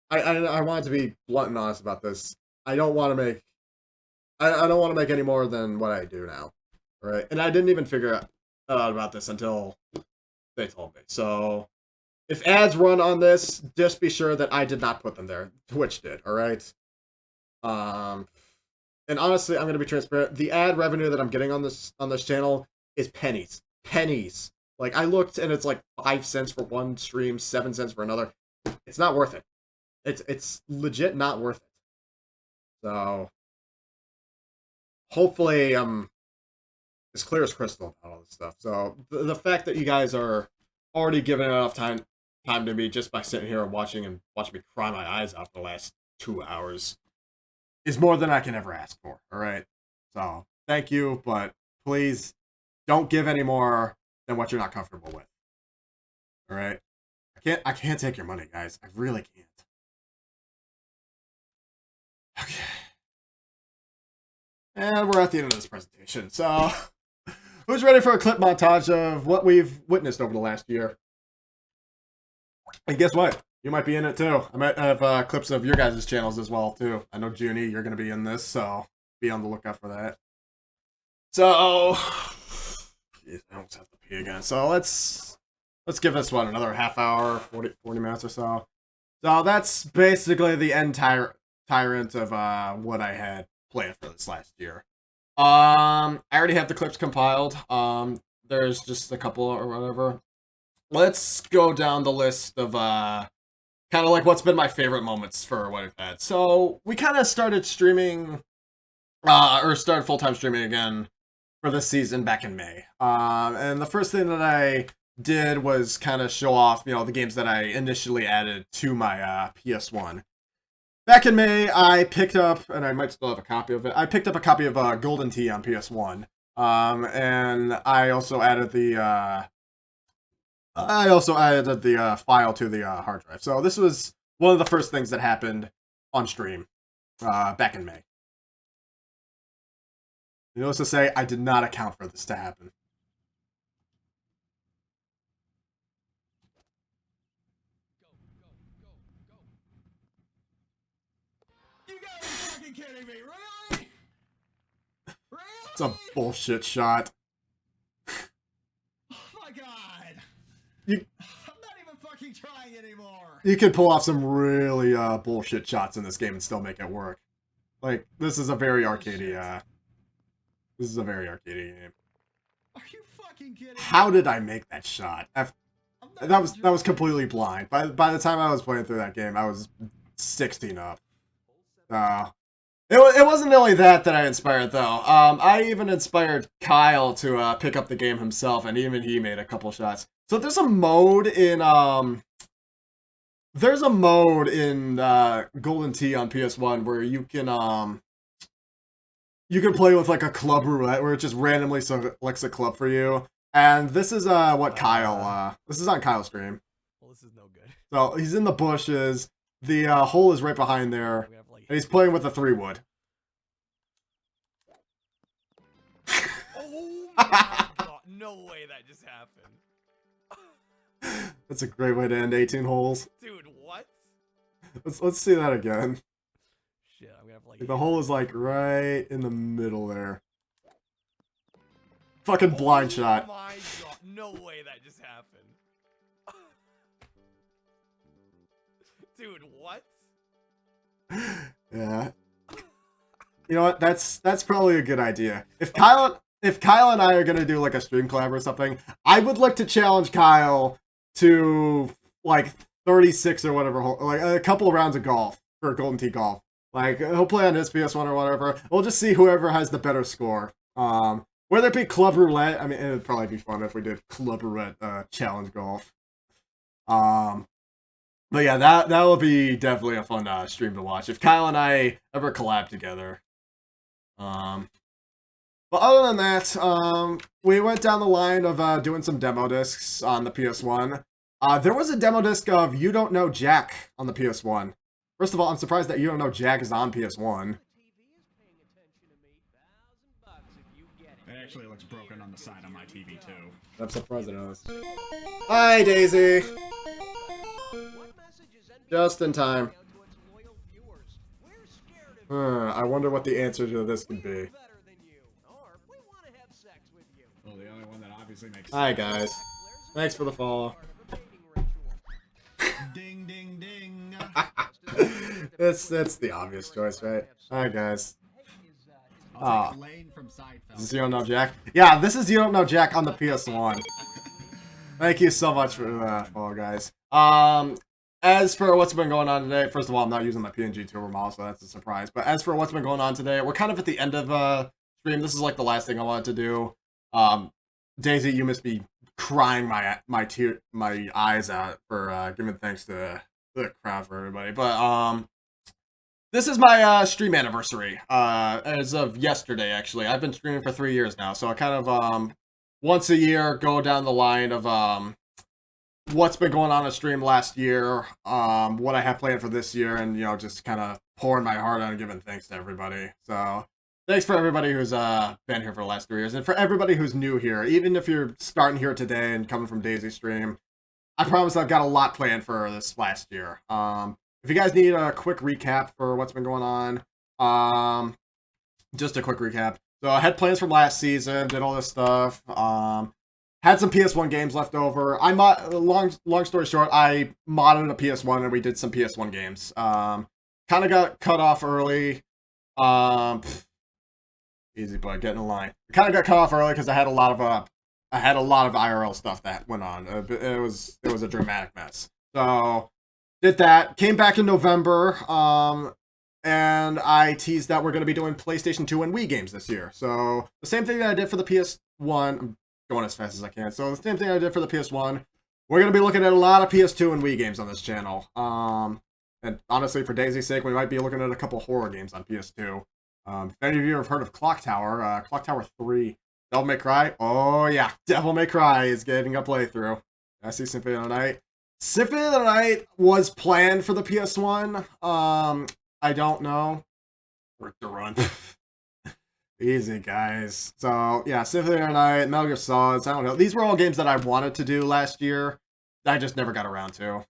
I wanted to be blunt and honest about this. I don't want to make I don't want to make any more than what I do now. All right, and I didn't even figure out about this until they told me. So if ads run on this, just be sure that I did not put them there. Twitch did. All right. And honestly, I'm gonna be transparent. The ad revenue that I'm getting on this channel is pennies. Pennies. Like I looked and it's like 5 cents for one stream, 7 cents for another. It's not worth it. It's legit not worth it. So hopefully I'm as clear as crystal about all this stuff. So the fact that you guys are already giving enough time to me just by sitting here and watching me cry my eyes out for the last 2 hours is more than I can ever ask for. All right. So thank you, but please don't give any more than what you're not comfortable with. All right. I can't take your money, guys. I really can't. Okay. And we're at the end of this presentation. So who's ready for a clip montage of what we've witnessed over the last year? And guess what? You might be in it too. I might have clips of your guys' channels as well too. I know Junie, you're going to be in this, so be on the lookout for that. So, geez, I almost have to pee again. So let's give this one another half hour, 40 minutes or so. So that's basically the entire tyrant of what I had planned for this last year. I already have the clips compiled. There's just a couple or whatever. Let's go down the list of kind of like what's been my favorite moments for what I've had. So we kind of started streaming, or started full-time streaming again for this season back in May. And the first thing that I did was kind of show off, the games that I initially added to my PS1. Back in May, I picked up, and I might still have a copy of it, I picked up a copy of Golden Tee on PS1. And I also added the file to the hard drive. So this was one of the first things that happened on stream back in May. Needless to say, I did not account for this to happen. fucking kidding me? Really? Really? It's a bullshit shot. Oh my god. You, I'm not even fucking trying anymore. you could pull off some really bullshit shots in this game and still make it work. Like, this is a very arcadey, this is a very arcadey game. Are you fucking kidding me? How did I make that shot? That was completely blind. By the time I was playing through that game, I was 16 up. It wasn't only that I inspired though. I even inspired Kyle to pick up the game himself, and even he made a couple shots. So there's a mode in Golden Tee on PS1 where you can play with like a club roulette where it just randomly selects a club for you. And this is what Kyle this is on Kyle's stream. Well, this is no good. So he's in the bushes. The hole is right behind there. And he's playing with a 3-wood. Oh my god, no way that just happened. That's a great way to end 18 holes. Dude, what? Let's see that again. Shit, I'm gonna have like The hole is like right in the middle there. Fucking blind shot. Oh my god, no way that just happened. Dude, what? Yeah. You know what? That's probably a good idea. If Kyle and I are gonna do like a stream collab or something, I would like to challenge Kyle to like 36 or whatever, like a couple of rounds of golf for Golden Tee golf. Like he'll play on his PS1 or whatever. We'll just see whoever has the better score. Whether it be club roulette, I mean, it'd probably be fun if we did club roulette challenge golf. But yeah, that will be definitely a fun stream to watch if Kyle and I ever collab together. But other than that, we went down the line of doing some demo discs on the PS1. There was a demo disc of You Don't Know Jack on the PS1. First of all, I'm surprised that You Don't Know Jack is on PS1. It actually looks broken on the side on my TV too. I'm surprised it is. Hi, Daisy. Just in time. I wonder what the answer to this could be. Well, the only one that obviously makes sense. Hi, guys. Thanks for the follow. Ding, ding, ding. That's the obvious choice, right? Hi, guys. I'll take Lane from Seinfeld. Is this You Don't Know Jack? Yeah, this is You Don't Know Jack on the PS1. Thank you so much for that follow, guys. As for what's been going on today, first of all, I'm not using my PNG tour model, so that's a surprise. But as for what's been going on today, we're kind of at the end of stream. This is like the last thing I wanted to do. Daisy, you must be crying my eyes out for giving thanks to the crowd for everybody. But this is my stream anniversary. As of yesterday, actually, I've been streaming for 3 years now, so I kind of once a year go down the line of what's been going on stream last year, what I have planned for this year, and you know, just kind of pouring my heart out and giving thanks to everybody. So thanks for everybody who's been here for the last 3 years, and for everybody who's new here, even if you're starting here today and coming from Daisy's stream, I promise I've got a lot planned for this last year. If you guys need a quick recap for what's been going on, just a quick recap. So I had plans from last season, did all this stuff. Had some PS1 games left over. Long story short, I modded a PS1 and we did some PS1 games. Kind of got cut off early. Easy, but get in line. Kind of got cut off early because I had a lot of IRL stuff that went on. It was a dramatic mess. So did that. Came back in November. And I teased that we're going to be doing PlayStation 2 and Wii games this year. So the same thing that I did for the PS1. I'm going as fast as I can. So the same thing I did for the PS1. We're going to be looking at a lot of PS2 and Wii games on this channel. And honestly, for Daisy's sake, we might be looking at a couple horror games on PS2. If any of you have heard of Clock Tower 3, Devil May Cry. Oh yeah, Devil May Cry is getting a playthrough. I see Symphony of the Night. Symphony of the Night was planned for the PS1. I don't know. Work to run. Easy, guys. So, yeah, Symphony of the Night, Metal Gear Solid, I don't know. These were all games that I wanted to do last year that I just never got around to.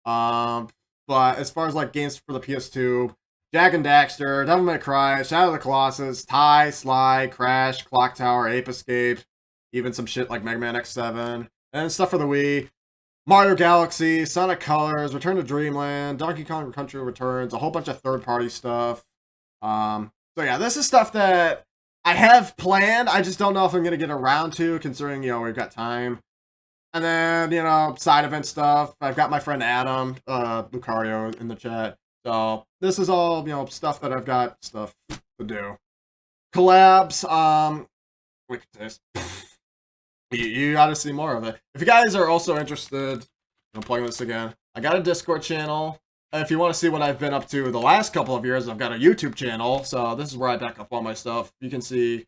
But as far as, like, games for the PS2, Jak and Daxter, Devil May Cry, Shadow of the Colossus, Ty, Sly, Crash, Clock Tower, Ape Escape, even some shit like Mega Man X7, and stuff for the Wii. Mario Galaxy, Sonic Colors, Return to Dreamland, Donkey Kong Country Returns, a whole bunch of third-party stuff. So yeah, this is stuff that I have planned. I just don't know if I'm gonna get around to, considering, you know, we've got time. And then, you know, side event stuff. I've got my friend Adam, Lucario in the chat. So this is all, you know, stuff that I've got stuff to do. Collabs, look at this. You gotta see more of it. If you guys are also interested, I'm plugging this again. I got a Discord channel. If you want to see what I've been up to the last couple of years, I've got a YouTube channel. So this is where I back up all my stuff. You can see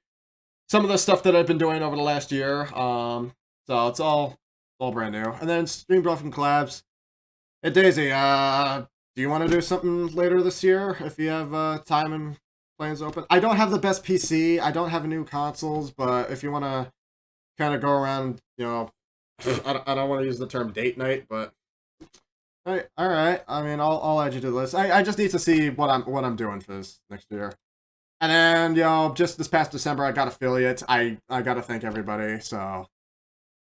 some of the stuff that I've been doing over the last year. So it's all brand new. And then Stream Bluff and Collabs. Hey Daisy, do you want to do something later this year if you have time and plans open? I don't have the best PC. I don't have new consoles, but if you want to kind of go around, you know, I don't want to use the term date night, but all right. I mean, I'll add you to the list. I just need to see what I'm doing for this next year. And then, you know, just this past December, I got affiliates. I got to thank everybody. So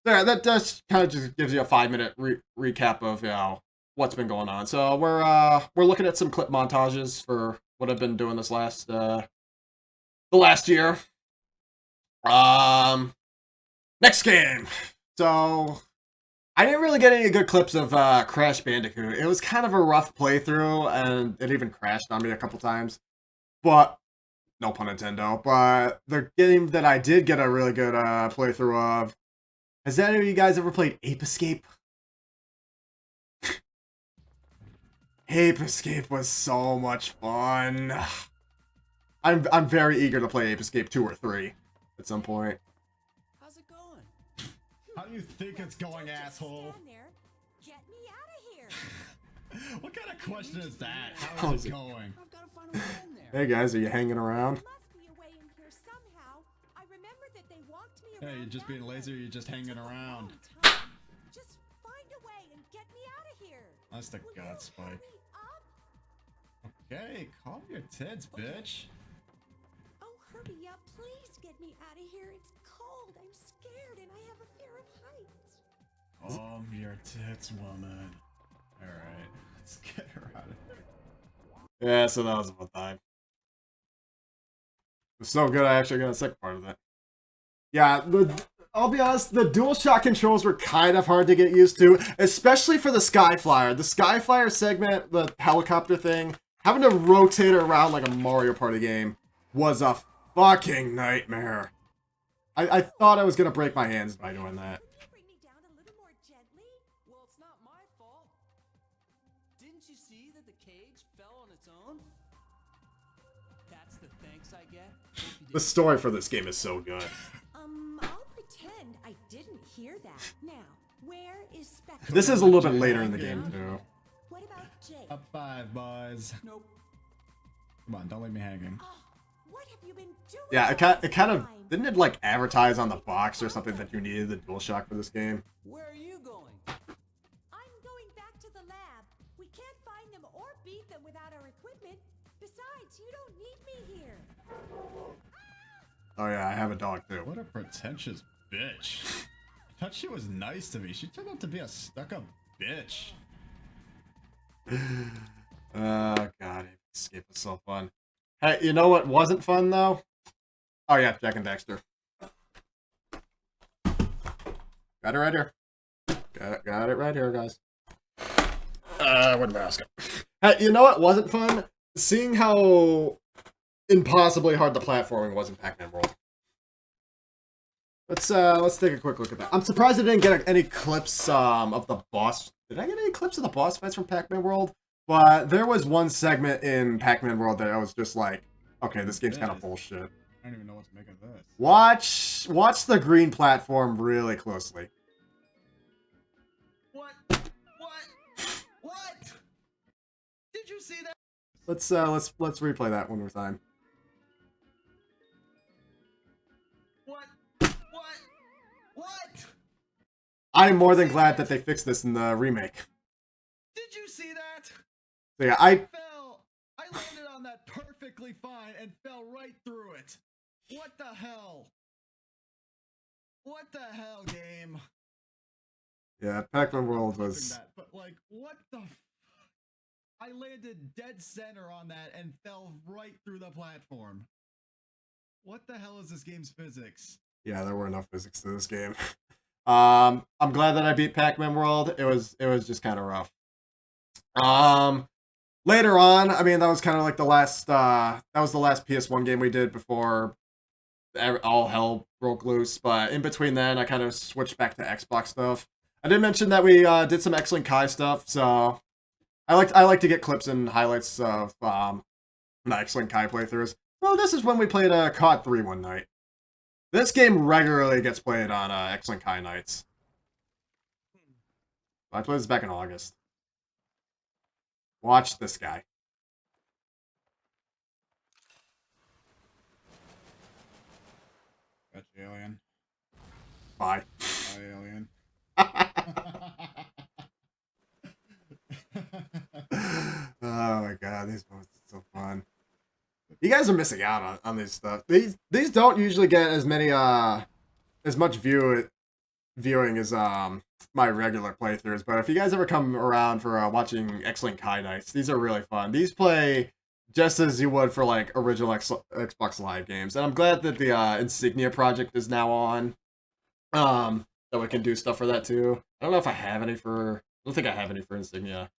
there, that just kind of just gives you a 5-minute recap of, you know, what's been going on. So we're looking at some clip montages for what I've been doing this the last year. Next game. So I didn't really get any good clips of Crash Bandicoot. It was kind of a rough playthrough, and it even crashed on me a couple times. But no pun intended. But the game that I did get a really good playthrough of. Has any of you guys ever played Ape Escape? Ape Escape was so much fun. I'm very eager to play Ape Escape 2 or 3 at some point. How's it going? How do you think it's going, asshole? Get me out of here. What kind of question is that? How is it going? I've got to find a way in there. Hey guys, are you hanging around? Must be a way in here somehow. I remember that they walked me Hey, around. you're just being lazy or you're just hanging around? Just find a way and get me out of here. That's the Will gut you spike. hurry up? Okay, calm your tits, bitch. Oh, hurry up. Please get me out of here. It's cold. I'm scared and I have a fear of heights. Calm your tits, woman. Alright, let's get her out of here. Yeah, so that was a fun time. It was so good I actually got a second part of that. Yeah, I'll be honest, the DualShock controls were kind of hard to get used to, especially for the Skyflyer. The Skyflyer segment, the helicopter thing, having to rotate around like a Mario Party game was a fucking nightmare. I thought I was gonna break my hands by doing that. Can you bring me down a little more gently? Well, it's not my fault. Didn't you see that the cage fell on its own? That's the thanks I get. Hope you The didn't- story for this game is so good. I'll pretend I didn't hear that. Now, where is Spectre? This is a little bit later in the game too. What about Jake? Up 5, boys. Nope. Come on, don't leave me hanging. Oh, what have you been doing? Yeah, all it this kind of time? didn't it like advertise on the box or something that you needed the DualShock for this game? Where are you going? I'm going back to the lab. We can't find them or beat them without our equipment. Besides, you don't need me here. Oh yeah, I have a dog too. What a pretentious bitch. I thought she was nice to me. She turned out to be a stuck-up bitch. Oh god, Escape was so fun. Hey, you know what wasn't fun though? Oh yeah, Jak and Daxter. Got it right here. Got it right here, guys. Where'd my mouse go? Hey, you know what wasn't fun? Seeing how impossibly hard the platforming was in Pac-Man World. Let's take a quick look at that. I'm surprised I didn't get any clips of the boss. Did I get any clips of the boss fights from Pac-Man World? But there was one segment in Pac-Man World that I was just like, okay, this game's kind of bullshit. I don't even know what to make of this. Watch the green platform really closely. What? What? Did you see that? Let's replay that one more time. What? I'm more than glad that they fixed this in the remake. Did you see that? So yeah, I fell. I landed on on that perfectly fine and fell right through it. What the hell? What the hell, game? Yeah, Pac-Man World Flipping was... that, but like, what the I landed dead center on that and fell right through the platform. What the hell is this game's physics? Yeah, there were enough physics to this game. I'm glad that I beat Pac-Man World. It was just kind of rough. Later on, I mean, that was kind of like the last PS1 game we did before all hell broke loose. But in between then, I kind of switched back to Xbox stuff. I did mention that we did some X-Link Kai stuff, so I like to get clips and highlights of my X-Link Kai playthroughs. So this is when we played COD 3 one night. This game regularly gets played on X-Link Kai nights. I played this back in August. Watch this guy. Gotcha, alien. Bye. Bye, alien. Oh my god, these moments are so fun. You guys are missing out on these stuff. These don't usually get as many as much viewing as my regular playthroughs, but if you guys ever come around for watching X-Link Kai nights, these are really fun. These play just as you would for like original Xbox Live games, and I'm glad that the Insignia project is now on. That we can do stuff for that too. I don't know if I have any for. I don't think I have any for Insignia.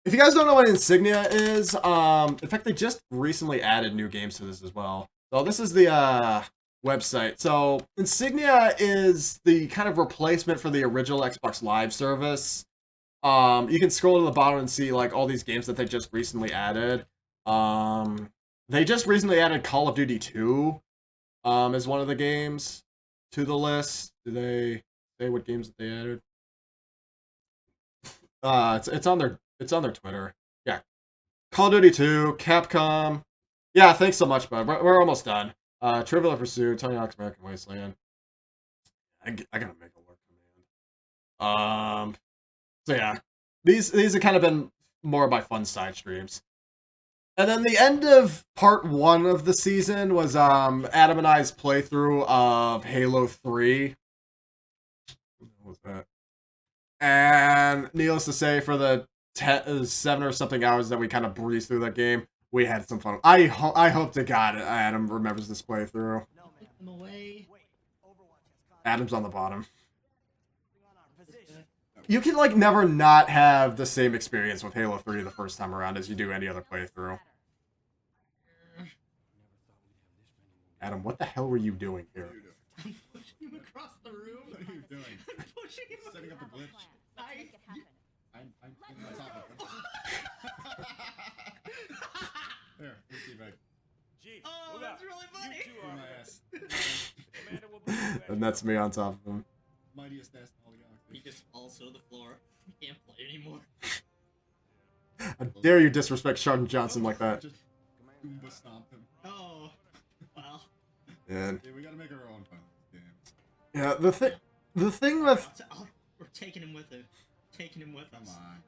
If you guys don't know what Insignia is, in fact, they just recently added new games to this as well. So this is the website. So Insignia is the kind of replacement for the original Xbox Live service. You can scroll to the bottom and see like all these games that they just recently added. They just recently added Call of Duty 2 as one of the games to the list. Do they say what games that they added? It's on their Twitter. Yeah. Call of Duty 2, Capcom. Yeah, thanks so much, bud. We're almost done. Trivial Pursuit, Tony Hawk's American Wasteland. I gotta make a work command. So yeah. These have kind of been more of my fun side streams. And then the end of part 1 of the season was Adam and I's playthrough of Halo 3. What was that? And needless to say, for the 7 or something hours that we kind of breezed through that game, we had some fun. I hope to God Adam remembers this playthrough. Adam's on the bottom. You can like never not have the same experience with Halo 3 the first time around as you do any other playthrough. Adam, what the hell were you doing here? I'm pushing him across the room. What are you doing? I'm pushing him. Setting up a glitch. I'm on top of him. There, let's see if I... Oh, that's really funny. My ass. And that's me on top of him. Mightiest ass in all the galaxy. He just falls to the floor. He can't play anymore. How dare you disrespect Sheldon Johnson like that? Just Goomba stomped him. Oh, well. And Yeah, we gotta make our own fun games. yeah, the thing with We're taking him with him. Taking him with Come us. on.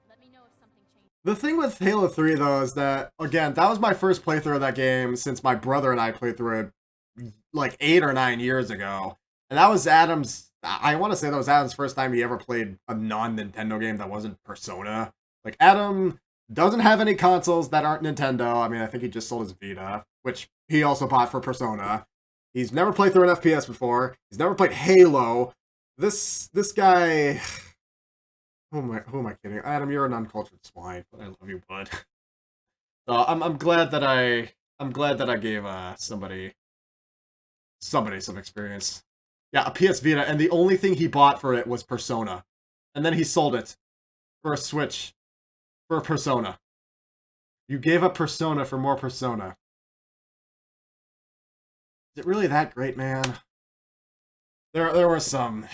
Let me know if something changes. the thing with Halo 3 though is that again, that was my first playthrough of that game since my brother and I played through it like 8 or 9 years ago. And that was Adam's I want to say that was Adam's first time he ever played a non-Nintendo game that wasn't Persona. Like Adam doesn't have any consoles that aren't Nintendo. I mean, I think he just sold his Vita, which he also bought for Persona. He's never played through an FPS before. He's never played Halo. This guy. Who am I kidding? Adam, you're an uncultured swine, but I love you, bud. So I'm glad that I gave somebody some experience. Yeah, a PS Vita, and the only thing he bought for it was Persona, and then he sold it for a Switch for a Persona. You gave up Persona for more Persona. Is it really that great, man? There were some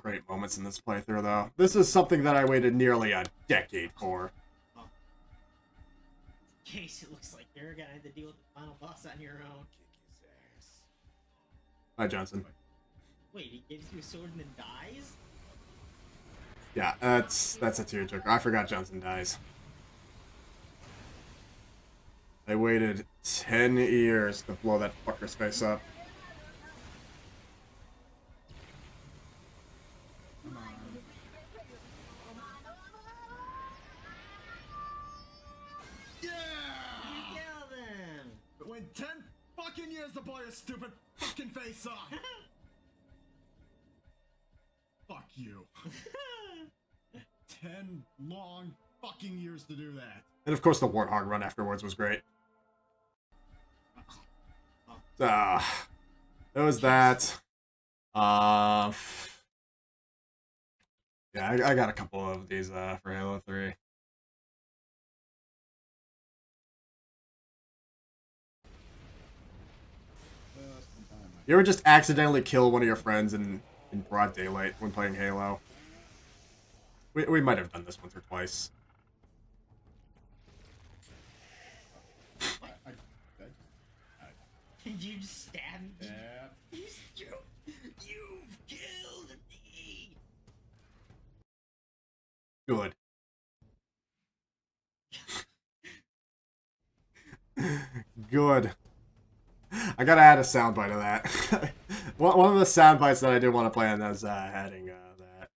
great moments in this playthrough, though. This is something that I waited nearly a decade for. Oh. Case, it looks like you're gonna have to deal with the final boss on your own. Hi, Johnson. Wait, he gives you a sword and then dies? Yeah, that's a tearjerker. I forgot Johnson dies. I waited 10 years to blow that fucker's face up. Come on. Yeah! You kill them! It went 10 fucking years to blow your stupid fucking face off! Fuck you. 10 long fucking years to do that. And of course the Warthog run afterwards was great. It was that. Yeah, I got a couple of these for Halo 3. You ever just accidentally kill one of your friends in broad daylight when playing Halo? We might have done this once or twice. Did you just stab me? Yeah. You've killed me! Good. Good. I gotta add a soundbite of that. One of the soundbites that I did want to play on is adding that.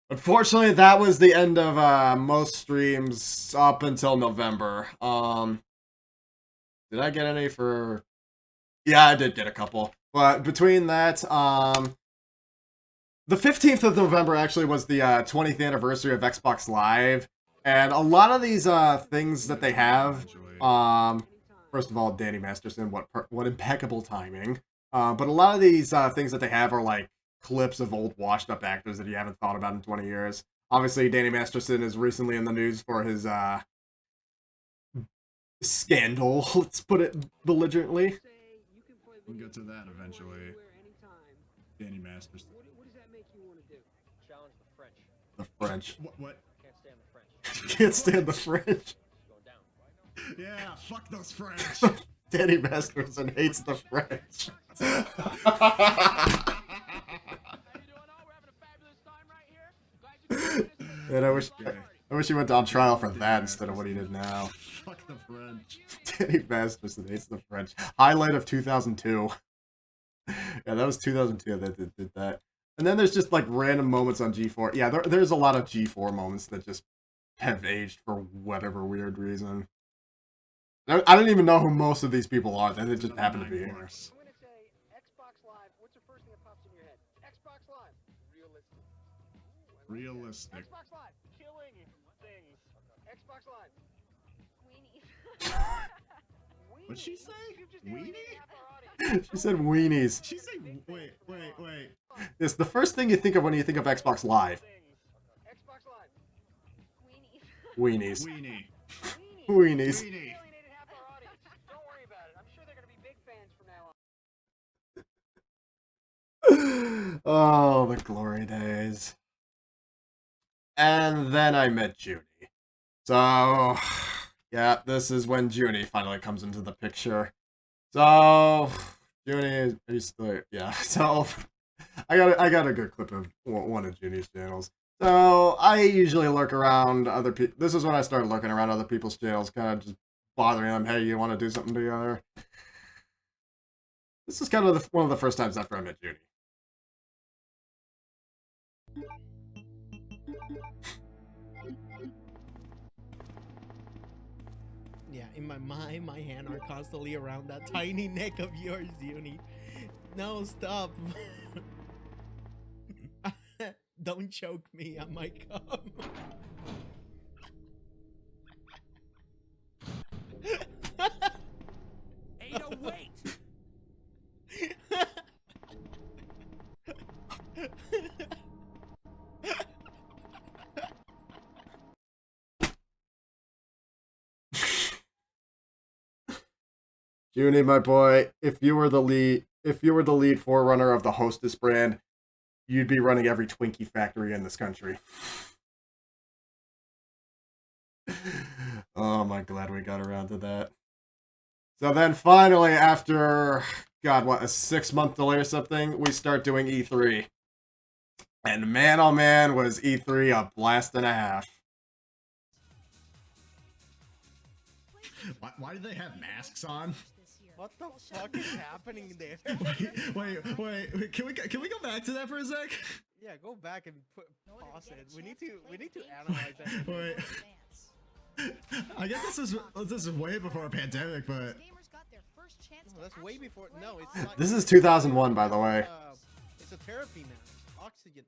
Unfortunately, that was the end of most streams up until November. Did I get any for... Yeah, I did get a couple. But between that, the 15th of November actually was the 20th anniversary of Xbox Live. And a lot of these things that they have... First of all, Danny Masterson, what impeccable timing. But a lot of these things that they have are like clips of old washed-up actors that you haven't thought about in 20 years. Obviously, Danny Masterson is recently in the news for his scandal, let's put it belligerently. We'll get to that eventually. Danny Masterson. What does that make you want to do? Challenge the French. The French. What? Can't stand the French. Can't stand the French. Going down. Yeah, fuck those French. Danny Masterson hates the French. And I wish he went on trial for that instead of what he did now. Fuck the French. Danny Masterson hates the French. Highlight of 2002. Yeah, that was 2002 that did that. And then there's just like random moments on G4. Yeah, there's a lot of G4 moments that just have aged for whatever weird reason. I don't even know who most of these people are. They just happen to be here. I'm gonna say Xbox Live. What's the first thing that pops in your head? Xbox Live. Realistic. Realistic. Xbox Live. Killing things. Xbox Live. Weenies. What'd she say? Weenie? She said weenies. She say wait. It's the first thing you think of when you think of Xbox Live. Xbox Live. Weenies. Weenie. Weenies. Weenie. Alienated half our audience. Don't worry about it. I'm sure they're gonna be big fans from now on. Oh, the glory days. And then I met Junie. So, yeah, this is when Junie finally comes into the picture. So, Junie, are you still, yeah, so, I got a good clip of one of Junie's channels. So, I usually lurk around other people. This is when I started lurking around other people's channels, kind of just bothering them. Hey, you want to do something together? This is kind of one of the first times after I met Junie. Yeah, in my mind, my hands are constantly around that tiny neck of yours, Uni. No, stop. Don't choke me, I might come. Ada, wait! Junie, my boy, if you were the lead forerunner of the Hostess brand, you'd be running every Twinkie factory in this country. Oh my, glad we got around to that. So then finally, after, God, what, a 6-month delay or something, we start doing E3. And man, oh man, was E3 a blast and a half. Why do they have masks on? What the fuck is happening there? Wait. Can we go back to that for a sec? Yeah, go back and pause it. We need to analyze that. Wait. I guess this is way before a pandemic, but No, that's way before. No, it's not. This is 2001, by the way. It's a therapy now. Oxygen.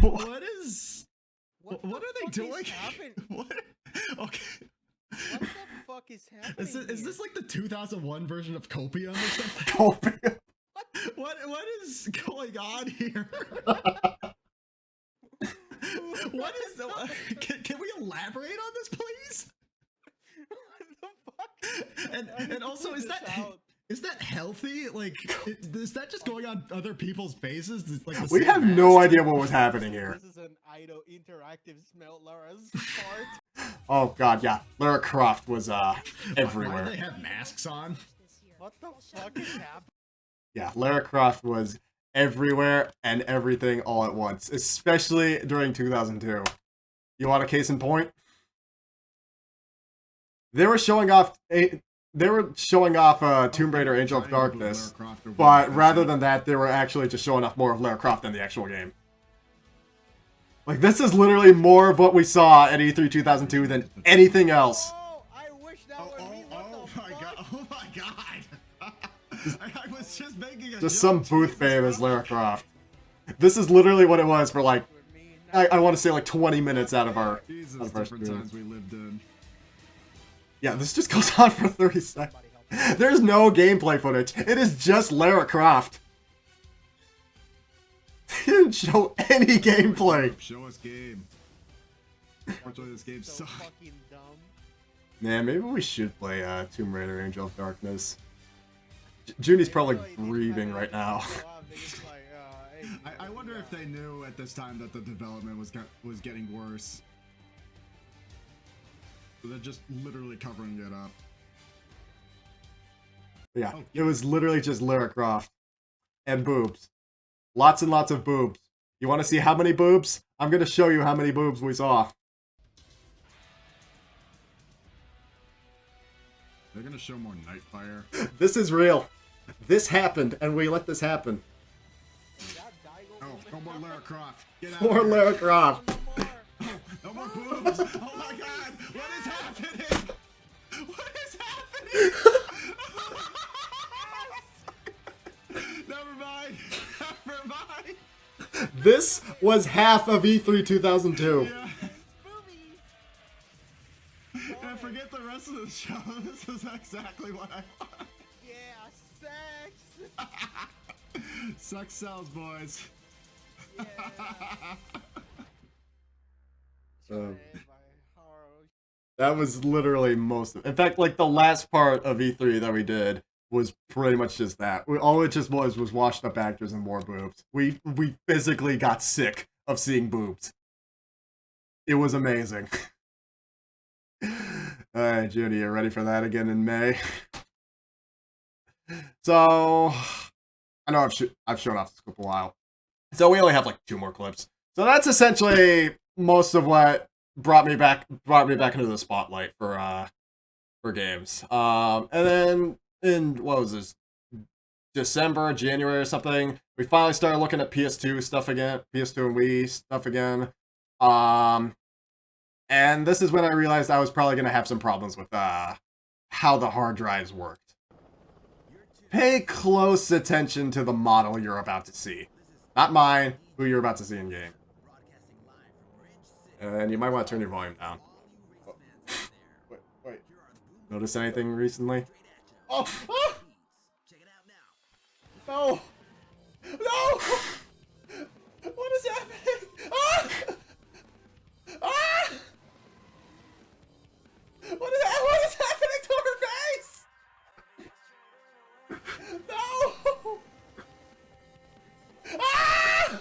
what are they fuck doing? Is happening? What? Okay. What the fuck is happening? Is this like the 2001 version of Copium or something? Copium. What is going on here? What is the? Can we elaborate on this, please? What the fuck? And also, is that healthy? Like, is that just going on other people's faces? Like We have no idea what was happening here. This is an idle interactive smell Laura's part. Oh god, yeah. Lara Croft was Why do everywhere. they have masks on? What the fuck is happening? Yeah, Lara Croft was everywhere and everything all at once, especially during 2002. You want a case in point? They were showing off Tomb Raider Angel of Darkness, but rather than that, they were actually just showing off more of Lara Croft than the actual game. Like, this is literally more of what we saw at E3 2002 than anything else. Oh, I wish that would be what the fuck? Oh my god! I was just making a Just joke. some booth babe as Lara Croft. This is literally what it was for, like, I want to say like 20 minutes out of our Jesus, first different stream. times we lived in. Yeah, this just goes on for 30 seconds. There's no gameplay footage. It is just Lara Croft. They didn't show any gameplay. Show us game. Unfortunately, this game So sucks. fucking dumb. Man, maybe we should play Tomb Raider Angel of Darkness. Junie's probably grieving right now. I wonder if they knew at this time that the development was getting worse. So they're just literally covering it up. Yeah, it was literally just Lara Croft. And boobs. Lots and lots of boobs. You want to see how many boobs? I'm going to show you how many boobs we saw. They're gonna show more Nightfire. This is real. This happened, and we let this happen. Oh, no more Lara Croft. Get out. Poor of here. Lara Croft. No more boobs. Oh my god. What is happening? What is happening? Never mind. Never mind. This was half of E3 2002. Yeah. And forget the rest of the show. This is exactly what I want. Yeah, sex. Sex sells, boys. Yeah. That was literally most of it. In fact, like the last part of E3 that we did was pretty much just that. All it just was washed up actors and more boobs. We physically got sick of seeing boobs. It was amazing. Alright, Judy, you ready for that again in May? So, I know I've shown off this clip a while. So we only have like 2 more clips. So that's essentially most of what brought me back into the spotlight for games. And then in what was this, December, January or something, we finally started looking at PS2 stuff again, PS2 and Wii stuff again. And this is when I realized I was probably gonna have some problems with how the hard drives worked. Pay close attention to the model you're about to see. Not mine, who you're about to see in game. And you might want to turn your volume down. Wait. Notice anything recently? Oh! Ah! No! No! What is happening? Ah! Ah! What is happening to her face? No! Ah!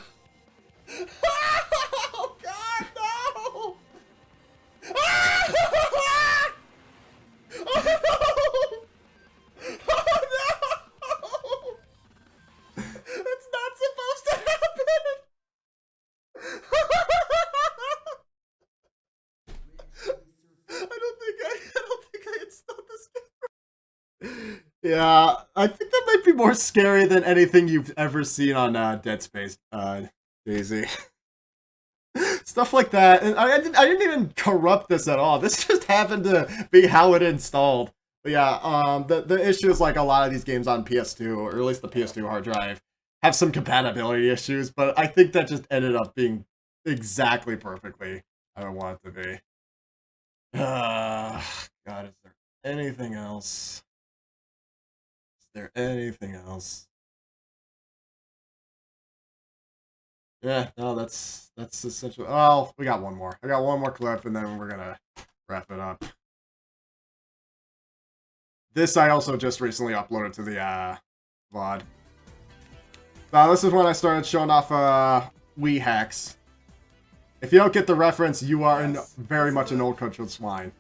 Oh God, no! Ah! Oh, no! Yeah, I think that might be more scary than anything you've ever seen on Dead Space, Daisy. Stuff like that, and I didn't even corrupt this at all. This just happened to be how it installed. But yeah, the issue is like a lot of these games on PS2, or at least the PS2 hard drive, have some compatibility issues. But I think that just ended up being exactly perfectly how I want it to be. God, is there anything else? Is there anything else? Yeah, no, that's essentially. Oh, we got one more. I got one more clip, and then we're gonna wrap it up. This I also just recently uploaded to the VOD. This is when I started showing off Wii hacks. If you don't get the reference, you are very much an old country swine.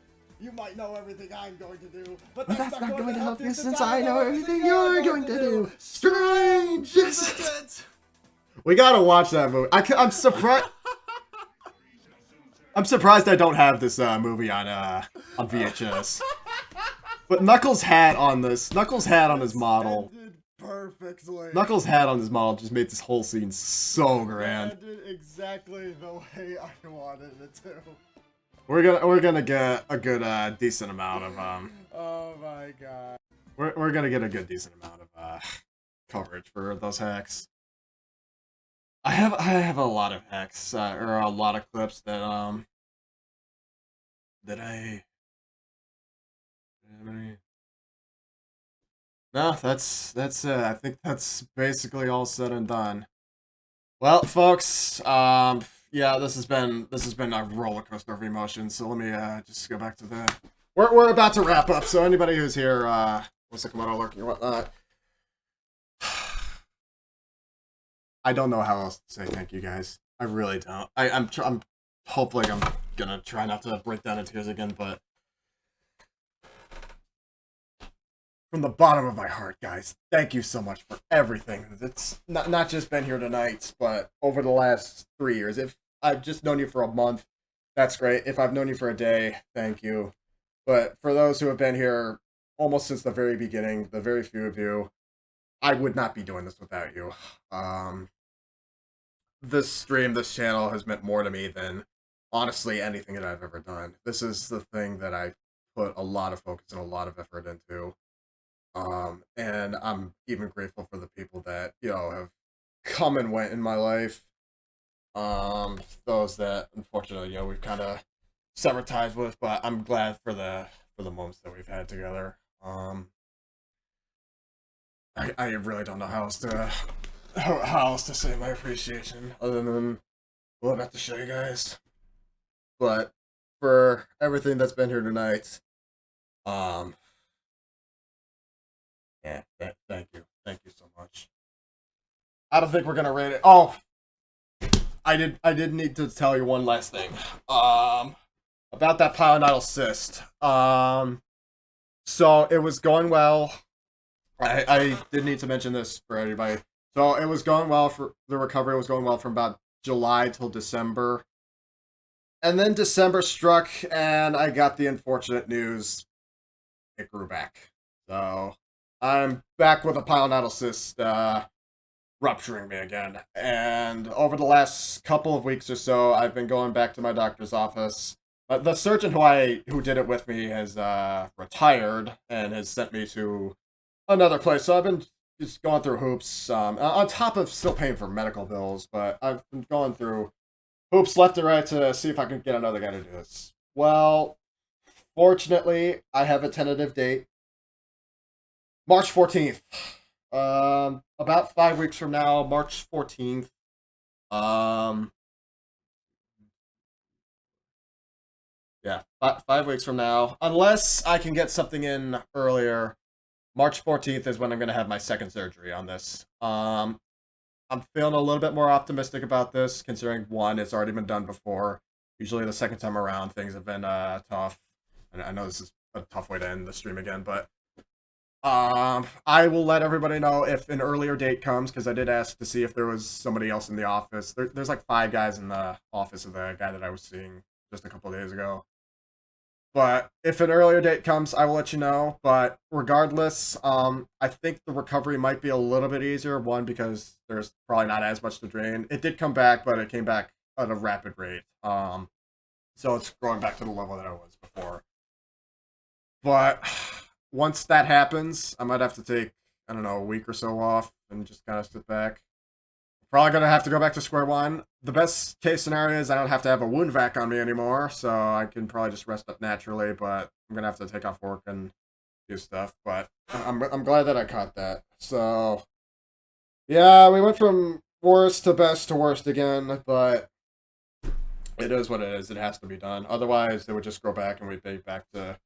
You might know everything I'm going to do, but that's not going to help you since I know everything you're going to do. Strange! We gotta watch that movie. I'm surprised. I'm surprised I don't have this movie on VHS. But Knuckles' hat on this. Knuckles' hat on his model. Perfectly. Knuckles' hat on his model just made this whole scene so grand. It did exactly the way I wanted it to. We're gonna get a good decent amount of Oh my god. We're gonna get a good decent amount of coverage for those hacks. I have a lot of hacks or a lot of clips that I. No, that's it. I think that's basically all said and done. Well, folks, yeah, this has been a roller coaster of emotions. So let me just go back to the. We're about to wrap up. So anybody who's here wants to come out lurking or whatnot. I don't know how else to say thank you guys. I really don't. I'm hopefully I'm gonna try not to break down in tears again, but. From the bottom of my heart, guys, thank you so much for everything. It's not just been here tonight, but over the last 3 years. If I've just known you for a month, that's great. If I've known you for a day, thank you. But for those who have been here almost since the very beginning, the very few of you, I would not be doing this without you. This stream, this channel has meant more to me than, honestly, anything that I've ever done. This is the thing that I put a lot of focus and a lot of effort into. And I'm even grateful for the people that, have come and went in my life. Those that, unfortunately, we've kind of severed ties with, but I'm glad for the moments that we've had together. I really don't know how else to say my appreciation other than what I'm about to show you guys. But for everything that's been here tonight, yeah, thank you so much. I don't think we're gonna rate it. Oh, I did need to tell you one last thing. About that pilonidal cyst. So it was going well. I did need to mention this for everybody. So it was going well for the recovery. Was going well from about July till December, and then December struck, and I got the unfortunate news. It grew back. So I'm back with a pilonidal cyst rupturing me again. And over the last couple of weeks or so, I've been going back to my doctor's office. The surgeon who did it with me has retired and has sent me to another place. So I've been just going through hoops, on top of still paying for medical bills, but I've been going through hoops left and right to see if I can get another guy to do this. Well, fortunately, I have a tentative date. March 14th. About 5 weeks from now, March 14th. Yeah, 5 weeks from now. Unless I can get something in earlier, March 14th is when I'm going to have my second surgery on this. I'm feeling a little bit more optimistic about this, considering, one, it's already been done before. Usually the second time around, things have been tough. And I know this is a tough way to end the stream again, but I will let everybody know if an earlier date comes, because I did ask to see if there was somebody else in the office. There's like 5 guys in the office of the guy that I was seeing just a couple of days ago. But if an earlier date comes, I will let you know. But regardless, I think the recovery might be a little bit easier. One, because there's probably not as much to drain. It did come back, but it came back at a rapid rate. So it's going back to the level that I was before. But once that happens, I might have to take, I don't know, a week or so off and just kind of sit back. Probably gonna have to go back to square one. The best case scenario is I don't have to have a wound vac on me anymore, so I can probably just rest up naturally. But I'm gonna have to take off work and do stuff. But I'm glad that I caught that. So yeah, we went from worst to best to worst again, but it is what it is. It has to be done. Otherwise, it would just go back and we'd be back to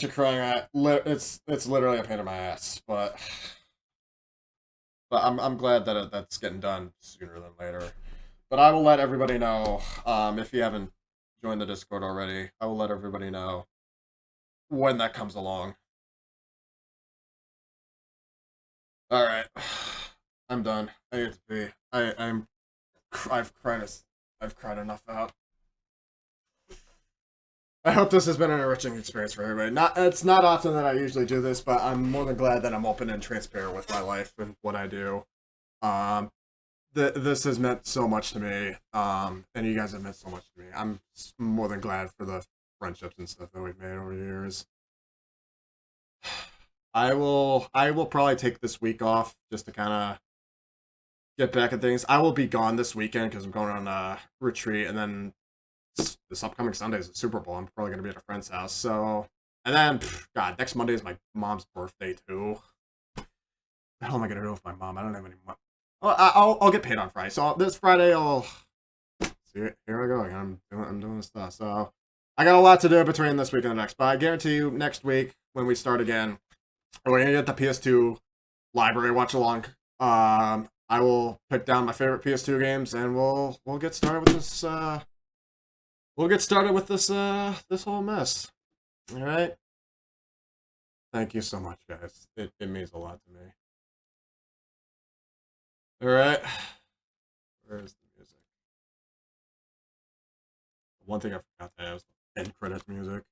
crying at. It's literally a pain in my ass, but I'm glad that that's getting done sooner than later. But I will let everybody know, if you haven't joined the Discord already, I will let everybody know when that comes along. Alright. I'm done. I need to be. I've cried enough out. I hope this has been an enriching experience for everybody. It's not often that I usually do this, but I'm more than glad that I'm open and transparent with my life and what I do. This has meant so much to me, and you guys have meant so much to me. I'm more than glad for the friendships and stuff that we've made over the years. I will probably take this week off just to kind of get back at things. I will be gone this weekend because I'm going on a retreat, and then this upcoming Sunday is the Super Bowl. I'm probably going to be at a friend's house. So, and then, God, next Monday is my mom's birthday too. What the hell am I going to do with my mom? I don't have any money. Well, I'll get paid on Friday. So this Friday, I'll see. Here I go again. I'm doing this stuff. So I got a lot to do between this week and the next. But I guarantee you, next week when we start again, we're going to get the PS2 library watch along. I will pick down my favorite PS2 games, and we'll get started with this. We'll get started with this this whole mess. All right. Thank you so much, guys. It means a lot to me. All right. Where's the music? One thing I forgot to have is the end credits music.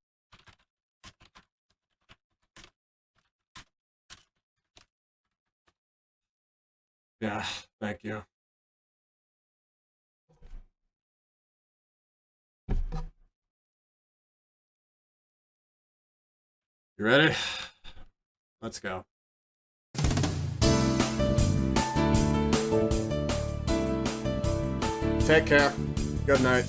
Yeah, thank you. You ready? Let's go. Take care. Good night.